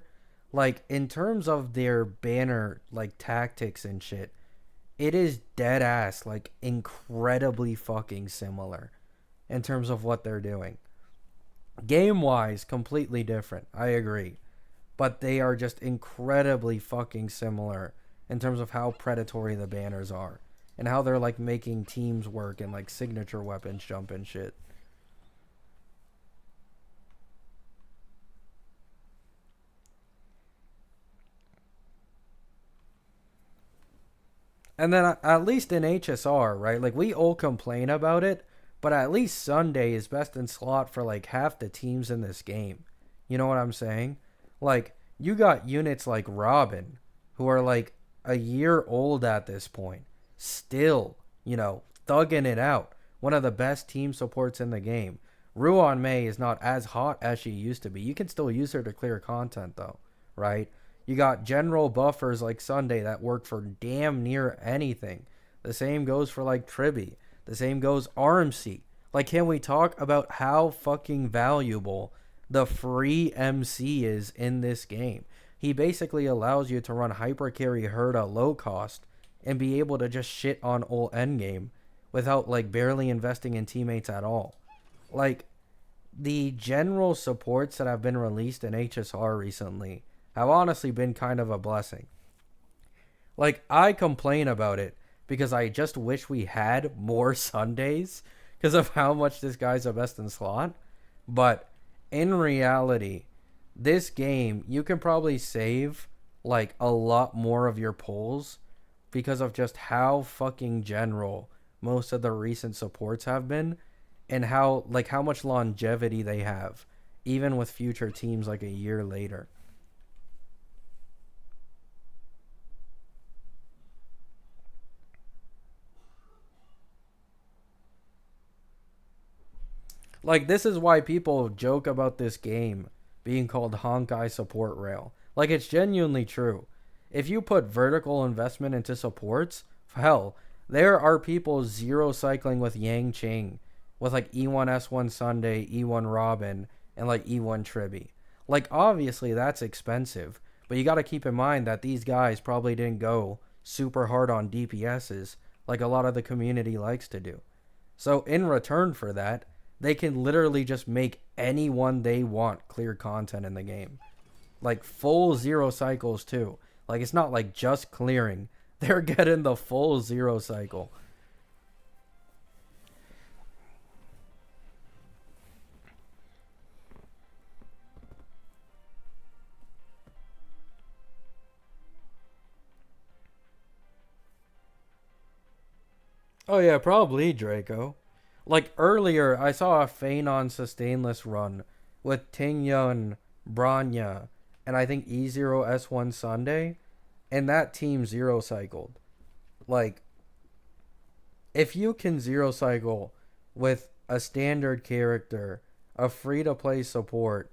like in terms of their banner like tactics and shit, it is dead ass like incredibly fucking similar in terms of what they're doing. Game wise, completely different. I agree. But they are just incredibly fucking similar in terms of how predatory the banners are and how they're like making teams work and like signature weapons jump and shit. And then at least in HSR, right? Like we all complain about it, but at least Sunday is best in slot for like half the teams in this game. You know what I'm saying? Like you got units like Robin who are like a year old at this point, still, you know, thugging it out. One of the best team supports in the game. Ruan Mei is not as hot as she used to be. You can still use her to clear content though, right? You got general buffers like Sunday that work for damn near anything. The same goes for like Tribby. The same goes RMC. Like, can we talk about how fucking valuable the free MC is in this game? He basically allows you to run hyper carry Herda low cost and be able to just shit on ult endgame without like barely investing in teammates at all. Like, the general supports that have been released in HSR recently have honestly been kind of a blessing. Like, I complain about it because I just wish we had more Sundays because of how much this guy's a best in slot. But in reality, this game, you can probably save like a lot more of your pulls because of just how fucking general most of the recent supports have been and how much longevity they have, even with future teams like a year later. Like, this is why people joke about this game being called Honkai Support Rail. Like, it's genuinely true. If you put vertical investment into supports, hell, there are people zero cycling with Yang Ching, with like E1S1 Sunday, E1 Robin, and like E1 Tribby. Like, obviously that's expensive, but you gotta keep in mind that these guys probably didn't go super hard on DPSs like a lot of the community likes to do. So in return for that, they can literally just make anyone they want clear content in the game. Like full zero cycles too. Like it's not like just clearing. They're getting the full zero cycle. Oh yeah, probably Draco. Like earlier, I saw a Fenon Sustainless run with Tingyun, Branya, and I think E0S1 Sunday, and that team zero cycled. Like, if you can zero cycle with a standard character, a free to play support,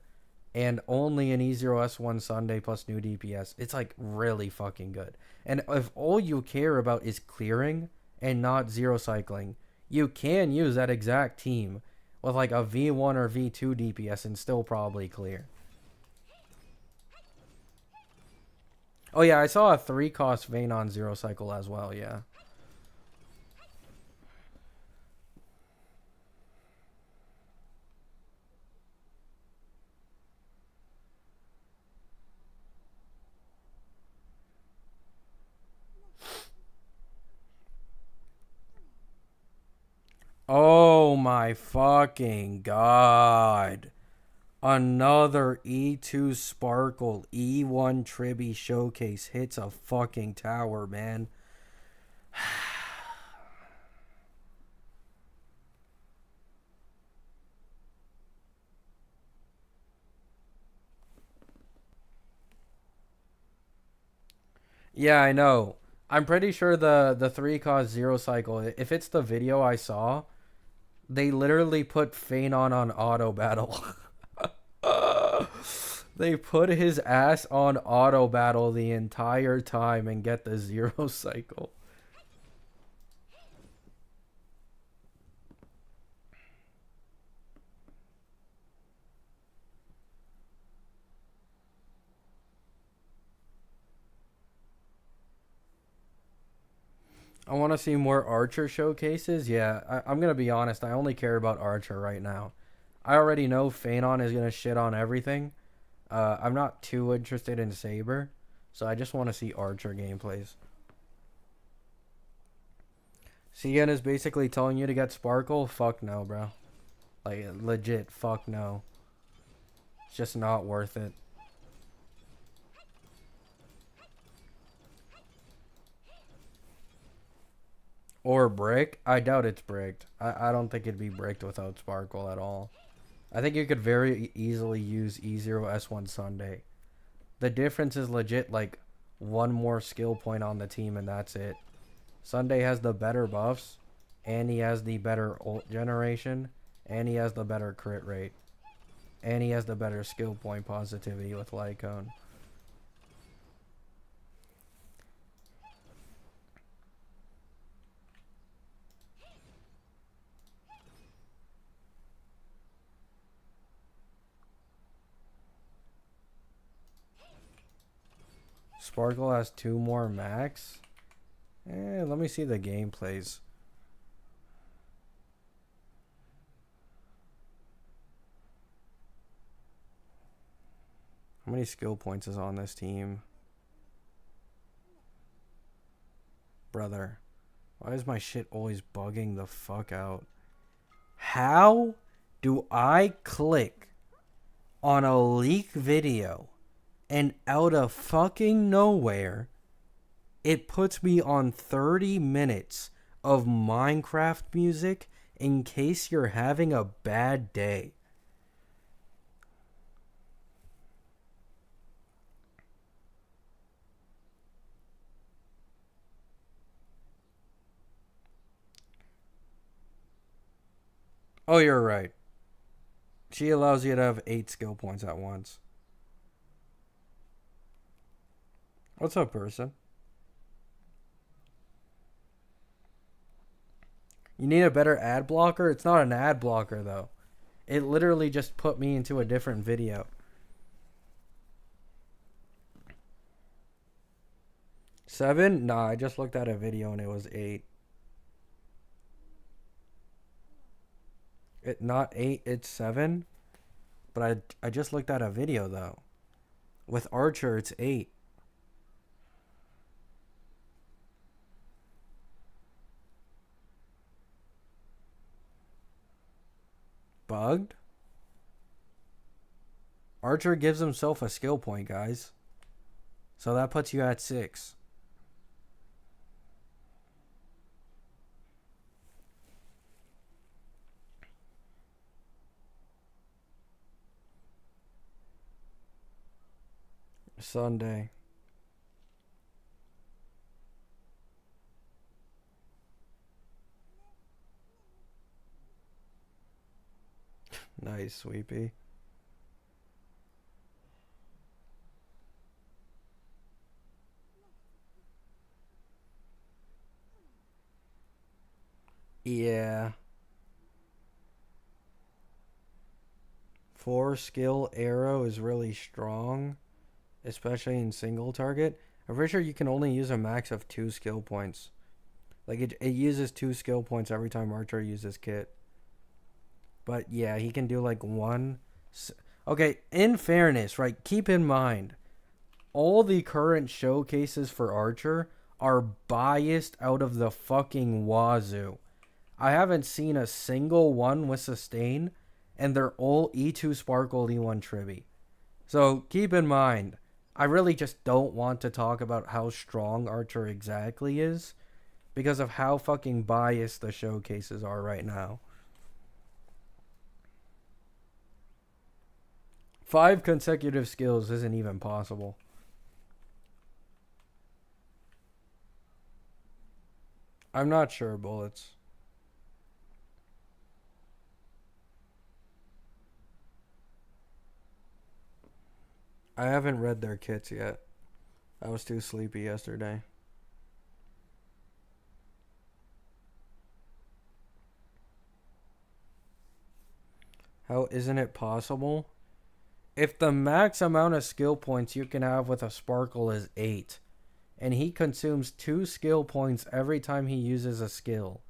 and only an E0S1 Sunday plus new DPS, it's like really fucking good. And if all you care about is clearing and not zero cycling, you can use that exact team with like a V1 or V2 DPS and still probably clear. Oh yeah, I saw a 3-cost Fenon zero cycle as well, yeah. Oh my fucking god. Another E2 Sparkle E1 Tribby showcase hits a fucking tower, man. Yeah, I know. I'm pretty sure the 3 cost zero cycle, if it's the video I saw, they literally put Fenon on auto battle. They put his ass on auto battle the entire time and get the zero cycle. I want to see more Archer showcases. Yeah, I'm going to be honest. I only care about Archer right now. I already know Fenon is going to shit on everything. I'm not too interested in Saber. So I just want to see Archer gameplays. CN is basically telling you to get Sparkle? Fuck no, bro. Like, legit, fuck no. It's just not worth it. Or brick? I doubt it's bricked. I don't think it'd be bricked without Sparkle at all. I think you could very easily use E0S1 Sunday. The difference is legit like one more skill point on the team and that's it. Sunday has the better buffs, and he has the better ult generation, and he has the better crit rate, and he has the better skill point positivity with Lycone. Sparkle has 2 more max. Let me see the gameplays. How many skill points is on this team? Brother, why is my shit always bugging the fuck out? How do I click on a leak video and out of fucking nowhere it puts me on 30 minutes of Minecraft music in case you're having a bad day? Oh, you're right. She allows you to have 8 skill points at once. What's up, person? You need a better ad blocker? It's not an ad blocker, though. It literally just put me into a different video. 7? Nah, I just looked at a video and it was 8. It not 8, it's 7. But I just looked at a video, though. With Archer, it's 8. Bugged? Archer gives himself a skill point, guys. So that puts you at 6. Sunday. Nice, Sweepy. Yeah. 4 skill arrow is really strong, especially in single target. I'm pretty sure you can only use a max of 2 skill points. Like it uses 2 skill points every time Archer uses kit. But yeah, he can do like 1. Okay, in fairness, right, keep in mind, all the current showcases for Archer are biased out of the fucking wazoo. I haven't seen a single one with sustain, and they're all E2 Sparkle E1 Tribby. So keep in mind, I really just don't want to talk about how strong Archer exactly is because of how fucking biased the showcases are right now. 5 consecutive skills isn't even possible. I'm not sure, Bullets. I haven't read their kits yet. I was too sleepy yesterday. How isn't it possible? If the max amount of skill points you can have with a Sparkle is 8, and he consumes 2 skill points every time he uses a skill.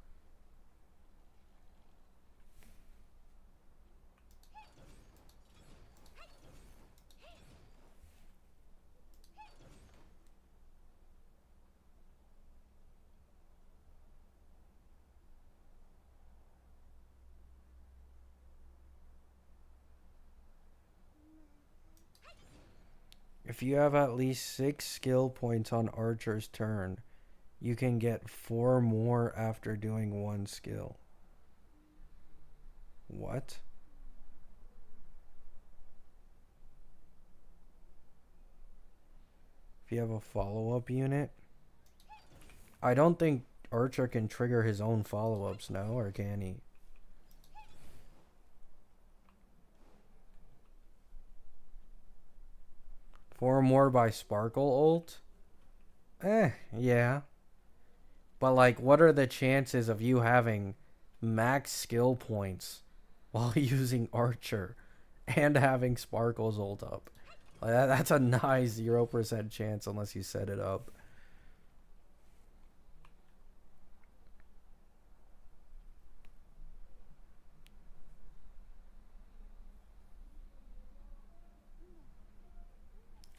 If you have at least 6 skill points on Archer's turn, you can get 4 more after doing 1 skill. What? If you have a follow-up unit? I don't think Archer can trigger his own follow-ups, no? Or can he? Four more by Sparkle ult? Yeah. But like, what are the chances of you having max skill points while using Archer and having Sparkle's ult up? Like, that's a nice 0% chance unless you set it up.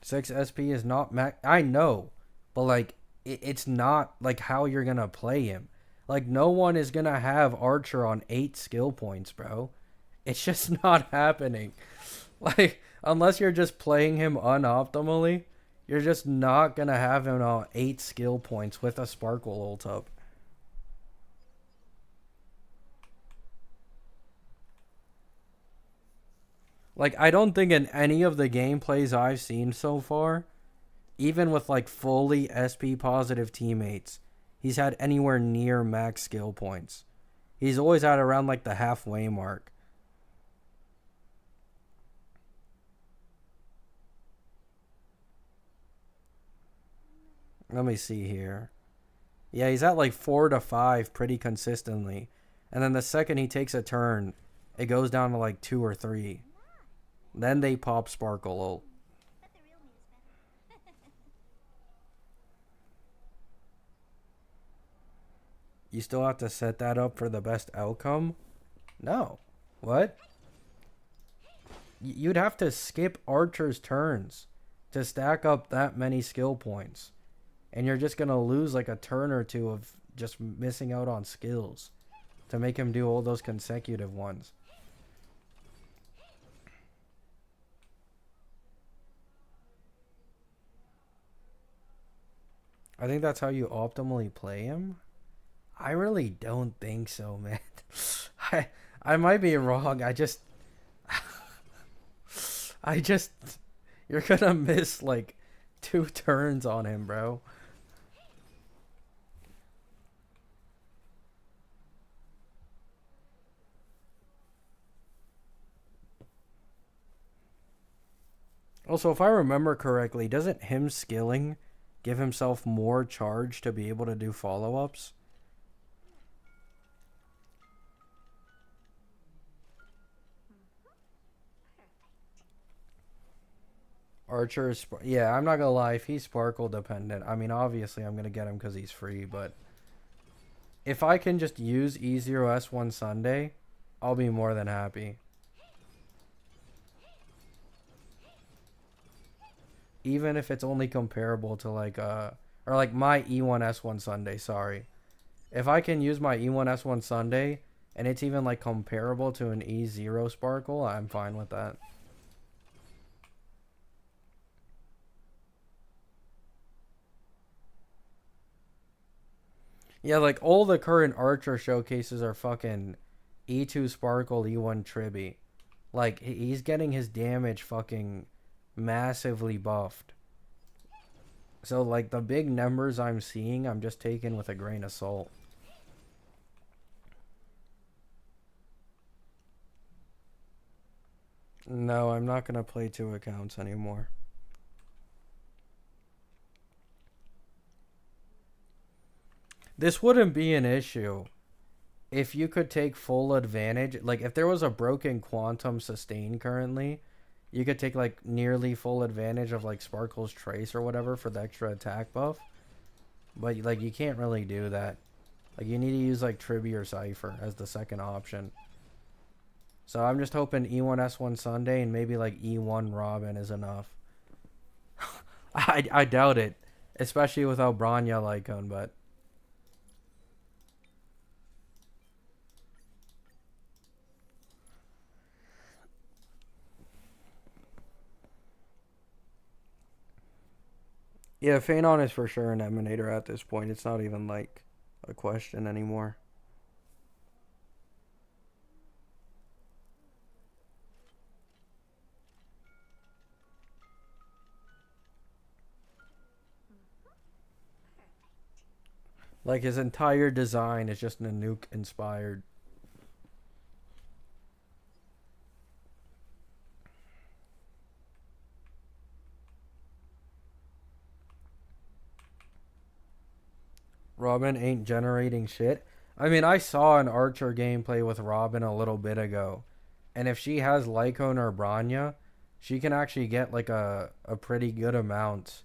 Six SP is not max. I know, but like it's not like how you're gonna play him. Like no one is gonna have Archer on 8 skill points, bro. It's just not happening. Like unless you're just playing him unoptimally, you're just not gonna have him on 8 skill points with a Sparkle ult up. Like, I don't think in any of the gameplays I've seen so far, even with like fully SP positive teammates, he's had anywhere near max skill points. He's always at around like the halfway mark. Let me see here. Yeah, he's at like 4 to 5 pretty consistently. And then the second he takes a turn, it goes down to like 2 or 3. Then they pop Sparkle ult. But the real me is better. You still have to set that up for the best outcome? No. What? You'd have to skip Archer's turns to stack up that many skill points. And you're just going to lose like a turn or two of just missing out on skills to make him do all those consecutive ones. I think that's how you optimally play him. I really don't think so, man. I might be wrong. You're gonna miss like 2 turns on him, bro. Also, if I remember correctly, doesn't him skilling give himself more charge to be able to do follow-ups? Archer is... Yeah, I'm not gonna lie. If he's Sparkle dependent, I mean, obviously I'm gonna get him because he's free, but... If I can just use E0S1 Sunday, I'll be more than happy. Even if it's only comparable to like or like my E1S1 Sunday, sorry. If I can use my E1S1 Sunday and it's even like comparable to an E0 Sparkle, I'm fine with that. Yeah, like all the current Archer showcases are fucking E2 Sparkle, E1 Tribby. Like he's getting his damage fucking massively buffed. So like the big numbers I'm seeing, I'm just taking with a grain of salt. No, I'm not gonna play 2 accounts anymore. This wouldn't be an issue if you could take full advantage. Like if there was a broken quantum sustain currently, you could take like nearly full advantage of like Sparkle's Trace or whatever for the extra attack buff. But like you can't really do that. Like you need to use like Tribby or Cypher as the second option. So I'm just hoping E1 S1 Sunday and maybe like E1 Robin is enough. I doubt it, especially without Bronya Lycone, but yeah, Fenon is for sure an Emanator at this point. It's not even like a question anymore. Like his entire design is just Nanook inspired. Robin ain't generating shit. I mean, I saw an Archer gameplay with Robin a little bit ago. And if she has Lycone or Bronya, she can actually get like a pretty good amount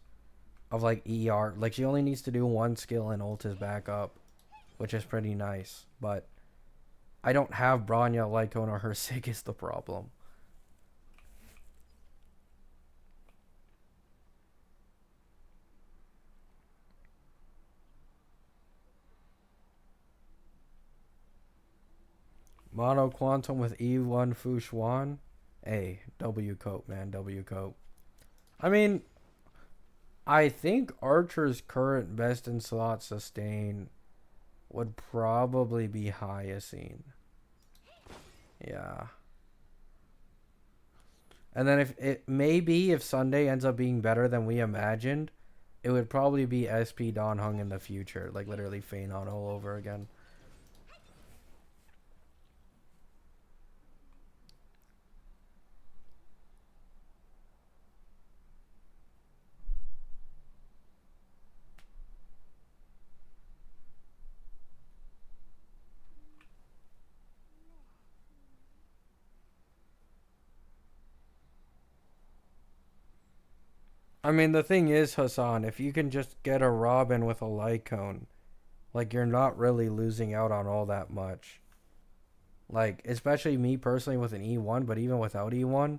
of like ER. Like she only needs to do one skill and ult is back up, which is pretty nice. But I don't have Bronya, Lycone, or her Sig is the problem. Mono Quantum with E1 Fushuan. Hey, W coat, man. W coat. I mean, I think Archer's current best in slot sustain would probably be Hyacine. Yeah. And then if Sunday ends up being better than we imagined, it would probably be SP Don Hung in the future. Like literally Fenon all over again. I mean, the thing is, Hassan, if you can just get a Robin with a Lycone, like, you're not really losing out on all that much. Like, especially me personally with an E1, but even without E1,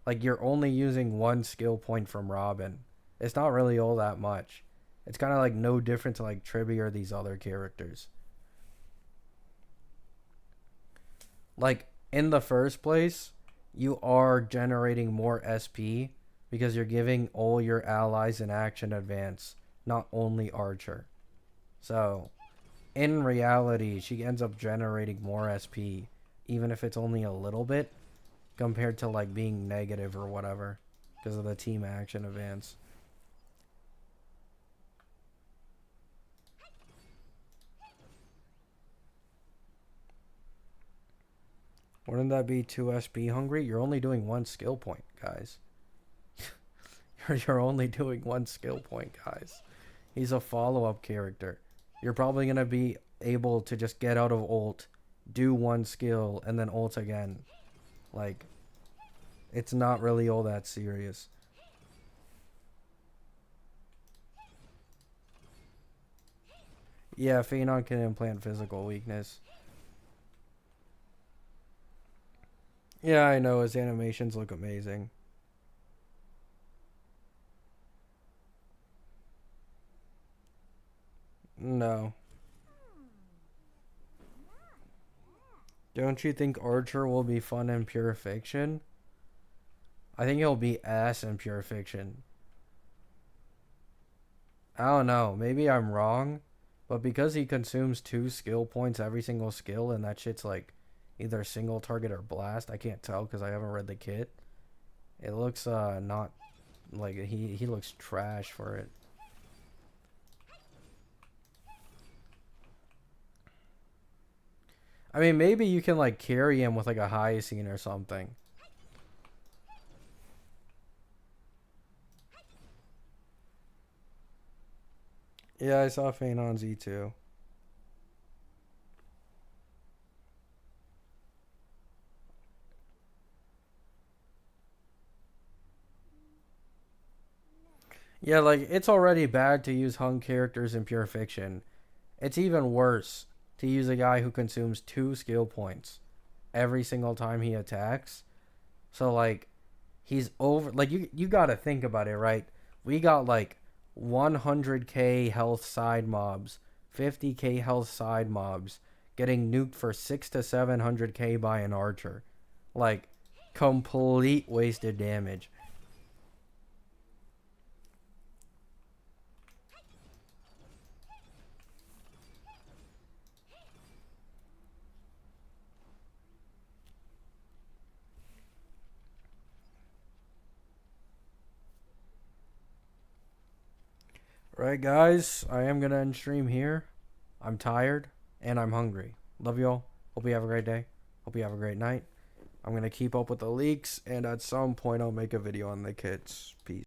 like, you're only using one skill point from Robin. It's not really all that much. It's kind of like no different to, like, Tribby or these other characters. Like, in the first place, you are generating more SP because you're giving all your allies an action advance, not only Archer. So, in reality, she ends up generating more SP, even if it's only a little bit, compared to like being negative or whatever, because of the team action advance. Wouldn't that be too SP hungry? You're only doing one skill point, guys. You're only doing one skill point, guys. He's a follow-up character. You're probably going to be able to just get out of ult, do one skill, and then ult again. Like, it's not really all that serious. Yeah, Fenon can implant physical weakness. Yeah, I know. His animations look amazing. No. Don't you think Archer will be fun in Pure Fiction? I think he'll be ass in Pure Fiction. I don't know. Maybe I'm wrong. But because he consumes 2 skill points every single skill, and that shit's like either single target or blast, I can't tell because I haven't read the kit. It looks not like he looks trash for it. I mean, maybe you can like carry him with like a Hyacine or something. Yeah, I saw Fenon Z2. Yeah, like, it's already bad to use hung characters in pure fiction. It's even worse to use a guy who consumes 2 skill points every single time he attacks. So, like, he's over. Like, you gotta think about it, right? We got, like, 100k health side mobs, 50k health side mobs, getting nuked for 6 to 700k by an archer. Like, complete wasted damage. Right, guys, I am gonna end stream here. I'm tired and I'm hungry. Love y'all. Hope you have a great day. Hope you have a great night. I'm gonna keep up with the leaks, and at some point I'll make a video on the kits. Peace.